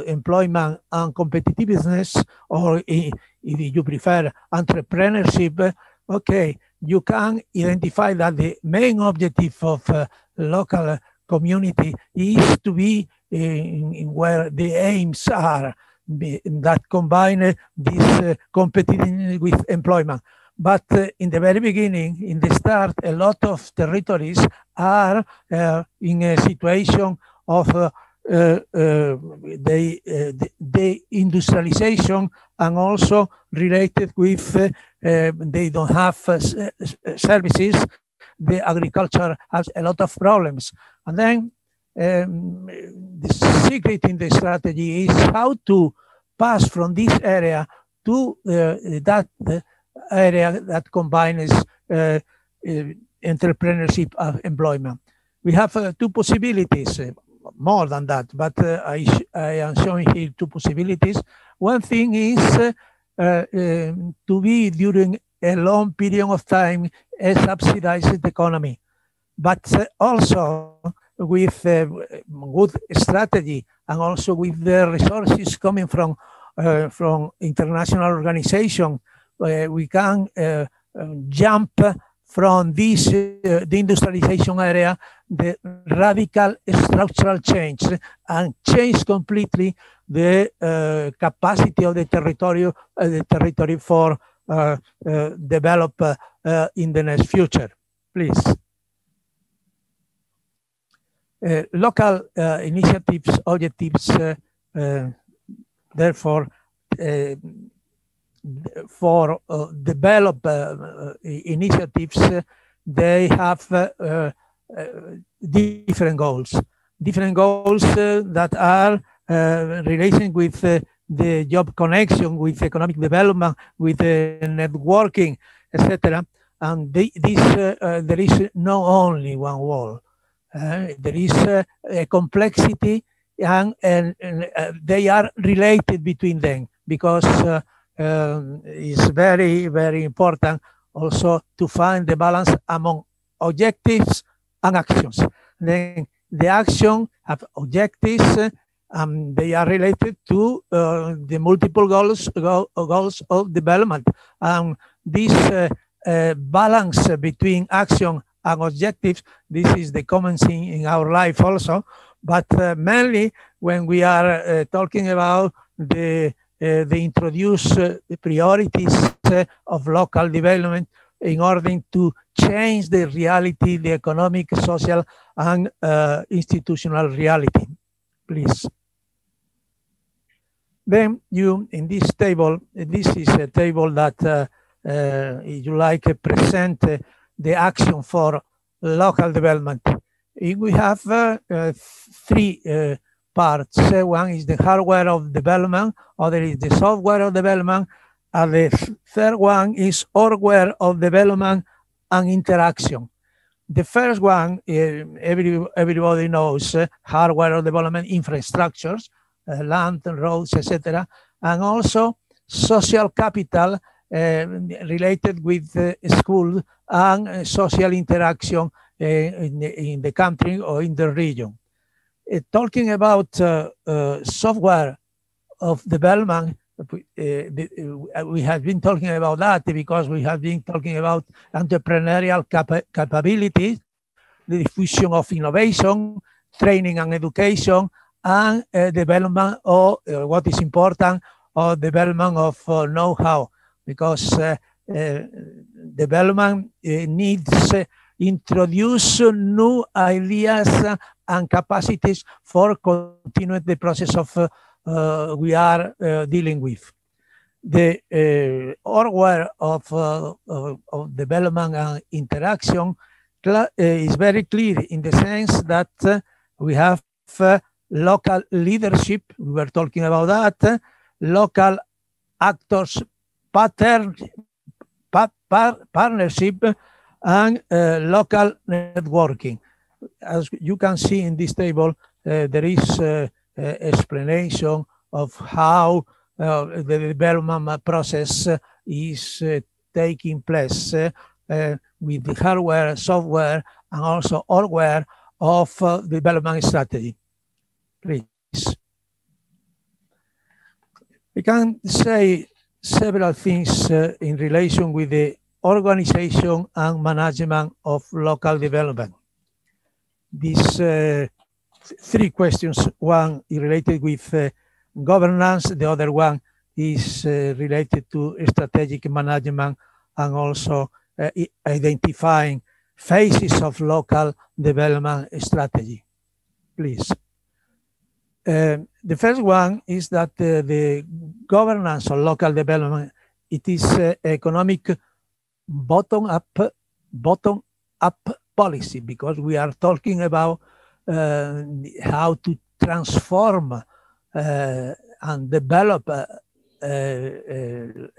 employment and competitiveness, or if you prefer entrepreneurship, okay, you can identify that the main objective of local community is to be in where the aims are that combine this competitiveness with employment. But in the very beginning, in the start, a lot of territories are in a situation of the industrialization, and also related with they don't have services. The agriculture has a lot of problems. And then the secret in the strategy is how to pass from this area to that area that combines entrepreneurship and employment. We have two possibilities, more than that, but I am showing here two possibilities. One thing is to be during a long period of time a subsidized economy, but also with good strategy, and also with the resources coming from international organization, we can jump from this the industrialization area, the radical structural change, and change completely the capacity of the territory for develop in the next future. Please. Local initiatives, objectives, therefore, for develop initiatives, they have different goals that are relating with the job connection, with economic development, with networking, etc. And there is not only one goal. There is a complexity, and they are related between them, because it's very, very important also to find the balance among objectives and actions. Then the action have objectives, they are related to the multiple goals of development. This balance between action and objectives, this is the common thing in our life also, but mainly when we are talking about the introduced priorities of local development in order to change the reality, the economic, social, and institutional reality. Please. Then you, in this table, this is a table that, if you like, present the action for local development. We have three parts. One is the hardware of development, other is the software of development, and the third one is hardware of development and interaction. The first one, everybody knows, hardware of development, infrastructures, land, roads, etc., and also social capital related with school and social interaction in the country or in the region. Talking about software of development, we have been talking about that because we have been talking about entrepreneurial capabilities, the diffusion of innovation, training and education, and development of what is important, or development of know-how, because development needs introduce new ideas and capacities for continuing the process of we are dealing with. The hardware of development and interaction is very clear in the sense that we have local leadership, we were talking about that, local actors, partnership, and local networking. As you can see in this table, there is explanation of how the development process is taking place with the hardware, software, and also hardware of development strategy. Please. We can say several things in relation with the organization and management of local development. These three questions, one is related with governance, the other one is related to strategic management and also identifying phases of local development strategy. Please. The first one is that the governance of local development, it is economic bottom-up policy, because we are talking about how to transform and develop a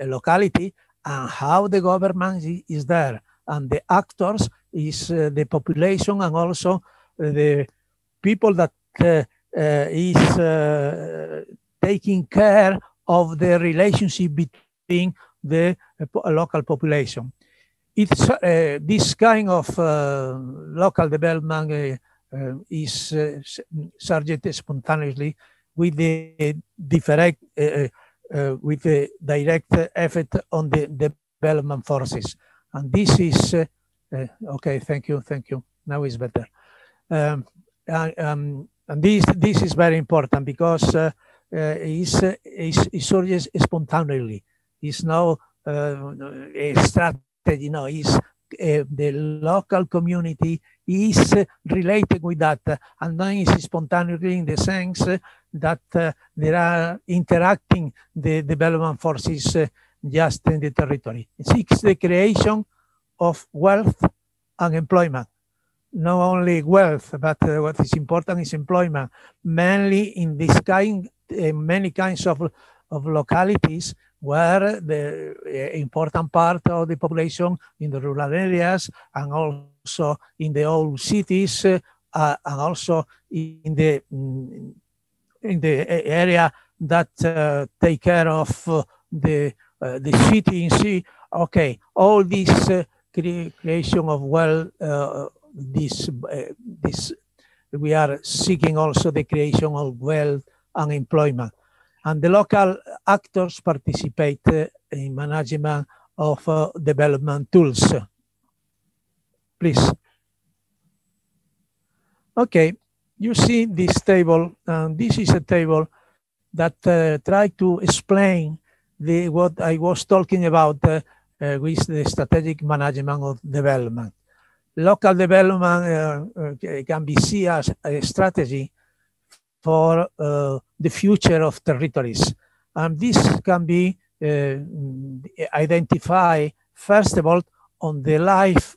locality, and how the government is there, and the actors is the population, and also the people that is taking care of the relationship between the local population. It's this kind of local development is surged spontaneously with the direct effect on the development forces, and this is okay. Thank you. Now it's better. And this is very important because it surges spontaneously. It's no a strategy. No, it's the local community is related with that, and then it's spontaneously in the sense that there are interacting the development forces just in the territory. It's the creation of wealth and employment. Not only wealth, but what is important is employment, mainly in this kind, many kinds of localities where the important part of the population in the rural areas and also in the old cities and also in the area that take care of the city in sea. Okay, all this creation of this we are seeking also the creation of wealth and employment, and the local actors participate in management of development tools. Please. Okay, you see this table, and this is a table that try to explain what I was talking about with the strategic management of development. Local development can be seen as a strategy for the future of territories. And this can be identified, first of all, on the life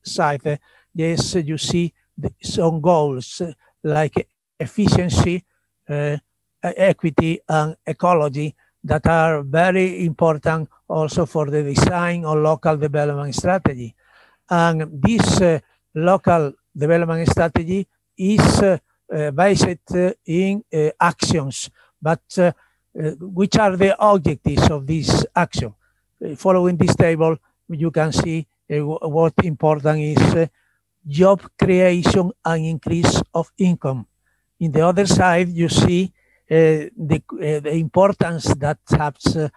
side. Yes, you see some goals like efficiency, equity, and ecology that are very important also for the design of local development strategy. And this local development strategy is based in actions, but which are the objectives of this action? Following this table, you can see what important is job creation and increase of income. In the other side, you see the importance that has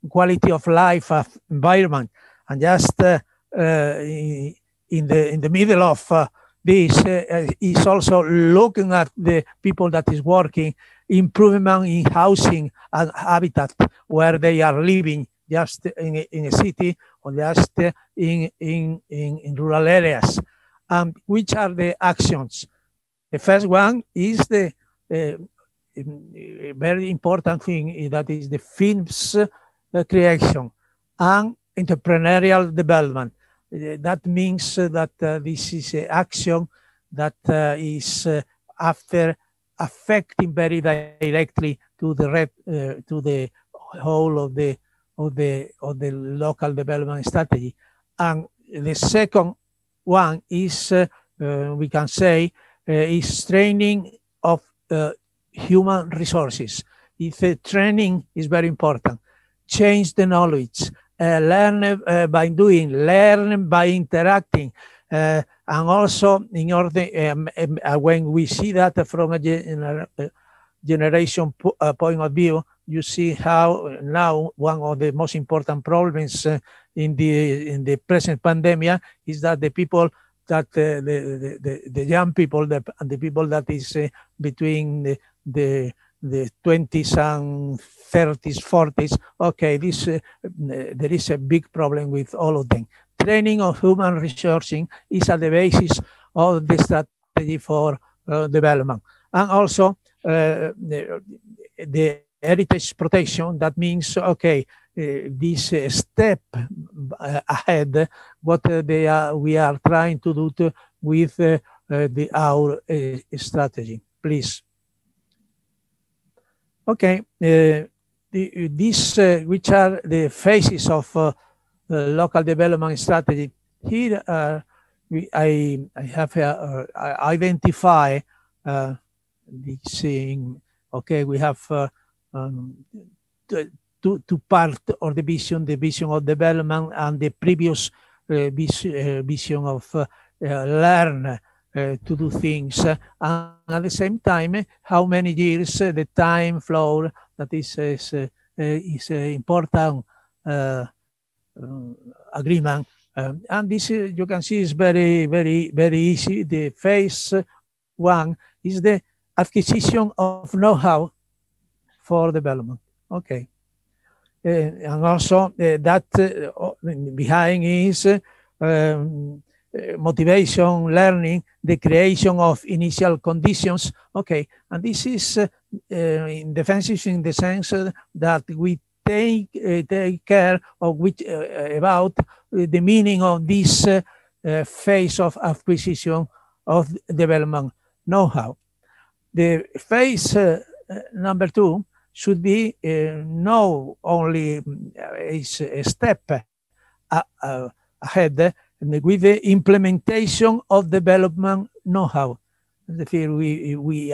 quality of life of environment, and just in the middle of this is also looking at the people that is working, improvement in housing and habitat where they are living, just in a city or just in rural areas. Which are the actions? The first one is the very important thing, that is the films creation and entrepreneurial development. That means that this is an action that is after affecting very directly to the whole of the local development strategy. And the second one is we can say is training of human resources. If training is very important, change the knowledge, learn by doing, learn by interacting, and also in order when we see that from a generation point of view, you see how now one of the most important problems in the present pandemic is that the people that the young people and the people that is between the 20s and 30s, 40s, okay, this there is a big problem with all of them. Training of human resourcing is at the basis of the strategy for development. And also the heritage protection, that means, okay, this step ahead, what we are trying to do with our strategy. Please. Okay, which are the phases of local development strategy? Here I have identified this thing. Okay, we have two parts of the vision of development and the previous vision of learn to do things, and at the same time, how many years the time flow, that is important agreement. And this you can see is very easy. The phase one is the acquisition of know-how for development. Okay. And also that behind is motivation, learning, the creation of initial conditions. Okay, and this is defensive in the sense that we take care of about the meaning of this phase of acquisition of development know-how. The phase number two should be not only a step ahead, with the implementation of development know-how. We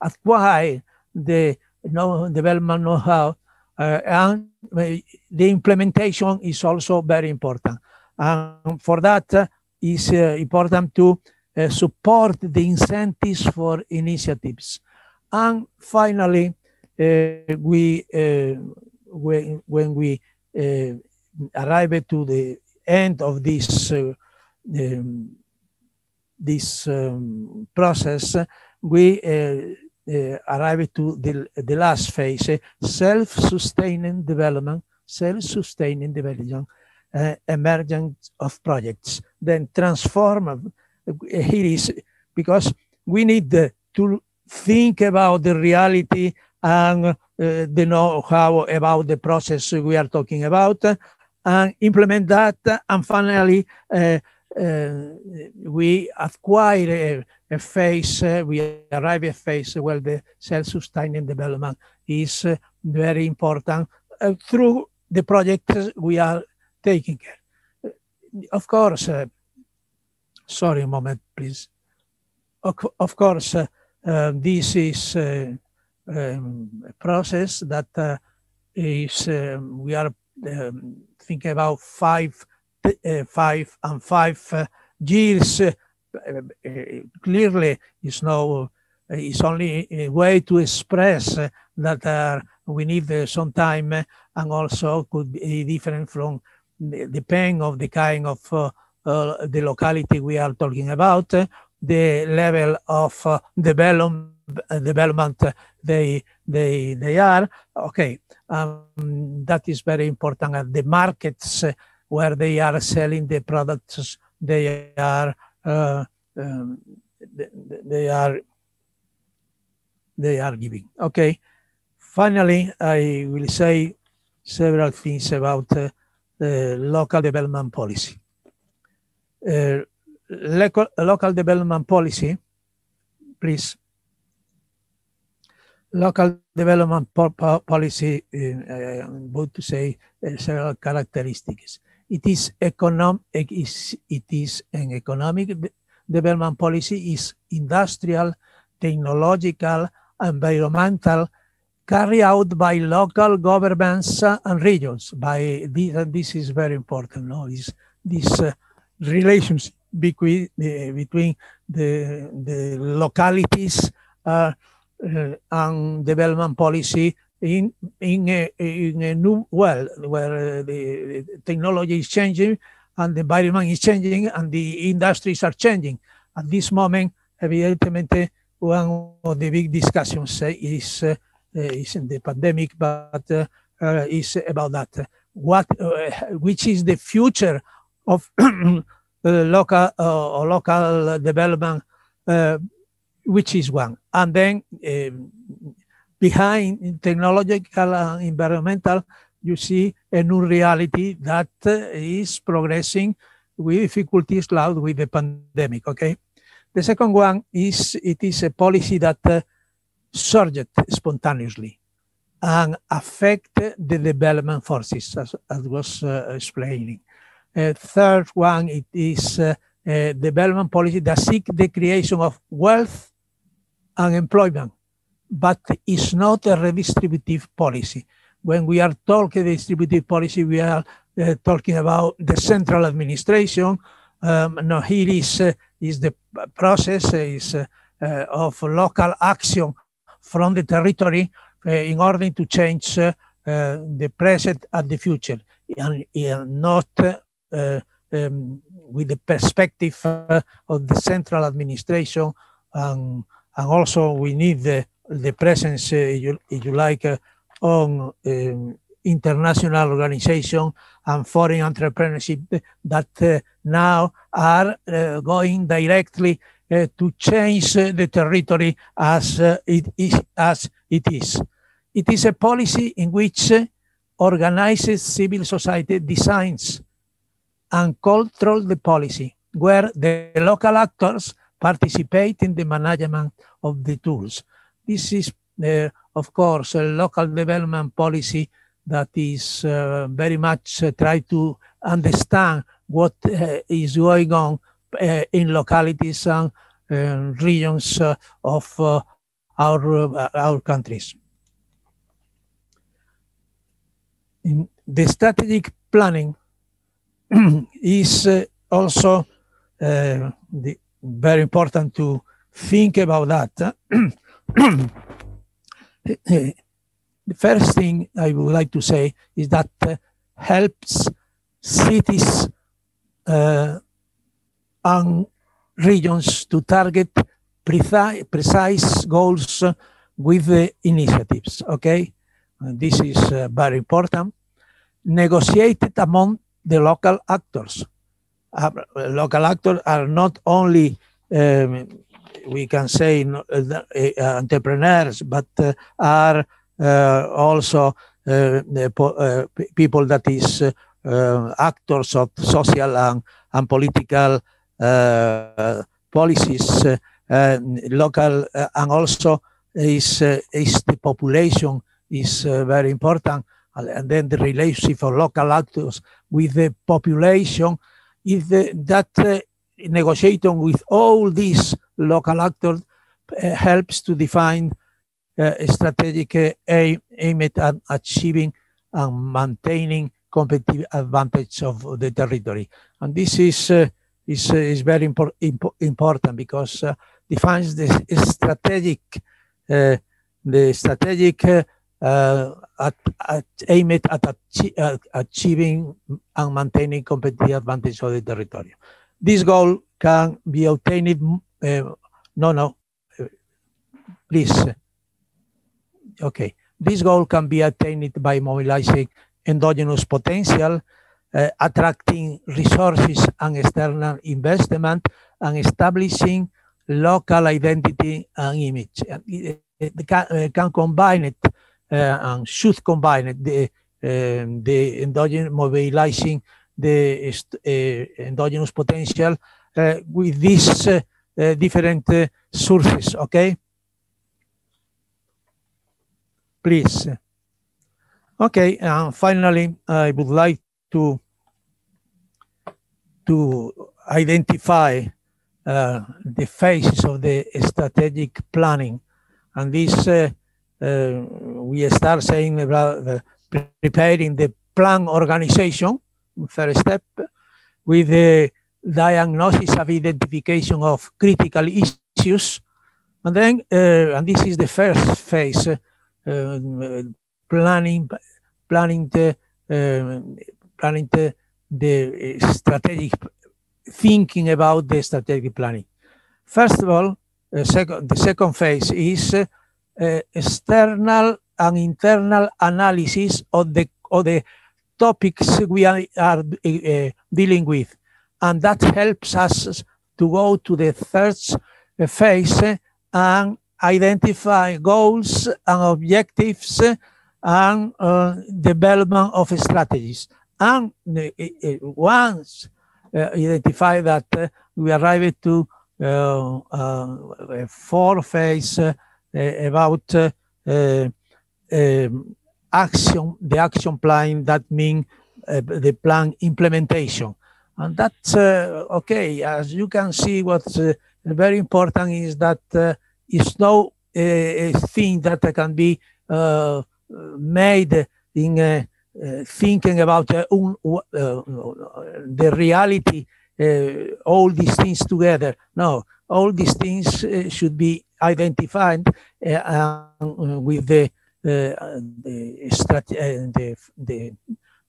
acquire the development know-how, and the implementation is also very important. And for that, it's important to support the incentives for initiatives. And finally, when we arrive to the end of this process, we arrive to the last phase, self-sustaining development, emergence of projects. Then transform, here is, because we need to think about the reality and the know-how about the process we are talking about, and implement that, and finally we acquire a phase, we arrive at a phase where the self-sustaining development is very important through the projects we are taking care. Of course, sorry a moment, please. Of course, this is a process that is, we are thinking about 5 years. Clearly, it's only a way to express that we need some time, and also could be different from depending on the kind of the locality we are talking about, the level of development they are. Okay, that is very important. And the markets where they are selling the products they are giving. Okay. Finally, I will say several things about local development policy. Local development policy, please. Local development policy, I'm about to say several characteristics. It is an economic development policy, is industrial, technological, environmental, carried out by local governments and regions. This is very important. No? This relationship between the localities and development policy in a new world where the technology is changing and the environment is changing and the industries are changing. At this moment, evidentemente, one of the big discussions is in the pandemic, but is about that. Which is the future of local development, which is one. And then behind technological and environmental, you see a new reality that is progressing with difficulties loud with the pandemic, okay? The second one is, it is a policy that surged spontaneously and affect the development forces, as was explaining. Third one, it is a development policy that seek the creation of wealth and employment, but it's not a redistributive policy. When we are talking distributive policy, we are talking about the central administration. No, here is the process of local action from the territory in order to change the present and the future, and not with the perspective of the central administration. And also we need the presence, if you like, on international organization and foreign entrepreneurship that now are going directly to change the territory as it is. It is a policy in which organized civil society designs and controls the policy, where the local actors participate in the management of the tools. This is, of course, a local development policy that is very much try to understand what is going on in localities and regions of our countries. In the strategic planning is also very important to think about that. The first thing I would like to say is that helps cities and regions to target precise goals with the initiatives, okay? And this is very important. Negotiated among the local actors. Local actors are not only, we can say, entrepreneurs, but are also people that is actors of social and political policies, local, and also is the population is very important, and then the relationship of local actors with the population is that negotiating with all these local actors helps to define a strategic aim at achieving and maintaining competitive advantage of the territory. And this is very important because defines the strategic aimed at achieving and maintaining competitive advantage of the territory. This goal can be obtained. Please. Okay. This goal can be attained by mobilizing endogenous potential, attracting resources and external investment, and establishing local identity and image. It can combine it and should combine it, the endogenous, mobilizing the endogenous potential with these different sources, okay? Please. Okay, and finally, I would like to identify the phases of the strategic planning. And this, we start saying about preparing the plan organization, first step, with the diagnosis of identification of critical issues. And then, and this is the first phase, planning the strategic, thinking about the strategic planning. First of all, the second phase is external and internal analysis of the topics we are dealing with, and that helps us to go to the third phase and identify goals and objectives and development of strategies. And once identify that, we arrive to a fourth phase about the action plan, that means the plan implementation. And that's okay. As you can see, what's very important is that it's no thing that can be made in thinking about the reality, all these things together. No, all these things should be identified with the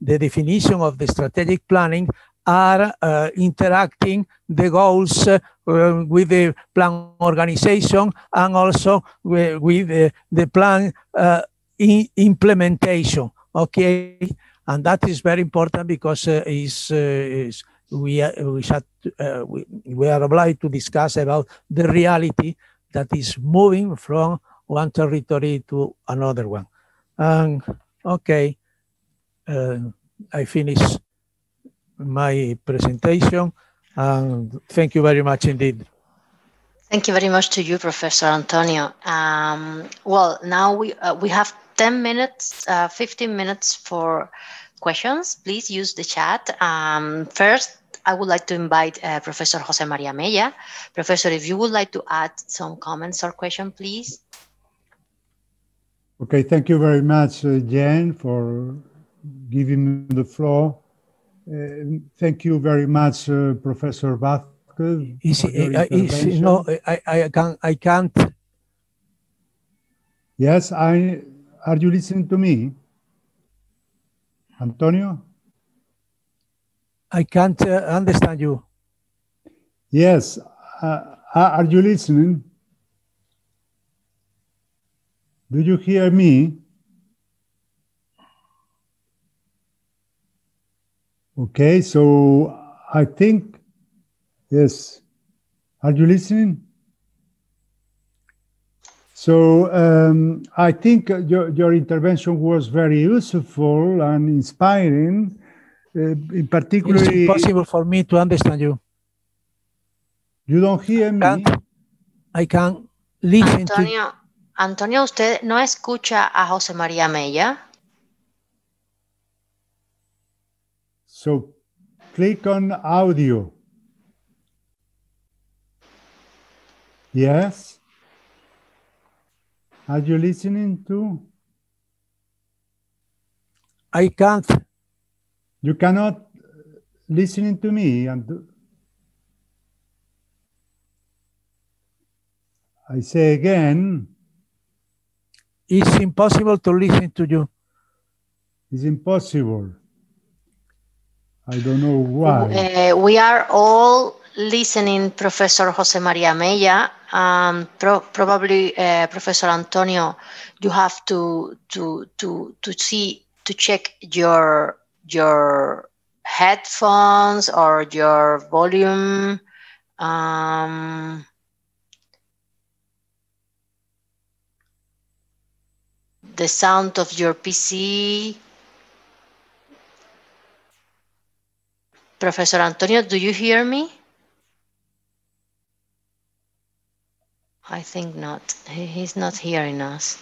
definition of the strategic planning are interacting the goals with the plan organization and also with the plan implementation. Okay, and that is very important because we are obliged to discuss about the reality that is moving from one territory to another one. And okay, I finish my presentation, and thank you very much indeed. Thank you very much to you, Professor Antonio. Well, now we have 10 minutes, 15 minutes for questions, please use the chat. First, I would like to invite Professor José María Mella. Professor, if you would like to add some comments or question, please. Okay, thank you very much, Jen, for giving me the floor. Thank you very much, Professor Vázquez. No, I can't. Yes, are you listening to me? Antonio? I can't understand you. Yes, are you listening? Do you hear me? Okay, so I think, yes. Are you listening? So I think your intervention was very useful and inspiring. In particular, it's impossible for me to understand you. You don't hear me? I can't listen Antonio, Antonio, ¿usted no escucha a José María Mella? So click on audio. Yes? Are you listening to? I can't. You cannot listening to me. And I say again. It's impossible to listen to you. It's impossible. I don't know why. We are all listening, Professor José María Mella. Probably, Professor Antonio, you have to check your headphones or your volume. The sound of your PC. Professor Antonio, do you hear me? I think not. He's not hearing us.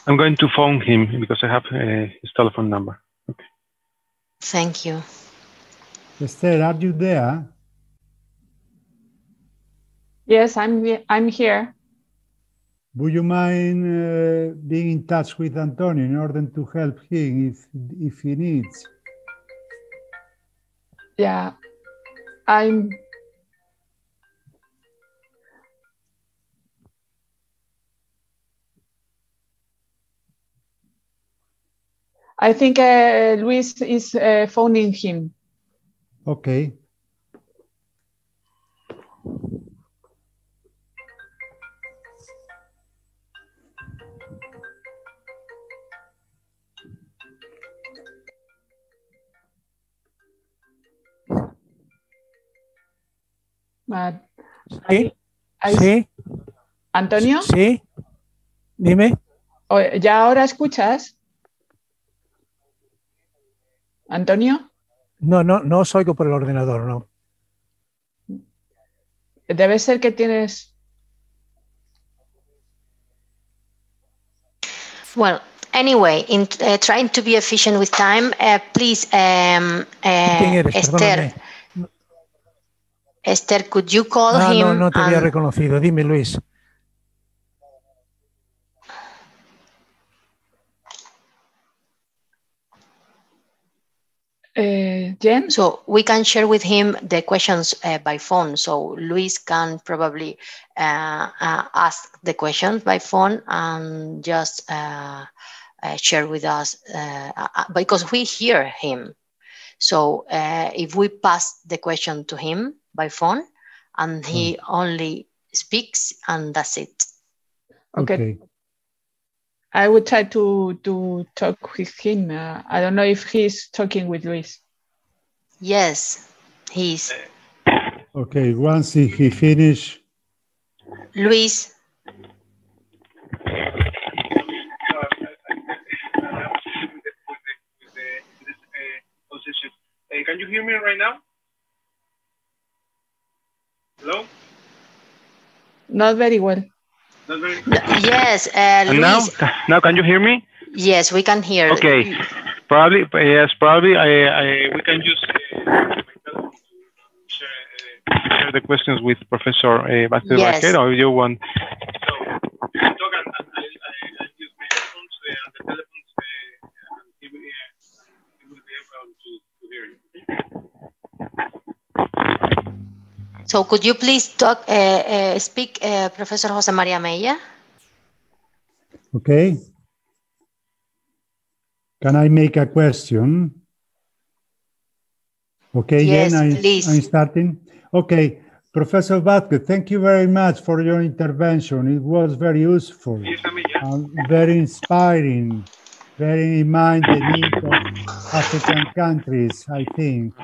I'm going to phone him because I have his telephone number. Okay. Thank you. Esther, are you there? Yes, I'm here. Would you mind being in touch with Antonio in order to help him if he needs? Yeah, I think Luis is phoning him. Okay. Sí. Sí. Antonio. Sí. Dime. ¿Ya ahora escuchas? Antonio. No os oigo por el ordenador, no. Debe ser que tienes... Well, anyway, in trying to be efficient with time, please, ¿Quién eres? Esther. Esther, could you call him? No te había reconocido. Dime, Luis. Jen? So we can share with him the questions by phone. So Luis can probably ask the questions by phone and just share with us because we hear him. So if we pass the question to him by phone and he only speaks and that's it. Okay. I would try to talk with him. I don't know if he's talking with Luis. Yes, he's. Okay, once he finish. Luis. Can you hear me right now? Hello? Not very well. Yes, and Luis. now can you hear me? Yes, we can hear. Okay, probably yes. Probably we can use share the questions with Professor Vázquez-Barquero if you want. So talk and I'll use my headphones and the telephones. He will be able to hear you. So could you please talk, speak, Professor José María Mella? Okay. Can I make a question? Okay, yes, please. I'm starting. Okay, Professor Vázquez, thank you very much for your intervention. It was very useful, very inspiring, very in mind the need of African countries, I think.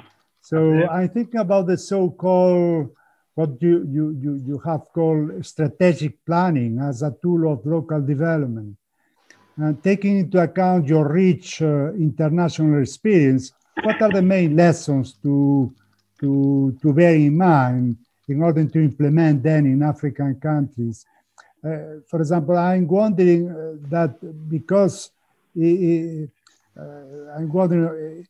So I think about the so-called, what you have called strategic planning as a tool of local development. And taking into account your rich international experience, what are the main lessons to bear in mind in order to implement them in African countries? For example, I'm wondering that because I'm wondering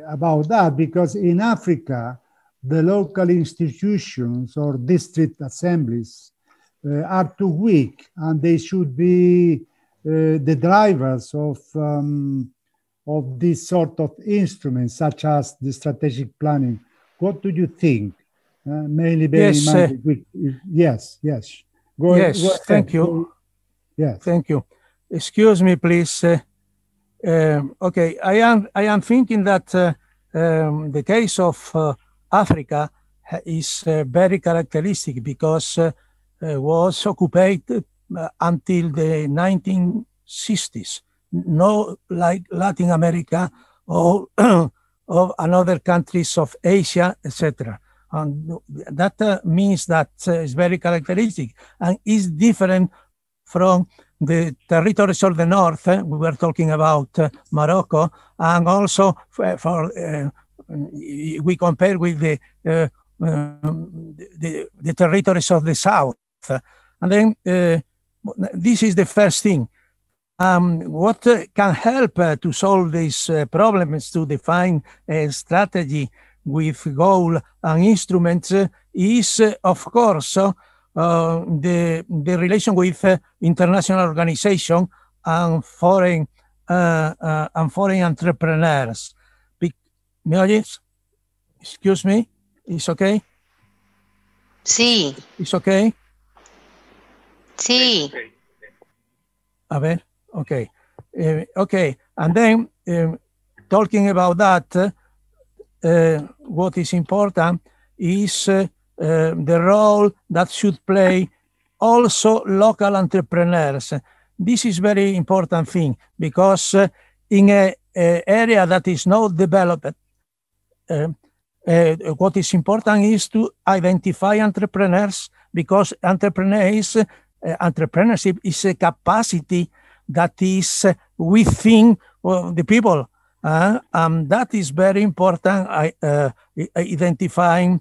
about that because in Africa, the local institutions or district assemblies are too weak, and they should be the drivers of this sort of instruments, such as the strategic planning. What do you think? Mainly bearing in mind. Yes. Go thank you. Yes. Thank you. Excuse me, please. Okay, I am thinking that the case of Africa is very characteristic because was occupied until the 1960s, no like Latin America or of another countries of Asia, etc. And that means that it's very characteristic and is different from the territories of the north. We were talking about Morocco, and also we compare with the territories of the south. And then this is the first thing. What can help to solve these problems, to define a strategy with goal and instruments is, of course, the relation with international organization and foreign entrepreneurs. ¿Me oyes? Excuse me? It's okay? Sí. It's okay? Sí. A ver, okay. Okay, and then talking about that, what is important is the role that should play also local entrepreneurs. This is very important thing because in an area that is not developed, what is important is to identify entrepreneurs because entrepreneurship is a capacity that is within the people. That is very important, identifying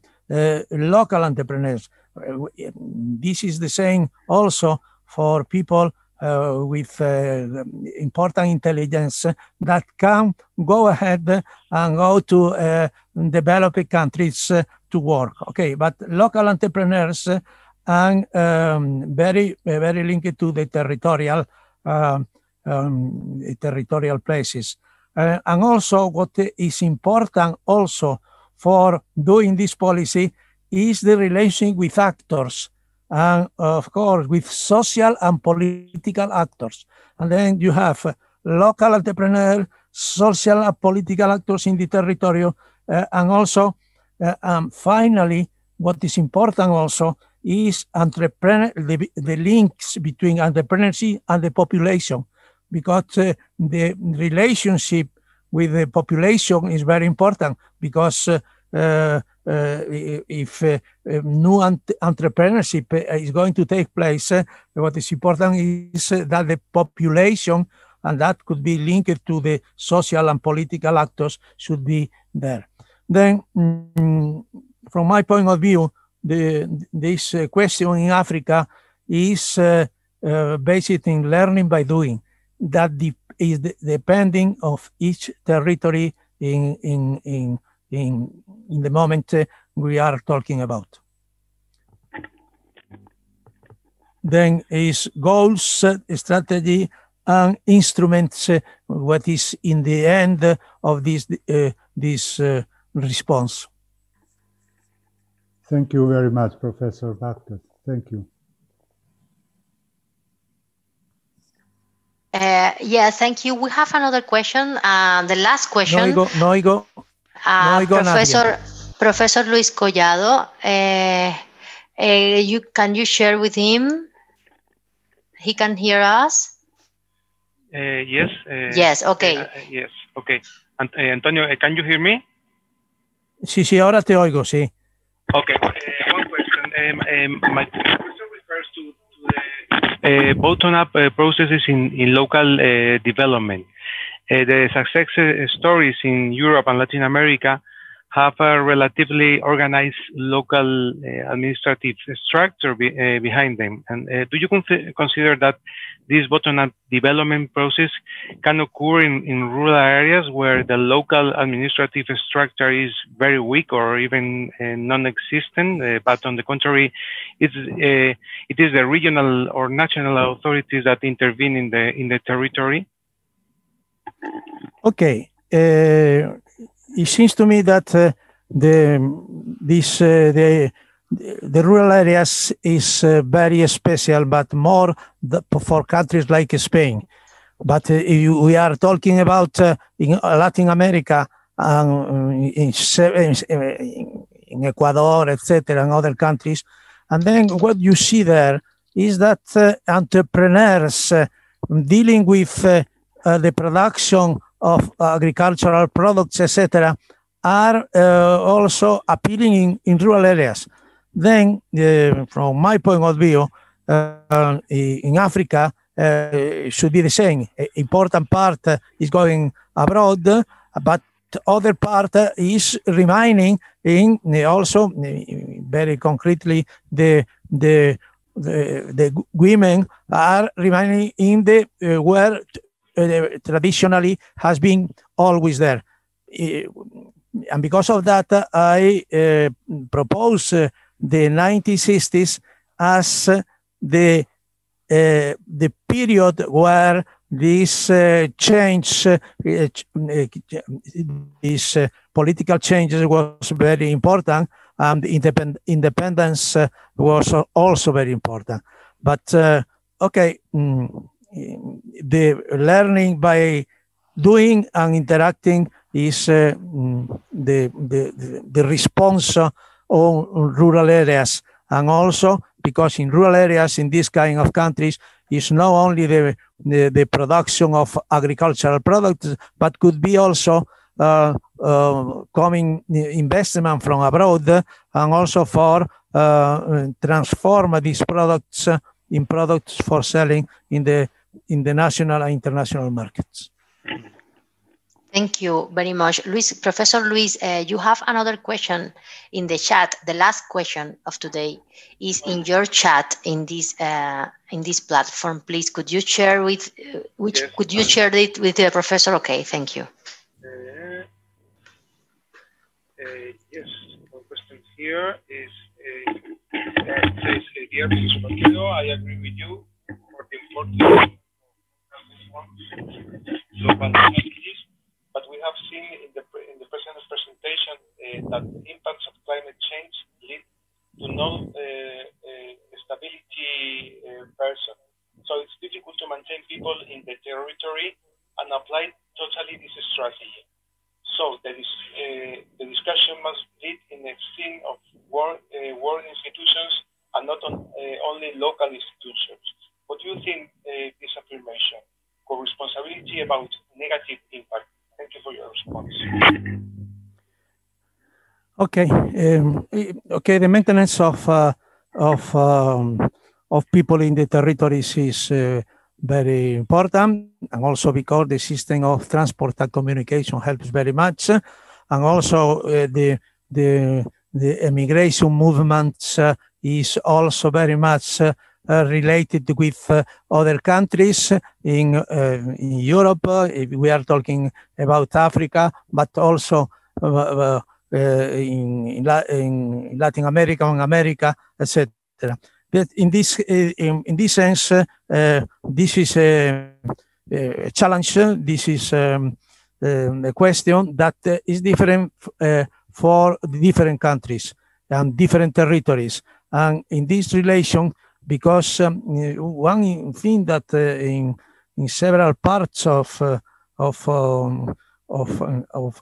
local entrepreneurs. This is the same also for people with important intelligence that can go ahead and go to developing countries to work. Okay, but local entrepreneurs and very linked to the territorial places. And also what is important also for doing this policy is the relation with actors and of course with social and political actors. And then you have local entrepreneurs, social and political actors in the territory, and also finally what is important also is the links between entrepreneurship and the population, because the relationship with the population is very important, because if new entrepreneurship is going to take place, what is important is that the population, and that could be linked to the social and political actors, should be there. Then, from my point of view, this question in Africa is based in learning by doing. that is depending of each territory in the moment we are talking about. Then is goals, strategy, and instruments, what is in the end of this response. Thank you very much, Professor Vázquez. Thank you. Yeah, thank you. We have another question. The last question. No oigo. Professor Luis Collado. Can you share with him? He can hear us? Yes. Yes, okay. Yes, okay. Antonio, can you hear me? Sí, ahora te oigo, sí. Okay, one question. My question refers to the bottom-up processes in local development. The success stories in Europe and Latin America have a relatively organized local administrative structure behind them. And do you consider that this bottom-up development process can occur in rural areas where the local administrative structure is very weak or even non-existent, but on the contrary, it is the regional or national authorities that intervene in the territory? Okay. It seems to me that the rural areas is very special, but more for countries like Spain. But we are talking about in Latin America, in Ecuador, etc., and other countries. And then what you see there is that entrepreneurs dealing with the production of agricultural products, etc., are also appealing in rural areas. Then, from my point of view, in Africa, should be the same. Important part is going abroad, but other part is remaining in also very concretely the women are remaining in the where traditionally has been always there. And because of that, I propose the 1960s as the period where this change, these political changes was very important, and independence was also very important. But okay, the learning by doing and interacting is the response on rural areas, and also because in rural areas in this kind of countries is not only the production of agricultural products, but could be also coming investment from abroad, and also for transform these products in products for selling in the national and international markets. Thank you very much, Professor Luis. You have another question in the chat. The last question of today is in your chat in this platform. Please, could you share with Yes. Could you share it with the professor? Okay, thank you. Yes, one question here is says, dear Mr. Barquero, I agree with you for the importance of global strategies, but we have seen in the president's presentation that the impacts of climate change lead to no stability person. So it's difficult to maintain people in the territory and apply totally this strategy. So the discussion must lead in a scene of world institutions and not only local institutions. What do you think this affirmation? Co-responsibility about negative impact. Thank you for your response. Okay, okay. The maintenance of people in the territories is very important, and also because the system of transport and communication helps very much, and also the immigration movements is also very much related with other countries in Europe, if we are talking about Africa, but also in Latin America, in America, etc. But in this sense, this is a challenge. This is a question that is different for the different countries and different territories. And in this relation, because one thing that in several parts of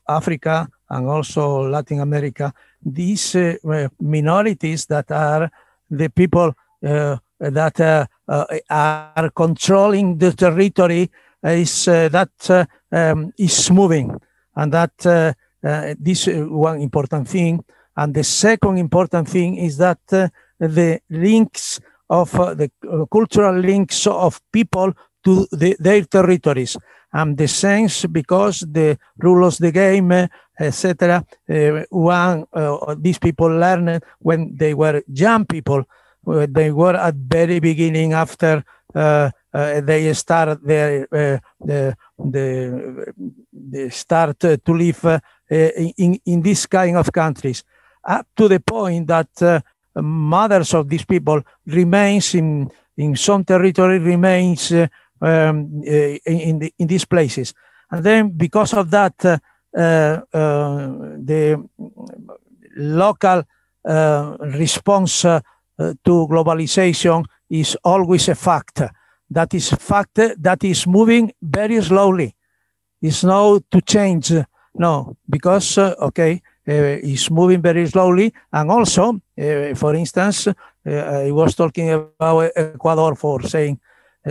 Africa and also Latin America, these minorities that are the people that are controlling the territory is moving, and that this is one important thing. And the second important thing is that the links of the cultural links of people to their territories, and the sense because the rules of the game, etc. These people learned when they were young people. They were at very beginning after they start they start to live in this kind of countries, up to the point that mothers of these people remains in some territory, remains in these places. And then because of that, the local response to globalization is always a fact. That is a fact that is moving very slowly. It's not to change, no, because, it's moving very slowly. And also, for instance, I was talking about Ecuador for saying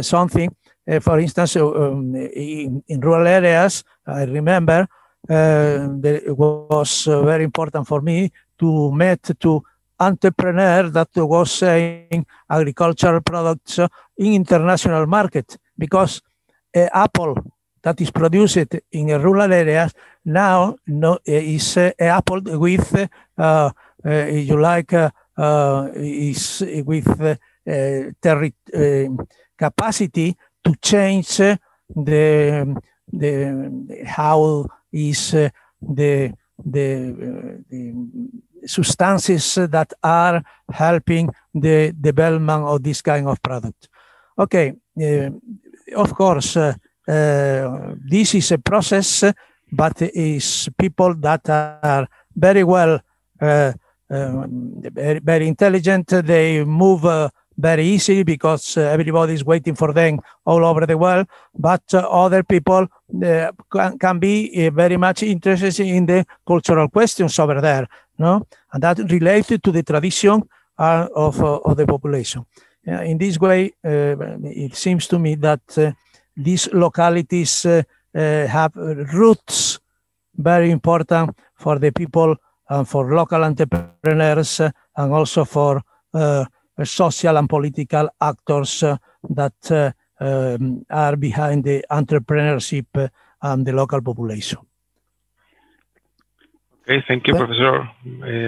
something. For instance, in rural areas, I remember it was very important for me to meet to entrepreneur that was saying agricultural products in international market, because apple that is produced in rural areas now is apple with you like is with capacity to change the how is the substances that are helping the development of this kind of product. Okay, of course, this is a process, but it's people that are very well, very intelligent. They move very easily because everybody is waiting for them all over the world. But other people can be very much interested in the cultural questions over there, no? And that related to the tradition of the population. In this way, it seems to me that these localities have roots very important for the people and for local entrepreneurs and also for social and political actors that are behind the entrepreneurship and the local population. Okay, thank you, Professor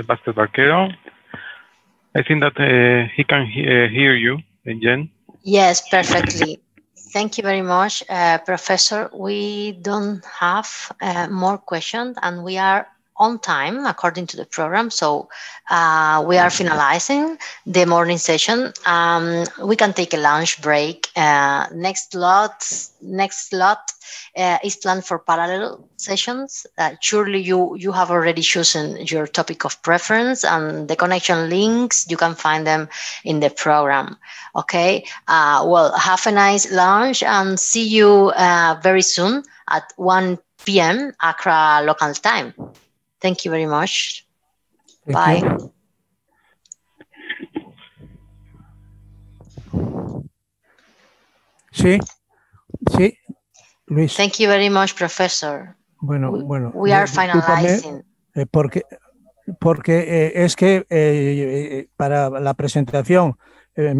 Vázquez-Barquero. I think that he can hear you, Jen. Yes, perfectly. Thank you very much, Professor. We don't have more questions, and we are on time according to the program. So we are finalizing the morning session. We can take a lunch break. Next slot is planned for parallel sessions. Surely you have already chosen your topic of preference, and the connection links, you can find them in the program. Okay, well, have a nice lunch and see you very soon at 1 p.m. Accra local time. Thank you very much. Bye. Sí, sí, Luis. Thank you very much, Professor. Bueno, we are finalizing. Porque es que para la presentación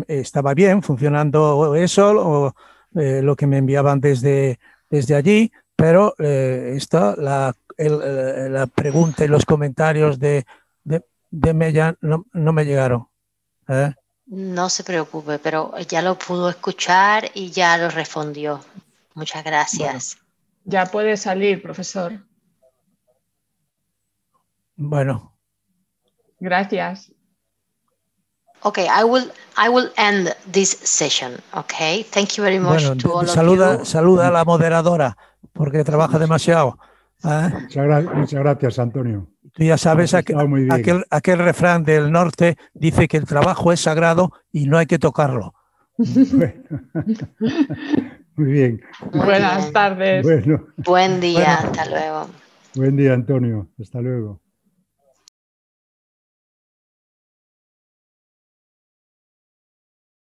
estaba bien funcionando eso, lo que me enviaban desde allí, pero la pregunta y los comentarios de Mella no me llegaron. No se preocupe, pero ya lo pudo escuchar y ya lo respondió. Muchas gracias. Bueno, ya puede salir, profesor. Bueno. Gracias. Okay, I will end this session. Okay, thank you very much bueno, to all of you. Saluda a la moderadora porque trabaja demasiado. Muchas gracias, Antonio. Tú ya sabes, aquel refrán del norte dice que el trabajo es sagrado y no hay que tocarlo. Bueno. Muy bien. Buenas tardes. Bueno. Buen día, hasta luego. Buen día, Antonio. Hasta luego.